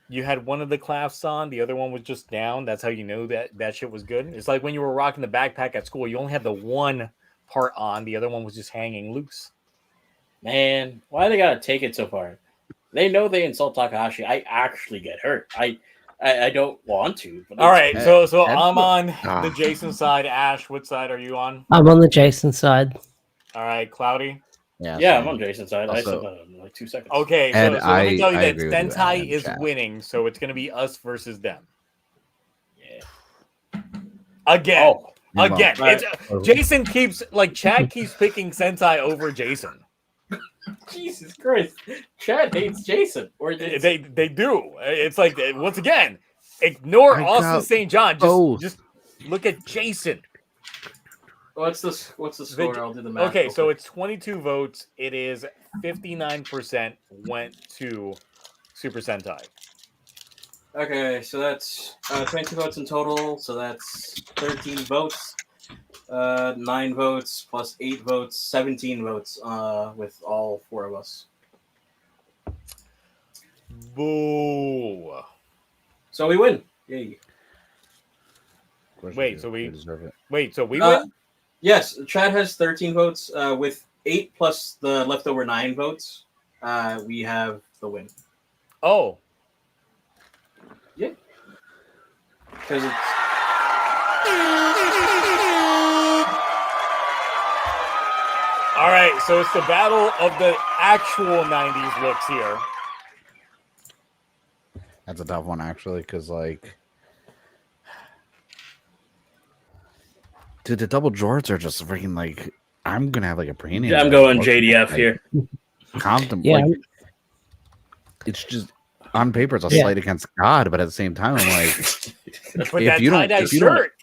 You had one of the clasps on, the other one was just down. That's how you know that shit was good. It's like when you were rocking the backpack at school, you only had the one part on, the other one was just hanging loose. Man, why they gotta take it so far? They know they insult Takahashi. I actually get hurt. I don't want to. But All right, so I'm on Ah. the Jason side. Ash, what side are you on? I'm on the Jason side. All right, Cloudy. yeah, same. I'm on Jason's side. I said Also- that in like 2 seconds. Okay, so And let me tell you I that agree with you, Sentai Adam, is chat. winning, so it's gonna be us versus them Yeah. again. Oh, Again, Right. Jason keeps Chad keeps picking Sentai over Jason. Jesus Christ! Chad hates Jason. Or They do. It's like once again, ignore I Austin got St. John. both. Just look at Jason. What's the score? I'll do the math. Okay, real so quick. it's 22 votes. It is 59% went to Super Sentai. Okay, so that's 22 votes in total. So that's 13 votes. 9 votes plus 8 votes, 17 votes. With all 4 of us. Boo. So we win. Yay! Wait, so we- deserve it. Wait, so we Uh, win? Yes, Chad has 13 votes. With 8 plus the leftover 9 votes, we have the win. Oh, Because it's all right. So it's the battle of the actual 90s looks here. That's a tough one actually, because like, dude, the double jorts are just freaking like. I'm gonna have like a brain. I'm going JDF here. Contemplate. Yeah, Like, it's just on paper it's a Yeah. slight against God, but at the same time, I'm like, But If that you don't- tie-dye if you don't- shirt.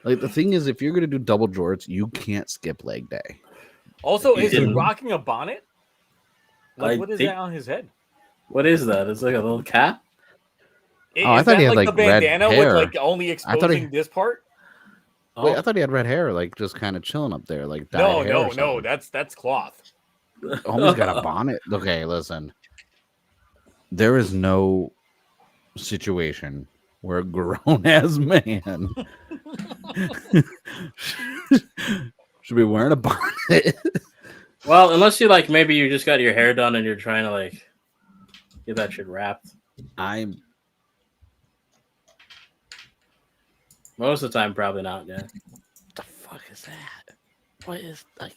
like the thing is, if you're gonna do double jorts, you can't skip leg day. Also, He is he didn't. rocking a bonnet? Like, I what is think- that on his head? What is that? It's like a little cap. I Is thought he that had, like like, the red bandana with hair. like only thought he- exposing this part? Wait, I thought he had red hair, like just kind of chilling up there, like dyed No, hair no, or no. something. That's cloth. Homie's got a bonnet. Okay, listen. There is no situation where a grown ass man should be wearing a bonnet. Well, unless you like, maybe you just got your hair done and you're trying to like get that shit wrapped. I'm Most of the time, probably not. Yeah. the fuck is that? What is like?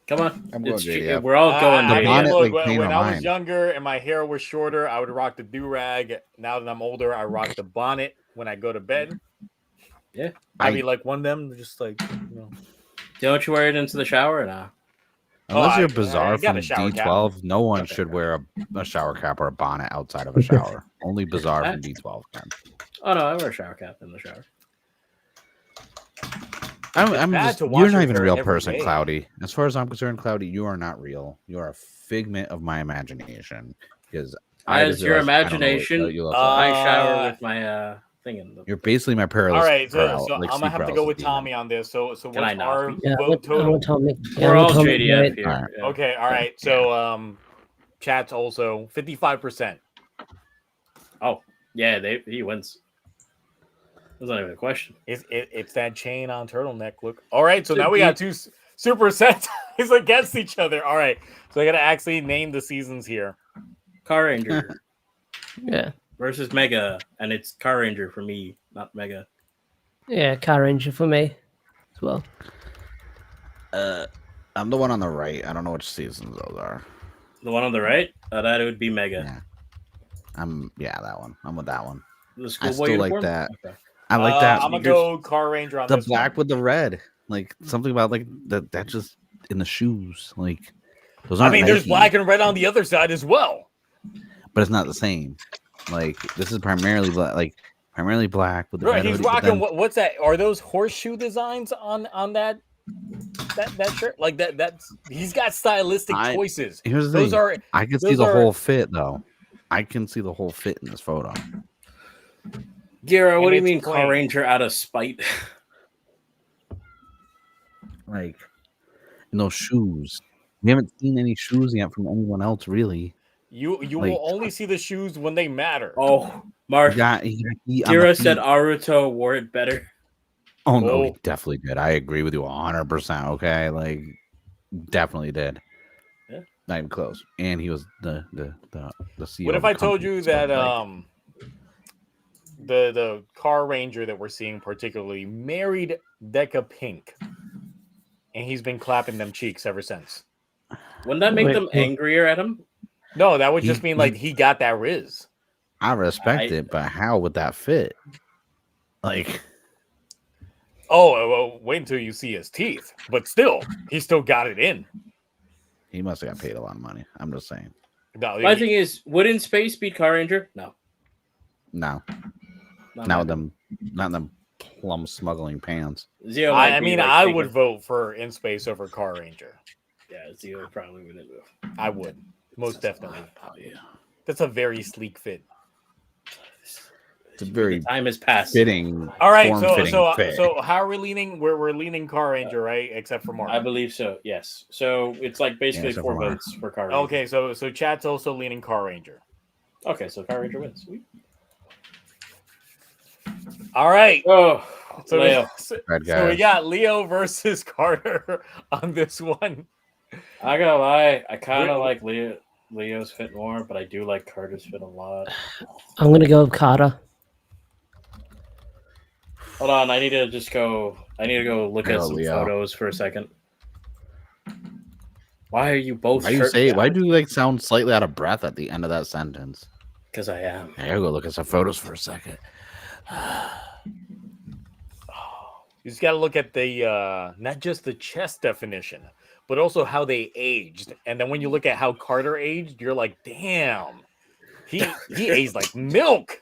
Come on, I'm going It's JDF. we're all going The I mean, JDF. bonnet, look, like, changed when my I was mind. younger and my hair was shorter, I would rock the do-rag. Now that I'm older, I rock the bonnet when I go to bed. Yeah. I mean, like one of them, just like, you know. Don't you wear it into the shower or not? Unless I- you're I bizarre got from a shower cap. D12, no one Okay. should wear a shower cap or a bonnet outside of a shower. Only bizarre from D12 can. Oh no, I wear a shower cap in the shower. I'm bad just, to wash you're not your even a hair real every person, day. Cloudy. As far as I'm concerned, Cloudy, you are not real. You are a figment of my imagination. Because As your imagination, you look I like. shower with my thing in the. You're basically my All paralysis. right, so I'm gonna have to go with paralysis Tommy on this. So Can I what's not our be? yeah. vote total? We're all Atomic, JDF right? here. Alright. Yeah. Okay, all right. So chat's also 55%. Oh yeah, he wins. That's not even a question. It's that chain on turtleneck look. All right, so now we got two super Sentais against each other. All right, so I gotta actually name the seasons here. Car Ranger Yeah, versus Mega, and it's Car Ranger for me, not Mega. yeah. Car Ranger for me as well. I'm the one on the right. I don't know which seasons those are. The one on the right, that would be Mega. Yeah. That one. I'm with that one. The I schoolboy still like uniform? that. Okay. I like that. I'm gonna go Car Ranger on The this black one. with the red. Like something about like that just in the shoes. Like Those I aren't mean, there's Nike, black and red on the other side as well. but it's not the same. Like this is primarily black, with the Right, red he's hoodie. But rocking. then, What's that? Are those horseshoe designs on that shirt? Like that's he's got stylistic choices. here's the Those thing: are I can see those the are whole fit, though. I can see the whole fit in this photo. Gira, what And do you it's mean plain. Car Ranger out of spite? Like in those shoes, we haven't seen any shoes yet from anyone else, really. you Like- will only see the shoes when they matter. Oh, Mark. He got heat on the Gira said feet. Naruto wore it better. Oh no, he Oh. definitely did. I agree with you 100%. Okay, like definitely did. Yeah. Not even close. And he was the CEO. What of if the I told company, you so, that like, the Car Ranger that we're seeing particularly married Deca Pink, and he's been clapping them cheeks ever since. Wouldn't that make Wait, them who- angrier at him? No, that would just He- mean like he got that Riz. I respect it, but how would that fit? Like, Oh, well, wait until you see his teeth. But still, he still got it in. he must have got paid a lot of money. I'm just saying. No, My thing is, wouldn't Space beat Car Ranger? No. No, Not not with my- them, not them plum smuggling pants. Zio might I be, mean, like, I taking- would vote for In Space over Car Ranger. Yeah, Zio probably wouldn't move. I would, most definitely. Oh yeah, That's a very sleek fit. it's a very The time has passed. fitting. All right, form-fitting fit. so how are we leaning? We're leaning Car Ranger, right? Except for Mark. I believe so. Yes. So it's like basically except 4 for Mark. votes for Car Ranger. Okay, so chat's also leaning Car Ranger. Okay, so Car Ranger wins. Sweet. All right. Oh, So, Leo. so Red so we guys. got Leo versus Carter on this one. I gotta lie, I kind Wait. of like Leo's fit more, but I do like Carter's fit a lot. I'm gonna go with Carter. Hold on, I need to go look at Oh, some Leo. photos for a second. Why are you both? Why do you like sound slightly out of breath at the end of that sentence? Because I am. I gotta go look at some photos for a second. You just got to look at the not just the chest definition, but also how they aged. And then when you look at how Carter aged, you're like, damn, he aged like milk.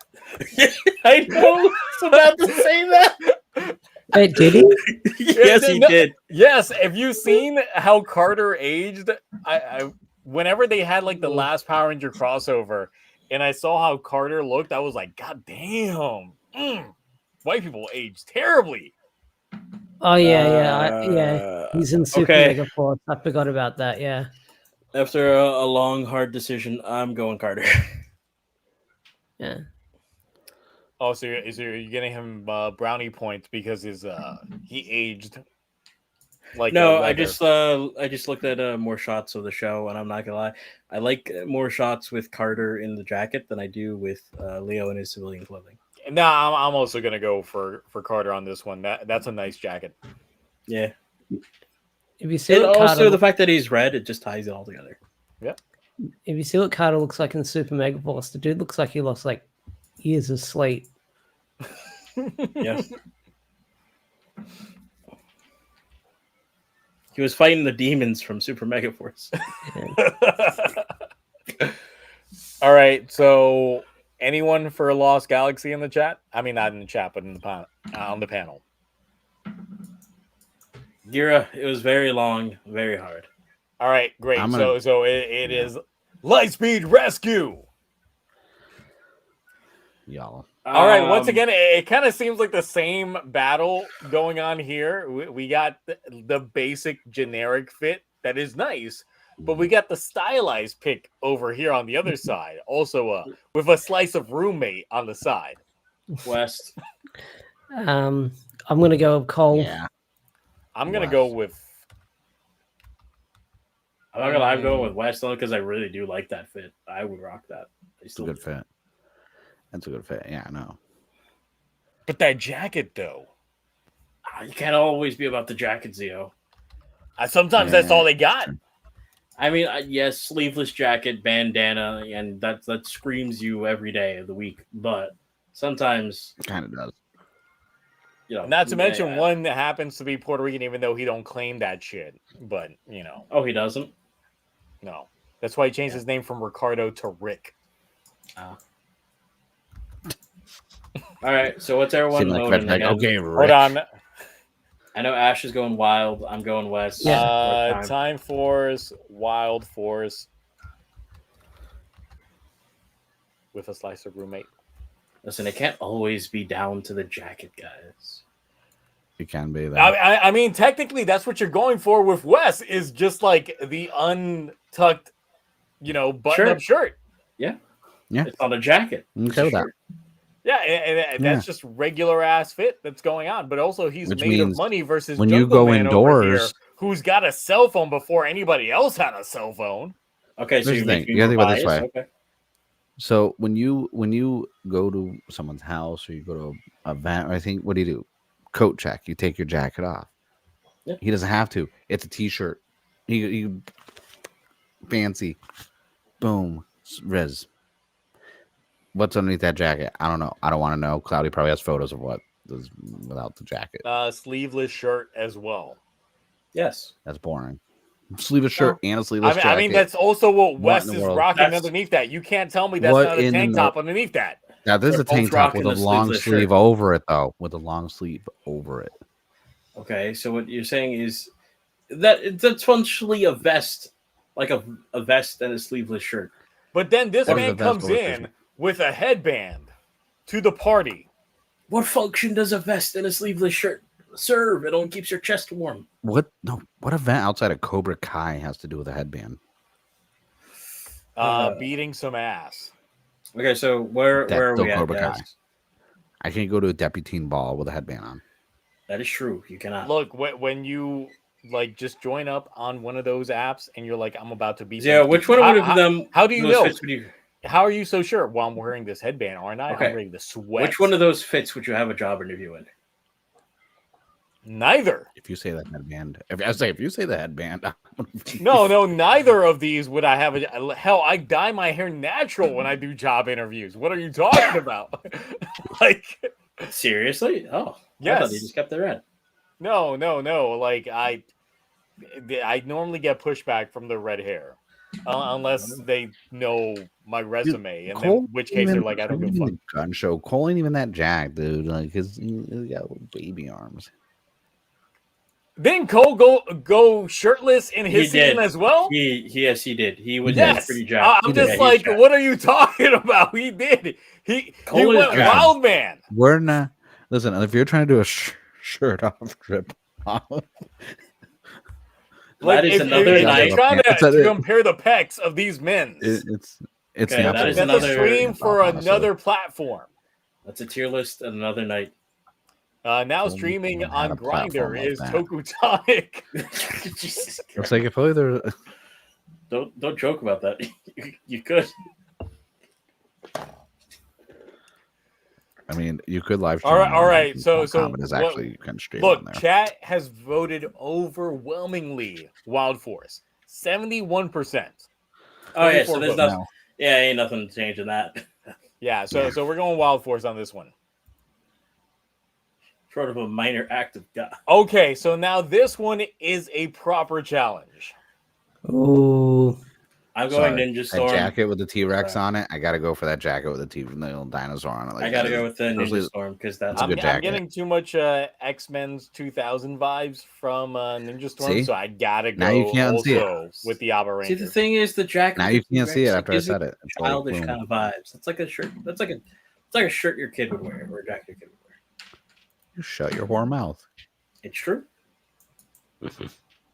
I know. I was about to say that. Wait, did he? Yes, he No, did. Yes, have you seen how Carter aged? I whenever they had like the last Power Ranger crossover, and I saw how Carter looked, I was like, God damn, white people age terribly. Oh yeah. He's in Super okay. Mega Force. I forgot about that. Yeah. After a long, hard decision, I'm going Carter. Yeah. Oh, so you're getting him brownie points because he aged like No, a I regular- just looked at more shots of the show, and I'm not gonna lie, I like more shots with Carter in the jacket than I do with Leo in his civilian clothing. No, I'm also gonna go for Carter on this one. That's a nice jacket. Yeah, If you see and what also Carter, the fact that he's red, it just ties it all together. if you see what Carter looks like in Super Mega Force, the dude looks like he lost like years of sleep. Yeah, he was fighting the demons from Super Mega Force. All right, so anyone for Lost Galaxy in the chat? I mean, not in the chat, but in the on the panel. Gira, it was very long, very hard. All right, great. I'm gonna- So it is Lightspeed Rescue. Y'all. All right. Once again, it kind of seems like the same battle going on here. We got the basic generic fit that is nice, but we got the stylized pick over here on the other side, also with a slice of roommate on the side. West. I'm gonna go with Cole. Yeah. I'm gonna West. go with. I'm not gonna lie, I'm going with West only because I really do like that fit. I would rock that. I It's a good fit. That's a good fit. Yeah, I know. But that jacket, though. You can't always be about the jacket, Zio. Sometimes that's all they got. I mean, yes, sleeveless jacket, bandana, and that screams you every day of the week. But sometimes, Kind of does. you know, Not to mention one that happens to be Puerto Rican, even though he don't claim that shit. But Oh, he doesn't. No. That's why he changed his name from Ricardo to Rick. All right. So what's everyone Seemed like voting Red Pack. again? Okay, Hold Rick. on. I know Ash is going wild. I'm going west. Yeah. What time? Time Force, Wild Force. With a slicer roommate. Listen, it can't always be down to the jacket, guys. It can be that. I mean, technically, that's what you're going for with Wes, is just like the untucked, button-up shirt. Yeah. Yeah. It's on a jacket. I'm It's okay a with that. shirt. Yeah, and that's just regular ass fit that's going on. But also, he's Which made of means money versus when you Jungle go Man over here, indoors- who's got a cell phone before anybody else had a cell phone. Okay, so Here's you the make thing. me You gotta more think about it this biased? way. Okay. So when you go to someone's house or you go to an event, I think, what do you do? Coat check. You take your jacket off. Yeah. He doesn't have to. It's a t-shirt. He fancy. Boom. Riz. What's underneath that jacket? I don't know. I don't want to know. Cloudy probably has photos of what is without the jacket. Sleeveless shirt as well. Yes. That's boring. Sleeveless shirt and a sleeveless jacket. I mean, that's also what What Wes in the is world? rocking That's- underneath that. You can't tell me that's What not a in the tank top underneath that. Now this is They're a tank both top with a rocking the long sleeveless sleeve shirt. over it, though. With a long sleeve over it. Okay, so what you're saying is that it's essentially a vest, like a vest and a sleeveless shirt. But then this What is man the vest comes over in shirt? with a headband to the party. What function does a vest and a sleeveless shirt serve? It only keeps your chest warm. What event outside of Cobra Kai has to do with a headband? Beating some ass. Okay, so where That's are still we at, Cobra Kai. guys? I can't go to a deputine ball with a headband on. That is true. You cannot. Look, when you just join up on one of those apps and you're like, I'm about to beat. Yeah, some which people. one of them? How do you those know? fits would you? How are you so sure? Well, I'm wearing this headband, aren't I? Okay. I'm ready to sweat. Which one of those fits would you have a job interview in? Neither. If you say that headband, if you say the headband, No, neither of these would I have hell, I dye my hair natural when I do job interviews. What are you talking about? Seriously? Oh, I yes. thought they just kept their red. No. Like I normally get pushback from the red hair. Unless they know my resume, and then, in which case they're like, I don't give a fuck. Gun show. Cole ain't even that jacked, dude. Like he's got little baby arms. Didn't Cole go shirtless in his season as well? Yes, he did. He was Yes. pretty jacked. I'm just like, what are you talking about? He did. He went wild, man. We're not. Listen, if you're trying to do a shirt off trip off. Like, that is if another night. you're trying to compare the pecs of these men. It's Okay, the that is That's another a stream for honestly. another platform. That's a tier list and another night. Now Only streaming someone had on a platform Grindr like is that. TokuTonic. Jesus It's Christ. like if only there. Don't joke about that. You could. I mean, you could live stream. All right. So Kamen is actually you can stream look, on there. chat has voted overwhelmingly Wild Force, 71%. Oh yeah, so 24 there's votes. nothing. Yeah, ain't nothing changing that. Yeah, so we're going Wild Force on this one. Sort of a minor act of God. Okay, so now this one is a proper challenge. Ooh. I'm going Sorry, Ninja that Storm. jacket with the T-Rex on it. I gotta go for that jacket with the little dinosaur on it. Like, I gotta go with the especially- Ninja Storm because that's That's a I'm, good I'm jacket. getting too much X-Men's 2000 vibes from Ninja Storm, See? so I gotta go Now you can't see it. also with the Abba See, Ranger. the thing is, the jacket. Now you with the can't see it T-Rex, after I gives me said it. It's like, childish boom. kind of vibes. That's like a shirt. It's like a shirt your kid would wear or a jacket your kid would wear. You shut your whore mouth. It's true.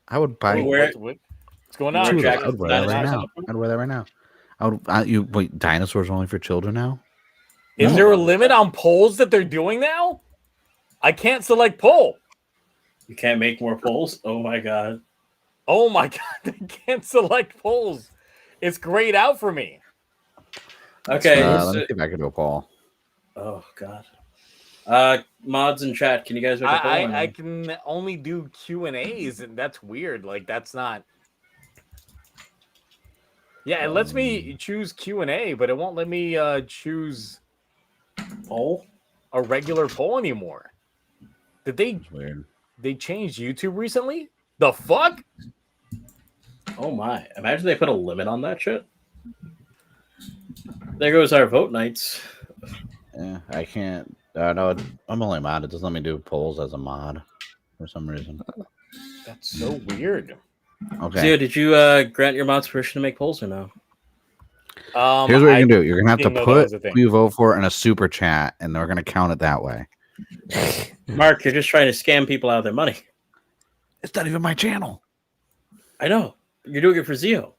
I would buy. You wear- What's going you on? wear I'd jackets wear that with right dinosaurs now. I'd wear that right now. Wait, dinosaurs only for children now? Is No. there a limit on polls that they're doing now? I can't select poll. You can't make more polls. Oh my god. Oh my god, they can't select polls. It's grayed out for me. Okay. Let me get back into a poll. Oh god. Mods in chat, can you guys make a poll? I can only do Q&As, and that's weird. Like, that's not... Yeah, it lets me choose Q&A, but it won't let me choose poll? a regular poll anymore. Did It's weird. they change YouTube recently? The fuck? Oh my! Imagine they put a limit on that shit. There goes our vote nights. Yeah, I can't. No, I'm only mod. It doesn't let me do polls as a mod for some reason. That's so weird. Okay. Zio, did you grant your mods permission to make polls or no? Here's what I you can do. You're gonna have didn't to know that put was a thing. who you vote for in a super chat, and we're gonna count it that way. Mark, you're just trying to scam people out of their money. It's not even my channel. I know. You're doing it for Zio.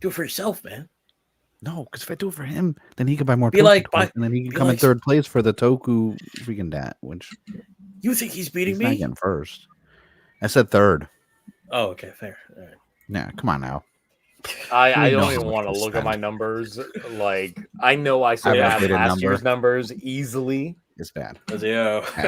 Do it for yourself, man. No, because if I do it for him, then he can buy more. Be like, toys, and then he can be come in like- third place for the Toku freaking dat, which You think he's beating he's not me? getting first. I said third. Oh, okay, fair. All right. Yeah, come on now. I We know don't how even much want to we'll look at my spend. numbers. Like, I know I I surpassed have a last number. year's numbers easily. It's bad. Zio. I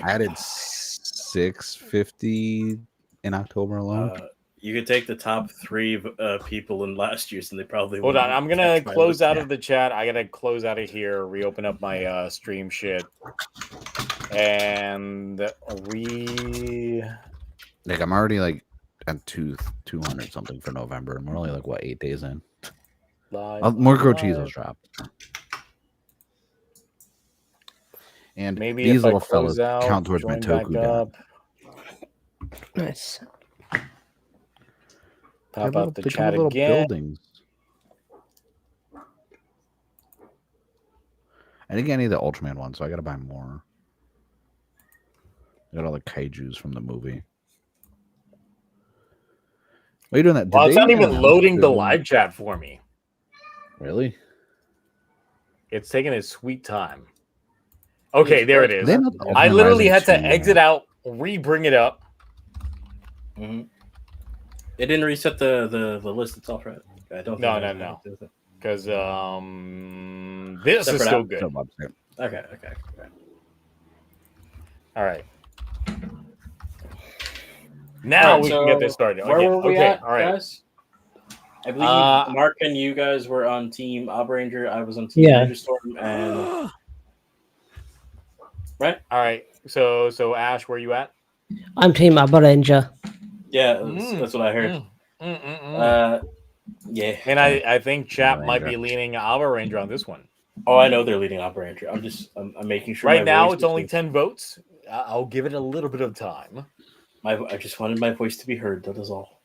added 650 in October alone. You could take the top 3 people in last year's, and they probably Hold on, wouldn't I'm gonna catch my close list. out of the chat. I gotta close out of here, reopen up my stream shit, and Like I'm already like at 200 something for November, and we're only like what 8 days in. More Grochizos dropped. And maybe these if I little close fellas out, count towards my join back Toku dat. up, Nice. pop out the They come chat with little again. buildings. I didn't get any of the Ultraman ones, so I gotta buy more. I got all the kaijus from the movie. Why are you doing that? Well, Did it's they not even announce loading the they're doing- live chat for me. Really? It's taking its sweet time. Okay, there it is. They not I Ultraman literally Rising had to 2, exit out, re-bring it up. Mhm. It didn't reset the list itself, right? I don't. No, think no, it no. did it. Because this is Separate still app? good. So upset. Okay. All right. Now Alright, we so can get this started. Where Okay, were we okay, at, all right. guys? I believe Mark and you guys were on Team Obranger. I was on Team Yeah. Ninja Storm, and right? All right. So Ash, where you at? I'm Team Abarenja. Yeah, Mm. that's what I heard. Mm. Yeah. And I think chat Ranger. might be leaning Alba Ranger on this one. Oh, I know they're leading Operator. I'm making sure. Right my now, voice it's only is- 10 votes. I'll give it a little bit of time. I just wanted my voice to be heard. That is all.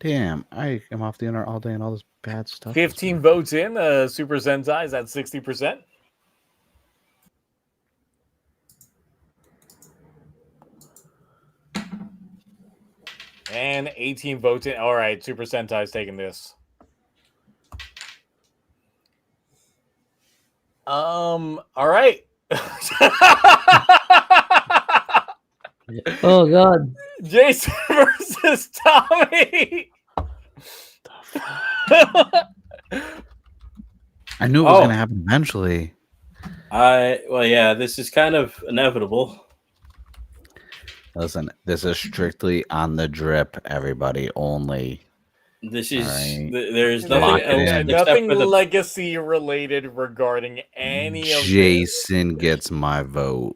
Damn, I am off the internet all day and all this bad stuff. 15 votes in. Super Sentai is at 60%. And 18 votes in. All right, Super Sentai's taking this. All right. Oh God. Jason versus Tommy. I knew it was Oh. going to happen eventually. Well, yeah, this is kind of inevitable. Listen, this is strictly on the drip, everybody, only. This is Alright. there's Lock nothing it else in. except Nothing for the legacy related regarding any of this. Jason gets my vote.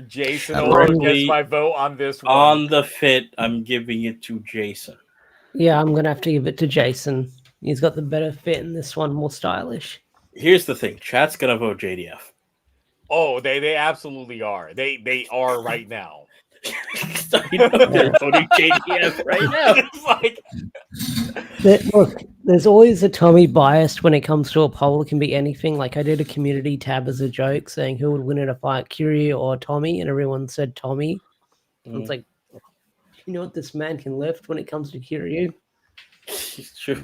Jason At Orr least. gets my vote on this one. on the fit. I'm giving it to Jason. Yeah, I'm gonna have to give it to Jason. He's got the better fit in this one, more stylish. Here's the thing: chat's gonna vote JDF. Oh, they absolutely are. They are right now. You know they're voting JDF right now. It's like Look, there's always a Tommy bias when it comes to a poll. It can be anything. Like I did a community tab as a joke saying who would win in a fight, Kiryu or Tommy, and everyone said Tommy. And it's like, you know what this man can lift when it comes to Kiryu? True.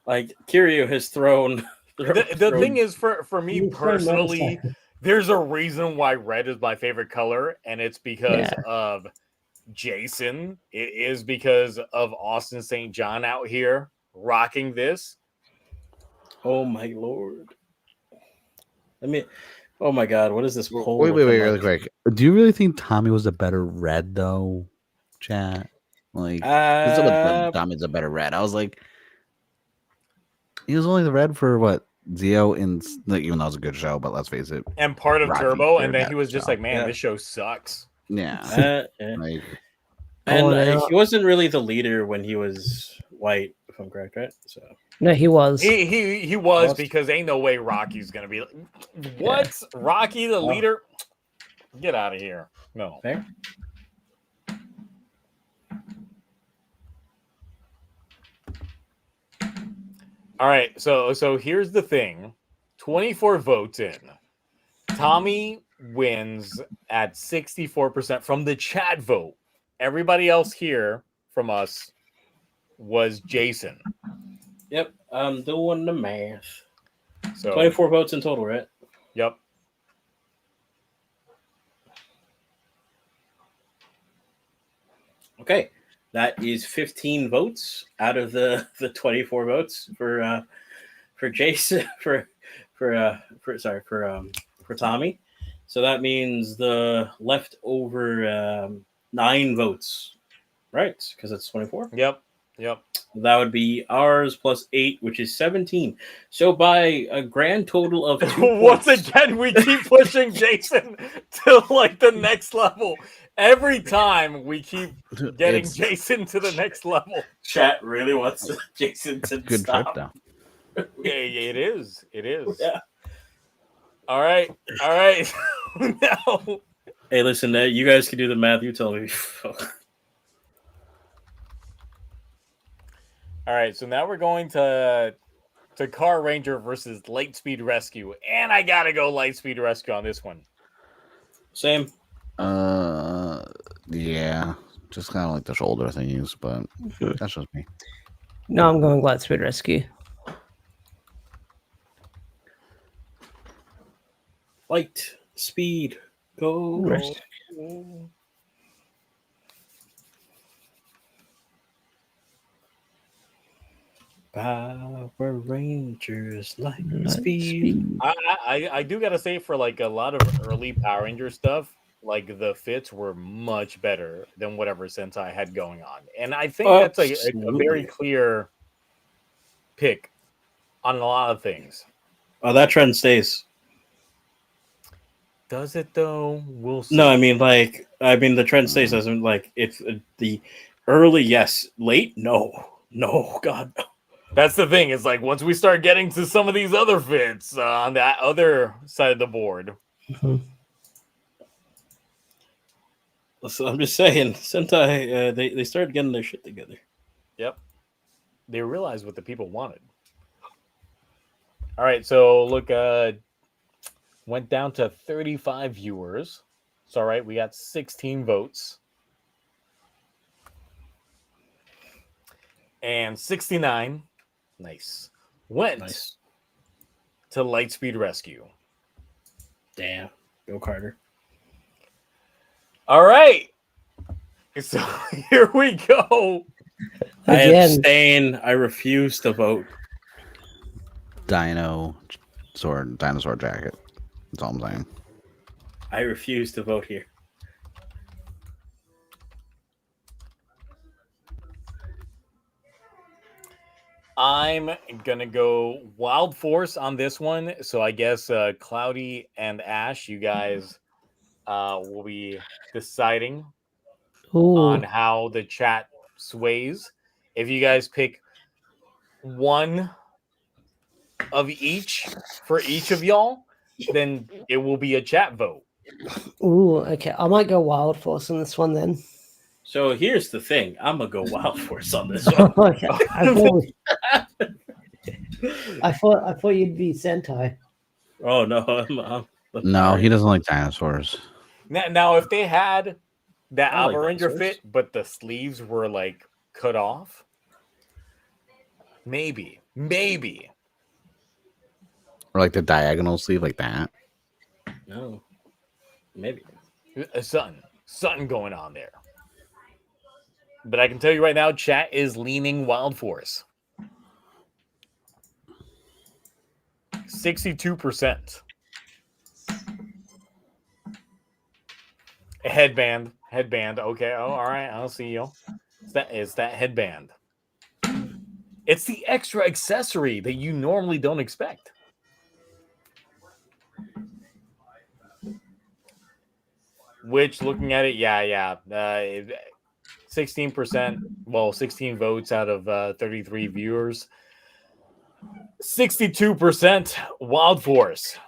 Like Kiryu has thrown. the thing is for me He's so personally, motorcycle. there's a reason why red is my favorite color, and it's because Yeah. of Jason. It is because of Austin St. John out here rocking this. Oh my lord! I mean, oh my god, what is this poll? Wait, looking really like? quick. Do you really think Tommy was a better red, though? Chat? Like, Tommy's a better red. I was like, he was only the red for what? Zio in, like, even though it was a good show, but let's face it. And part of Rocky Turbo, cleared and then that he was just show. like, man, Yeah. this show sucks. Yeah. Yeah. Like, And now. he wasn't really the leader when he was white, if I'm correct, right? So No, he was. He was, Lost. because ain't no way Rocky's gonna be. What? Rocky the leader? Get out of here! No. fair. All right, so here's the thing: 24 votes in. Tommy wins at 64% from the chat vote. Everybody else here from us was Jason. Yep, I'm doing the math. So 24 votes in total, right? Yep. Okay, that is 15 votes out of the 24 votes for Jason for Tommy. So that means the leftover 9 votes, right? Because it's 24. Yep. That would be ours plus 8, which is 17. So by a grand total of 2 Once points, again, we keep pushing Jason to like the next level. Every time we keep getting It's Jason to the next level. chat really wants Jason to good stop. trip though. Yeah, it is. It is. Yeah. All right. Now, Hey, listen, you guys can do the math. You tell me. all right. So now we're going to Car Ranger versus Lightspeed Rescue, and I gotta go Lightspeed Rescue on this one. Same. Yeah, just kind of like the shoulder thingies, but that's just me. No, I'm going Lightspeed Rescue. Light, speed, go. Rescue. Power Rangers, light, Light speed. speed. I do gotta say, for like a lot of early Power Ranger stuff, like the fits were much better than whatever Sentai had going on, and I think that's a very clear pick on a lot of things. Oh, that trend stays. Does it though? We'll see. No, I mean the trend stays. Doesn't like it's the early yes, late no, God. No. That's the thing. It's like once we start getting to some of these other fits on that other side of the board. Mhm. So I'm just saying, Sentai they started getting their shit together. Yep, they realized what the people wanted. All right, so look, went down to 35 viewers. It's all right. We got 16 votes. And 69, nice, went to Lightspeed Rescue. Damn, go Carter. All right. So here we go. I Again. abstain. I refuse to vote. Dinosaur jacket. That's all I'm saying. I refuse to vote here. I'm gonna go Wild Force on this one. So I guess Cloudy and Ash, you guys will be deciding Ooh. on how the chat sways. If you guys pick one of each for each of y'all, then it will be a chat vote. Ooh, okay. I might go Wild Force on this one then. So here's the thing. I'm gonna go Wild Force on this one. Okay. I thought you'd be Sentai. Oh no, I'm No, he doesn't like dinosaurs. Now, if they had that I like Alpha Ranger dinosaurs. fit, but the sleeves were like cut off, maybe. Or like the diagonal sleeve, like that. No, maybe. Something going on there. But I can tell you right now, chat is leaning Wild Force. 62%. Headband. Okay. Oh, all right. I'll see you. It's that headband. It's the extra accessory that you normally don't expect. Which, looking at it, yeah. 16%. Well, 16 votes out of 33 viewers. 62% Wild Force.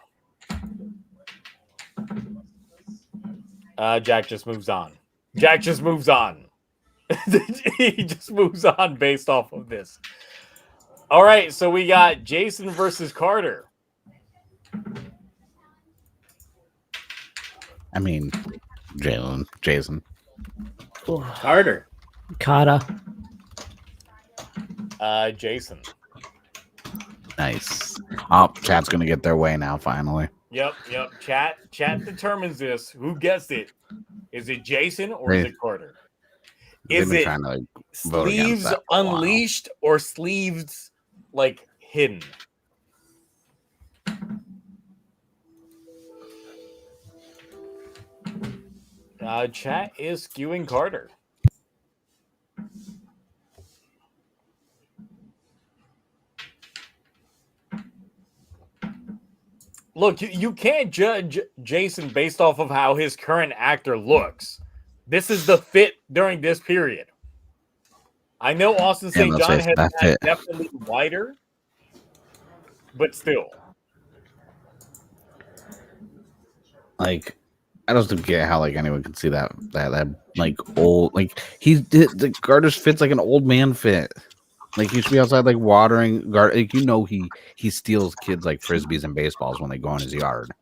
Jack just moves on. Jack just moves on. He just moves on based off of this. All right, so we got Jason versus Carter. I mean, Jason. Carter. Carter. Jason. Nice. Oh, chat's gonna get their way now. Finally. Yep. Chat determines this. Who gets it? Is it Jason or is it Carter? Is it trying to like, vote against sleeves that for a while. unleashed or sleeves like hidden? Chat is skewing Carter. Look, you can't judge Jason based off of how his current actor looks. This is the fit during this period. I know Austin St. John has definitely wider, but still. Like, I just don't get how like anyone can see that like old like the Carter's fits like an old man fit. Like he should be outside like watering like he steals kids like frisbees and baseballs when they go in his yard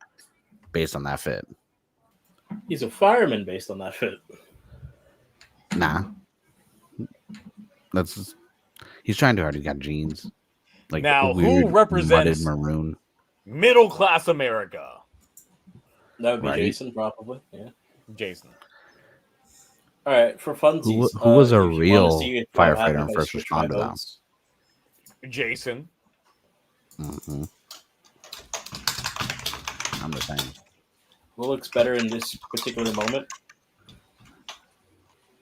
based on that fit. He's a fireman based on that fit. Nah. He's trying too hard. He got jeans. Like now weird, who represents maroon middle class America? That would be Jason, probably. Yeah. Jason. All right, for funsies. Who was a real firefighter and first responder, though? Jason. Mm-hmm. I'm the same. Who looks better in this particular moment?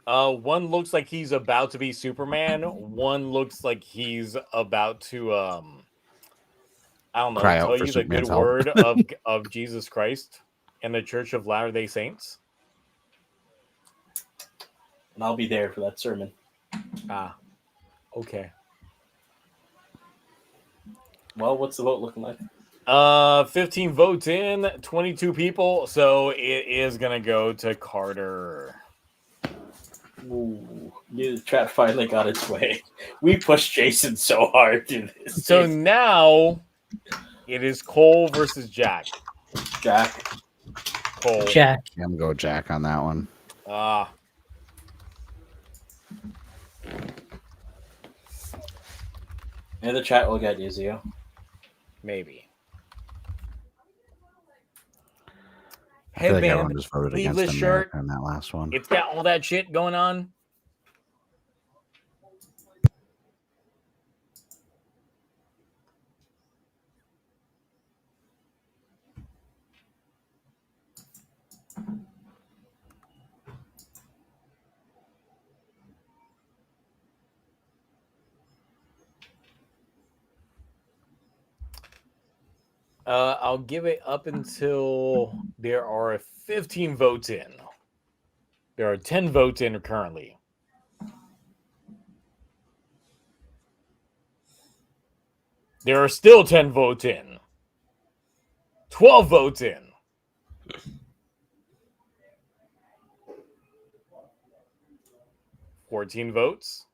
One looks like he's about to be Superman. One looks like he's about to, I don't know, cry out tell for you the Superman's good help. word of Jesus Christ and the Church of Latter-day Saints. And I'll be there for that sermon. Ah, okay. Well, what's the vote looking like? 15 votes in, 22 people, so it is gonna go to Carter. Ooh, the chat finally got its way. We pushed Jason so hard to this. So now it is Cole versus Jack. Jack. Cole. Jack. I'm gonna go Jack on that one. And the chat will get Izio. Maybe. I feel like Headband, everyone just voted against sleeveless America shirt. in that last one. It's got all that shit going on. I'll give it up until there are 15 votes in. There are 10 votes in currently. There are still 10 votes in. 12 votes in. $14 votes.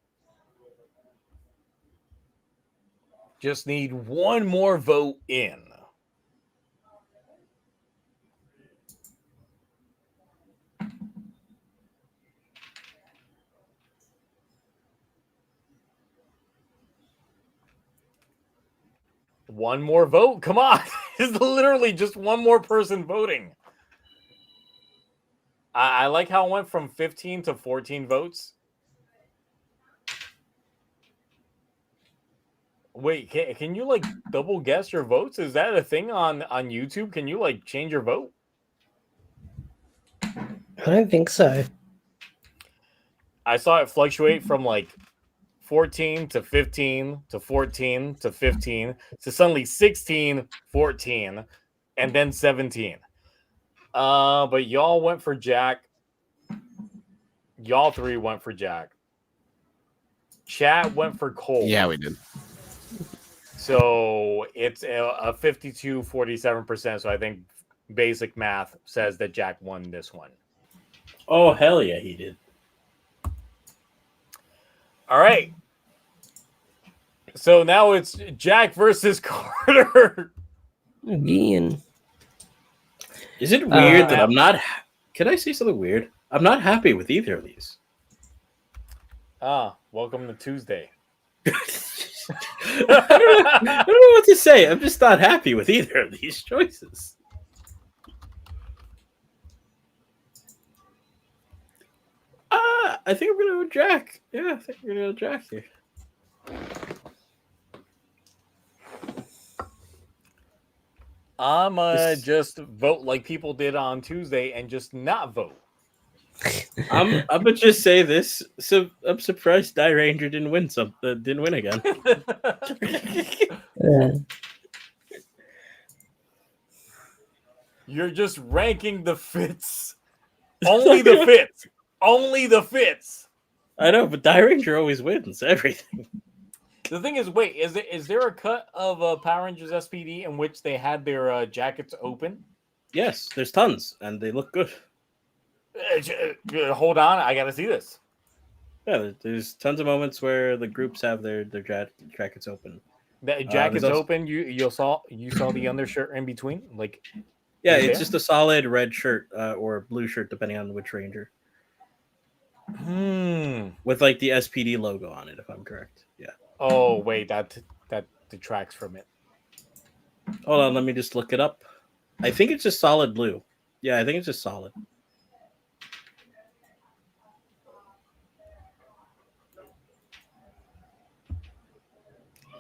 Just need one more vote in. One more vote? Come on. It's literally just one more person voting. I like how it went from 15 to 14 votes. Wait, can you like double guess your votes? Is that a thing on YouTube? Can you like change your vote? I don't think so. I saw it fluctuate from like 14 to 15 to 14 to 15 to suddenly 16, 14, and then 17. But y'all went for Jack. Y'all three went for Jack. Chat went for Cole. Yeah, we did. So it's a 52-47%. So I think basic math says that Jack won this one. Oh, hell yeah, he did. All right. So now it's Jack versus Carter. Again. Is it weird that I'm not... Can I say something weird? I'm not happy with either of these. Welcome to Tuesday. I don't know what to say. I'm just not happy with either of these choices. I think I'm going to go Jack. Yeah, I think we're going to go Jack here. I'm just vote like people did on Tuesday and just not vote. I'm gonna just say this. So I'm surprised Die Ranger didn't win didn't win again. You're just ranking the fits. Only the fits. Only the fits. I know, but Die Ranger always wins everything. The thing is, wait, is there a cut of Power Rangers SPD in which they had their jackets open? Yes, there's tons, and they look good. Hold on, I gotta see this. Yeah, there's tons of moments where the groups have their jackets open. The jacket's open. You saw the undershirt in between, like. Yeah, it's just a solid red shirt or blue shirt, depending on which ranger. With like the SPD logo on it, if I'm correct. Yeah. Oh wait, that detracts from it. Hold on, let me just look it up. I think it's just solid blue. Yeah, I think it's just solid.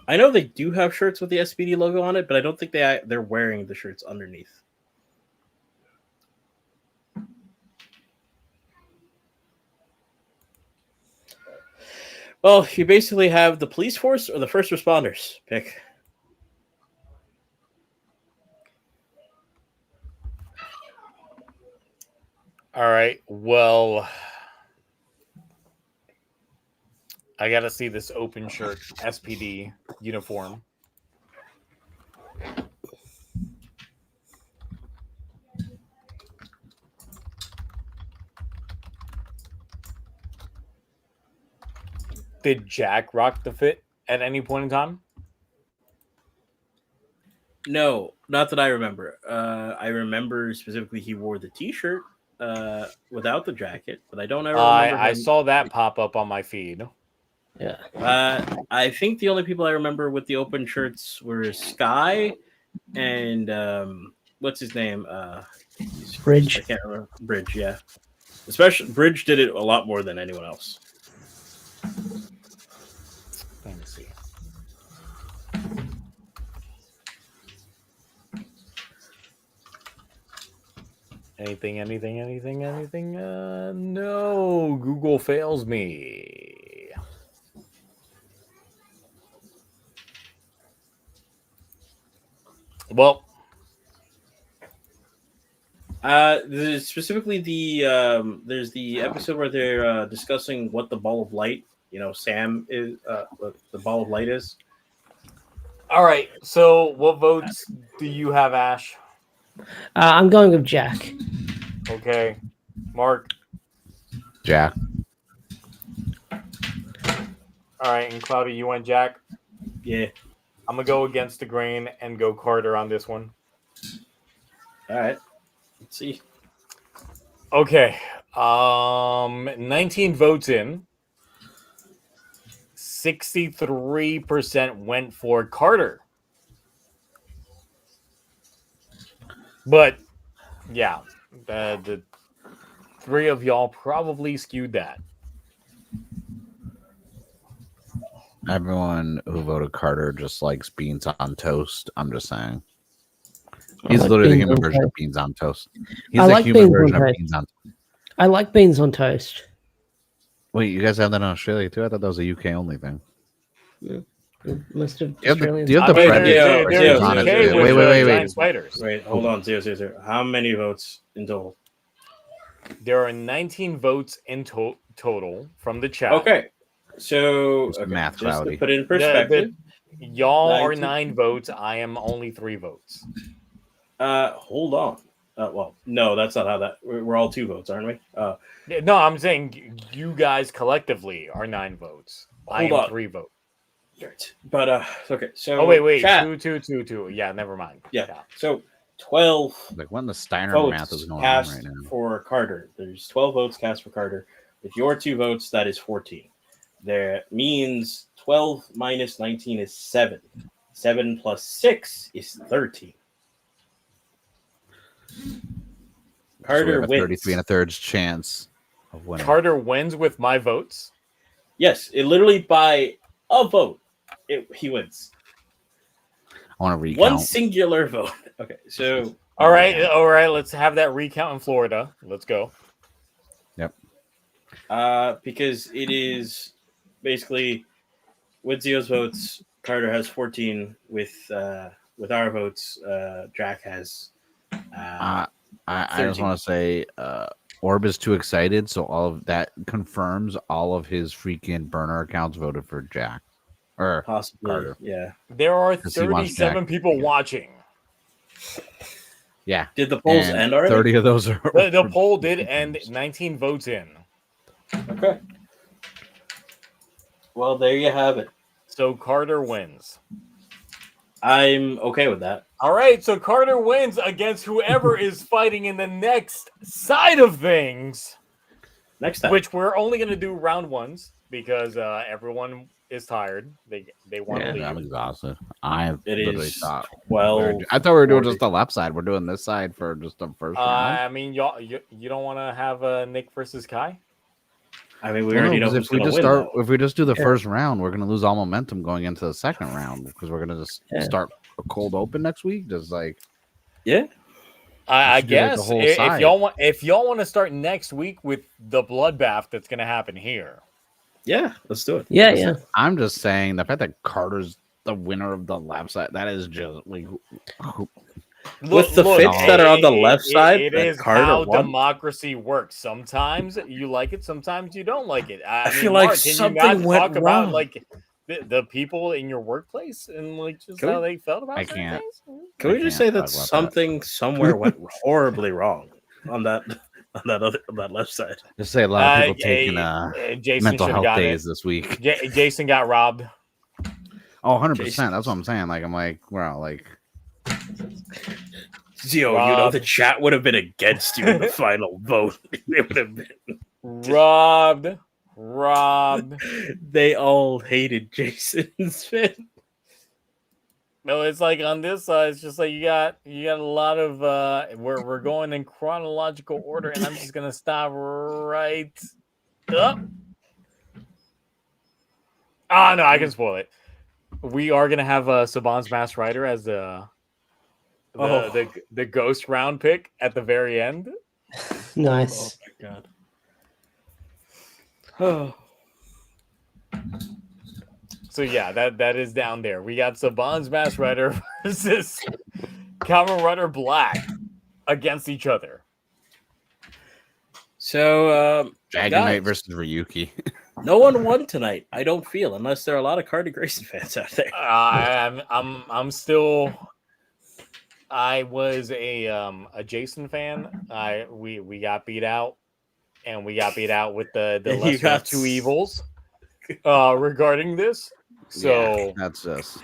I know they do have shirts with the SPD logo on it, but I don't think they're wearing the shirts underneath. Well, you basically have the police force or the first responders. Pick. All right. Well, I gotta see this open shirt SPD uniform. Did Jack rock the fit at any point in time? No, not that I remember. I remember specifically he wore the T-shirt without the jacket, but I don't ever remember. I saw that pop up on my feed. Yeah. I think the only people I remember with the open shirts were Sky and what's his name? Bridge. I can't remember. Bridge, yeah. Especially Bridge did it a lot more than anyone else. Let me see. Anything? No, Google fails me. Well, there's specifically there's the episode where they're discussing what the ball of light, Sam is, what the ball of light is. all right. So, what votes do you have, Ash? I'm going with Jack. Okay, Mark. Jack. All right, and Cloudy, you went Jack. Yeah. I'm gonna go against the grain and go Carter on this one. All right. Let's see. Okay. 19 votes in. 63% went for Carter. But yeah, the three of y'all probably skewed that. Everyone who voted Carter just likes beans on toast. I'm just saying. He's like literally the beans human on version of toast. beans on toast. He's I the like human beans on version of toast. beans on toast. I like beans on toast. Wait, you guys have that in Australia too? I thought that was a UK only thing. Most of Do you have the Australians. Predator? There's on it. UK with Wait. giant spiders. Wait, hold on. 0. How many votes in total? There are 19 votes in total from the chat. Okay. So It's okay, math just cloudy. to put it in perspective. Y'all are 19. 9 votes. I am only 3 votes. Hold on. Well, no, that's not how that. We're all 2 votes, aren't we? No, I'm saying you guys collectively are 9 votes. I Hold am on. 3 votes. But okay. So Oh wait, chat. 2. Yeah, never mind. Yeah. So 12 Like what in the Steiner votes math is going on cast right now? for Carter. There's 12 votes cast for Carter. With your 2 votes, that is 14. That means 12 minus 19 is 7. 7 plus 6 is 13. So we Carter have a wins. 33 and a third chance of winning. Carter wins with my votes. Yes, it literally by a vote, he wins. I want to recount. One singular vote. Okay, so All right. Let's have that recount in Florida. Let's go. Yep. because it is basically with Zio's votes, Carter has 14. With our votes, Jack has. I just want to say, Orb is too excited, so all of that confirms all of his freaking burner accounts voted for Jack or Possibly, Carter. yeah. There are Because he wants 37 Jack. people watching. Yeah, Did the polls and end already? 30 of those are. The poll did end 19 votes in. Okay. Well, there you have it. So Carter wins. I'm okay with that. All right, so Carter wins against whoever is fighting in the next side of things, Next time. which we're only going to do round ones because everyone is tired. They want to leave. I'm exhausted. I It literally is thought. 12. I thought we were doing 40. just the left side. We're doing this side for just the first round. I mean, you don't want to have Nick versus Kai? I mean, we Well, already no, know 'cause who's if we going to just win. start, though. if we just do the first round, we're gonna lose all momentum going into the second round because we're gonna just Yeah. start a cold open next week. Just like Yeah. I should do, like, the guess whole if side. y'all want to start next week with the bloodbath that's going to happen here. Yeah, let's do it. Yeah. I'm just saying the fact that Carter's the winner of the left side, that is just like With the fits that are on the left side, it that is Carter how won. democracy works. Sometimes you like it, sometimes you don't like it. I mean, feel like Mark, can something you not went talk about wrong. like the people in your workplace and like just Can how we- they felt about I certain can't. things? Can I we just can't say that talk about something somewhere went horribly wrong on that left side? just say a lot of people taking Jason mental should have health got days it. this week. Jason got robbed. Oh, 100%. That's what I'm saying. Like I'm like, well, like Zio, you know the chat would have been against you in the final vote. They would have been. Robbed. They all hated Jason's fit. No, it's like on this side, it's just like you got a lot of we're going in chronological order, and I'm just gonna stop right up. Ah, no, I can spoil it. We are gonna have Saban's Masked Rider as the ghost round pick at the very end. Nice. Oh my god. Oh. So yeah, that is down there. We got Saban's Masked Rider versus Kamen Rider Black against each other. So, Dragon guys, Knight versus Ryuki. no one won tonight. I don't feel, unless there are a lot of Carter Grayson fans out there. I'm still. I was a Jason fan. We got beat out, and we got beat out with the You lesser got of two evils. Regarding this, so Yeah, that's just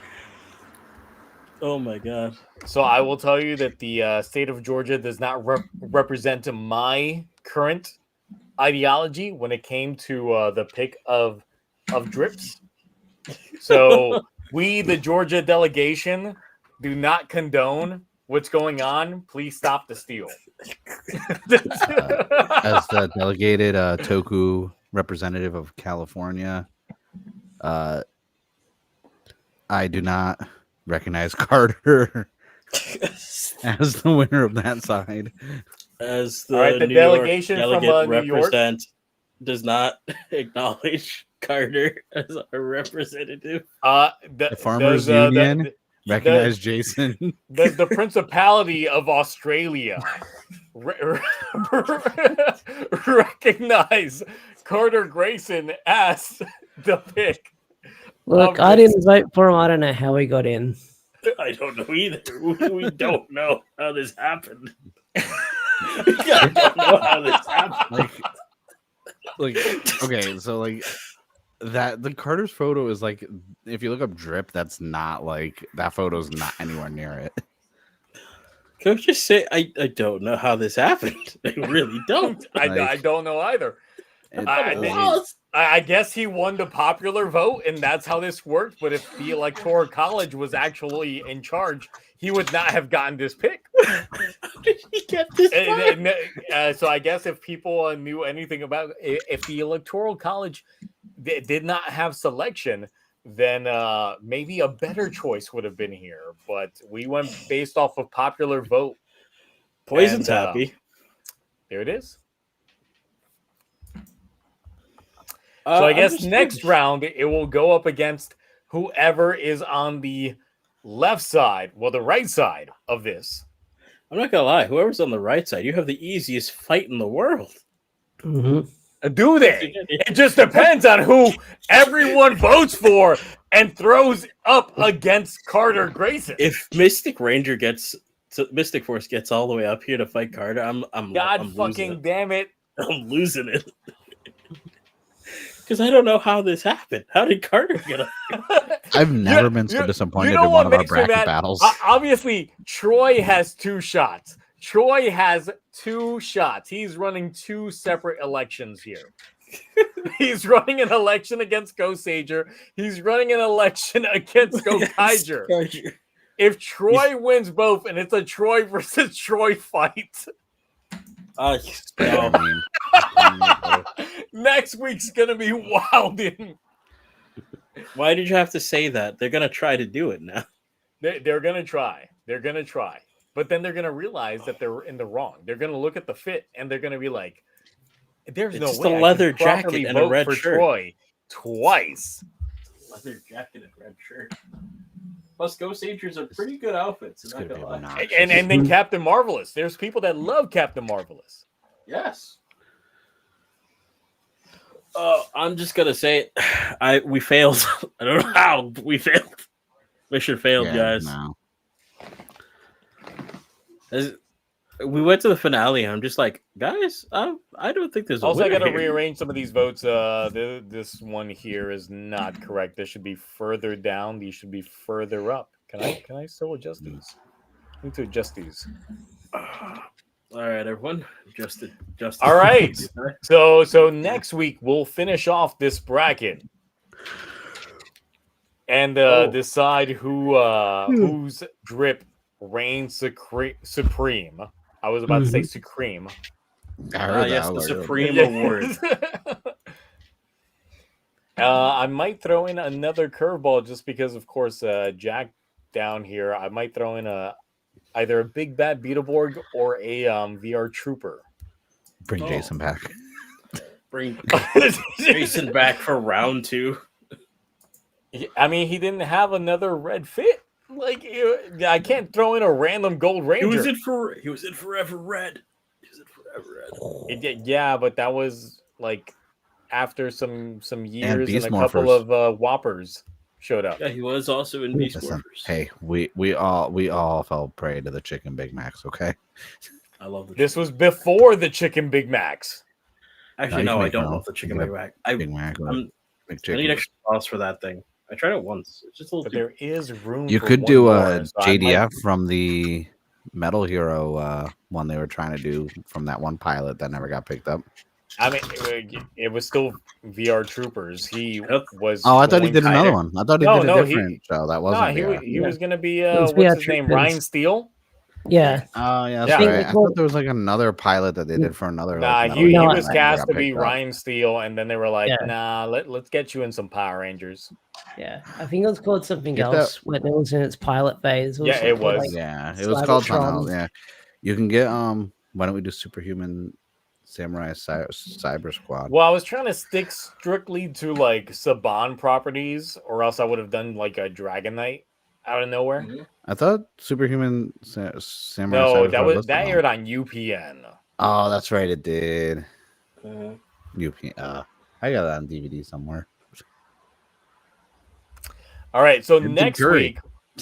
Oh my god. so I will tell you that the state of Georgia does not represent my current ideology when it came to the pick of drips. So we, the Georgia delegation, do not condone what's going on. Please stop the steal. as the delegated Toku representative of California. I do not recognize Carter as the winner of that side. As the, All right, the New delegation York from, delegate New York? represent does not acknowledge Carter as our representative. The Farmers Union recognize Jason. Does the Principality of Australia recognize Carter Grayson as the pick. Look, I didn't vote for him. I don't know how he got in. I don't know either. We don't know how this happened. I don't know how this happened. Like okay, so like that the Carter's photo is like, if you look up drip, that's not like, that photo's not anywhere near it. Can I just say I don't know how this happened? I really don't. I don't know either. I guess he won the popular vote, and that's how this worked. But if the Electoral College was actually in charge, he would not have gotten this pick. How did he get this? So I guess if people knew anything about, if the Electoral College did not have selection, then maybe a better choice would have been here. But we went based off of popular vote. Poison's happy. There it is. So I guess next round it will go up against whoever is on the left side, well, the right side of this. I'm not gonna lie, whoever's on the right side, you have the easiest fight in the world. Mm-hmm. Do they? It just depends on who everyone votes for and throws up against Carter Grayson. If Mystic Force gets all the way up here to fight Carter, I'm fucking damn it. I'm losing it. Because I don't know how this happened. How did Carter get up? I've never been so disappointed in one of our bracket battles. Obviously, Troy has 2 shots. Troy has 2 shots. He's running 2 separate elections here. He's running an election against Go Sager. He's running an election against Go Kaiger. If Troy wins both, and it's a Troy versus Troy fight. Next week's gonna be wild. Why did you have to say that? They're gonna try to do it now. They're gonna try. They're gonna try, but then they're gonna realize that they're in the wrong. They're gonna look at the fit and they're gonna be like, "There's it's no just way a leather jacket and a red for shirt. Troy twice." Leather jacket and red shirt. Plus, Ghost Sagers are pretty good outfits. And then Captain Marvelous. There's people that love Captain Marvelous. Yes. I'm just gonna say it. We failed. I don't know how, but we failed. Mission failed, guys. No. We went to the finale, and I'm just like, guys, I don't think there's a also, I winner gotta here. rearrange some of these votes. This one here is not correct. This should be further down. These should be further up. Can I still adjust these? I need to adjust these. All right, everyone. Just. All right. So next week we'll finish off this bracket and decide whose drip reigns supreme. I was about to say supreme. I heard yes, that the word. Supreme Award. I might throw in another curveball just because, of course, Jack down here. I might throw in either a big bad Beetleborg or a VR Trooper. Bring Jason back. Bring Jason back for round 2. I mean, he didn't have another red fit. Like, I can't throw in a random Gold Ranger. He was in Forever Red. Yeah, but that was like after some years and a Morphers. couple of Whoppers showed up. Yeah, he was also in Beast Listen, Morphers. hey, we all fell prey to the chicken Big Macs, okay? I love this was before the chicken Big Macs. Actually, no, I don't love the chicken Big Mac. Big Mac. I need extra sauce for that thing. I tried it once. It's just a little. But there is room. You for could one do more, a JDF from the Metal Hero one they were trying to do from that one pilot that never got picked up. I mean, it was still VR Troopers. He was. Oh, I thought he did another one. I thought he did a different show. That wasn't. He was going to be. was What's VR his name? Troopers. Ryan Steele. Yeah. Oh, yeah. Yeah. Right. I thought there was like another pilot that they did for another. Nah, like, he no, was that cast got to be picked up. Ryan Steele, and then they were like, Yeah. "Nah, let's get you in some Power Rangers." Yeah. I think it was called something Get else when it was in its pilot phase. Yeah, it was. Like, Yeah, it was called something Cybertron. else. Yeah, you can get Why don't we do Superhuman Samurai Cyber Squad? Well, I was trying to stick strictly to like Saban properties, or else I would have done like a Dragon Knight. out of nowhere. I thought Superhuman Samurai No, Saga that was was listed that on. aired on UPN. Oh, that's right, it did. Mhm. I got that on DVD somewhere. All right, so Crimson next Curry. week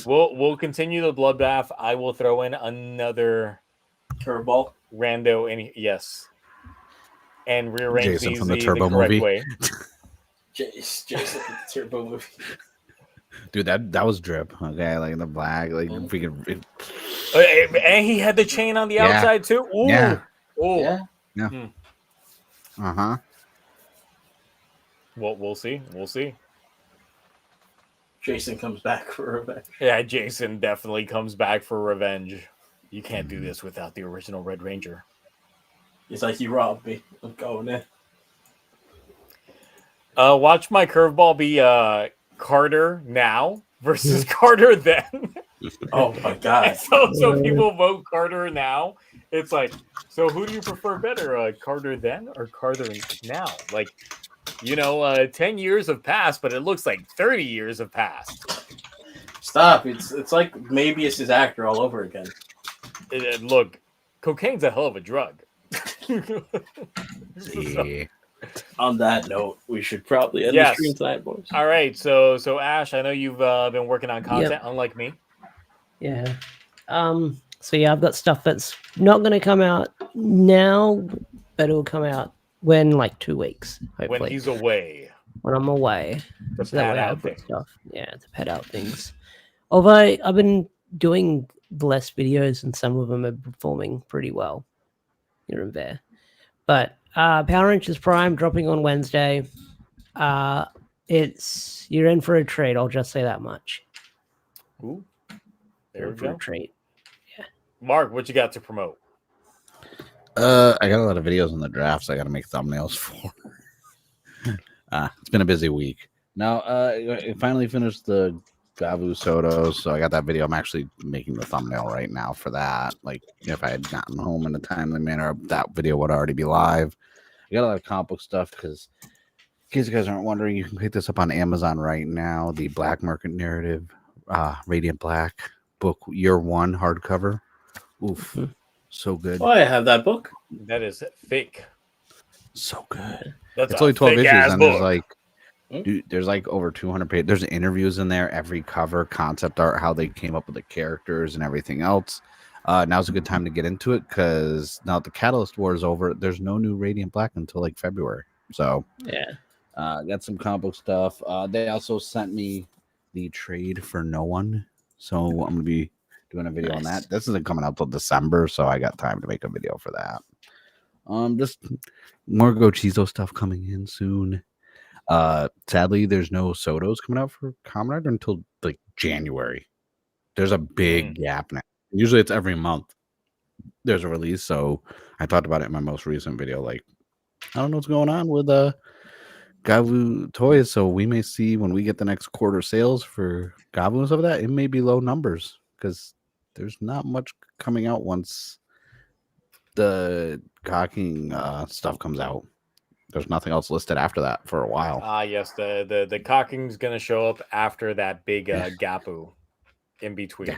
we'll continue the bloodbath. I will throw in another Curveball. rando and rearrange Jason these from the the Turbo correct movie. way. Jason the Turbo movie. Dude, that was drip. Okay, like in the black, like freaking. And he had the chain on the Yeah. outside too. Ooh. Yeah. Ooh. Yeah. Uh-huh. Well, we'll see. We'll see. Jason comes back for revenge. Yeah, Jason definitely comes back for revenge. You can't do this without the original Red Ranger. He's like, you robbed me. I'm going in. Watch my curveball be Carter now versus Carter then. Oh my god. so people vote Carter now. It's like, so who do you prefer better, Carter then or Carter now? Like, 10 years have passed, but it looks like 30 years have passed. Stop. It's like maybe it's his actor all over again. Look, cocaine's a hell of a drug. Yeah. On that note, we should probably end Yes. the stream tonight, boys. All right, so Ash, I know you've been working on content, unlike me. Yeah. So yeah, I've got stuff that's not going to come out now, but it'll come out when like 2 weeks, hopefully. When he's away. When I'm away. To So that pad way out I've got things. stuff. Yeah, to pad out things. Although I've been doing less videos and some of them are performing pretty well here and there. But Power Rangers Prime dropping on Wednesday. You're in for a treat. I'll just say that much. Ooh, there You're we in for a go. treat. Mark, what you got to promote? I got a lot of videos on the drafts I got to make thumbnails for. It's been a busy week. Now, I finally finished the Gavu Soto, so I got that video. I'm actually making the thumbnail right now for that. Like, if I had gotten home in a timely manner, that video would already be live. I got a lot of comic book stuff because, in case you guys aren't wondering, you can pick this up on Amazon right now. The Black Market Narrative, Radiant Black book, Year 1 hardcover. Oof, so good. Oh, I have that book. That is fake. So good. That's It's a only 12 issues, thick-ass and book. there's like, dude, there's like over 200 pages. There's interviews in there, every cover, concept art, how they came up with the characters and everything else. Now's a good time to get into it because now that the Catalyst War is over, there's no new Radiant Black until like February. So Yeah. got some comic book stuff. They also sent me the trade for No One, so I'm gonna be doing a video on that. This isn't coming out till December, so I got time to make a video for that. Just more Gochizo stuff coming in soon. Sadly, there's no Sotos coming out for Kamen Rider until like January. There's a big gap now. Usually it's every month there's a release, so I talked about it in my most recent video. Like, I don't know what's going on with Gavu toys, so we may see when we get the next quarter sales for Gavu and stuff like that, it may be low numbers because there's not much coming out once the cocking stuff comes out. There's nothing else listed after that for a while. Yes, the cocking's gonna show up after that big gapu in between.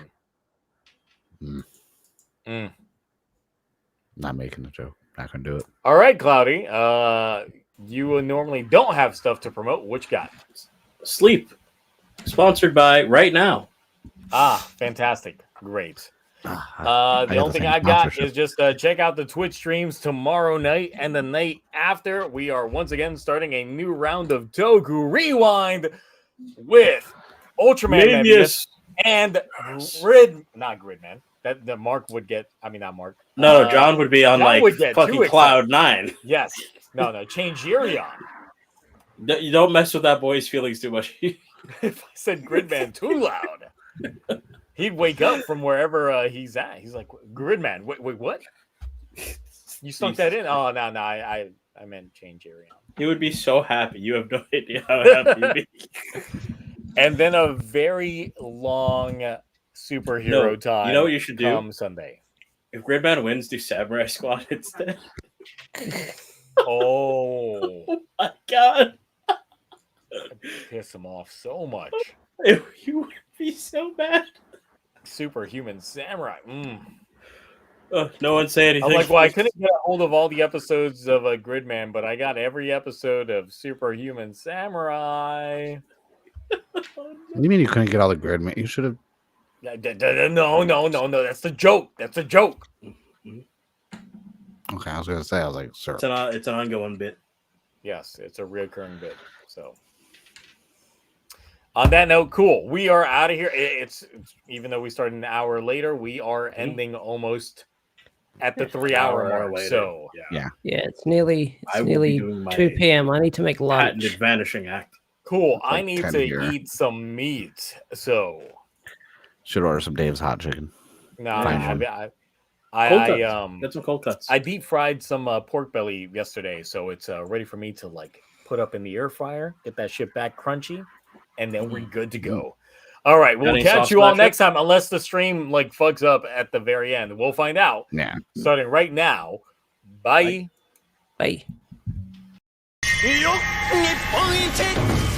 Not making a joke. Not gonna do it. All right, Cloudy. You normally don't have stuff to promote. What you got? Sleep. Sponsored by Right Now. Fantastic. Great. The got only the thing same I've got sponsorship. is just check out the Twitch streams tomorrow night and the night after. We are once again starting a new round of Toku Rewind with Ultraman Mebius and not Gridman. That Mark would get. I mean, not Mark. No, John would be on John like would get fucking too cloud 9. Yes. No. Change Yurion. You don't mess with that boy's feelings too much. If I said Gridman too loud, he'd wake up from wherever he's at. He's like, Gridman, wait, what? You sunk that in? Oh, no, I meant change Yurion. He would be so happy. You have no idea how happy he'd be. And then a very long superhero time. You know what you should do? Come Sunday. If Gridman wins, do Samurai Squad instead. Oh My God. piss him off so much. You would be so bad. Superhuman Samurai. No one say anything. I'm like, well, I couldn't get a hold of all the episodes of Gridman, but I got every episode of Superhuman Samurai. What do you mean you couldn't get all the grid, man? You should have. No. That's the joke. That's a joke. Okay, I was gonna say. I was like, sir. It's an ongoing bit. Yes, it's a recurring bit. So, on that note, cool. We are out of here. It's even though we started an hour later, we are ending almost at the 3-hour mark. later. So, Yeah, it's nearly I will be doing 2 my p.m. I need to make lunch. Patented vanishing act. cool. It's like I need 10 to here. eat some meat. So, Should order some Dave's hot chicken. no, Fine. Get some cold cuts. I deep fried some pork belly yesterday, so it's ready for me to like put up in the air fryer, get that shit back crunchy, and then we're good to go. All right, we'll Any catch sauce you all matchup? next time, unless the stream like fucks up at the very end. We'll find out Yeah. starting right now. Bye. Bye. 日本一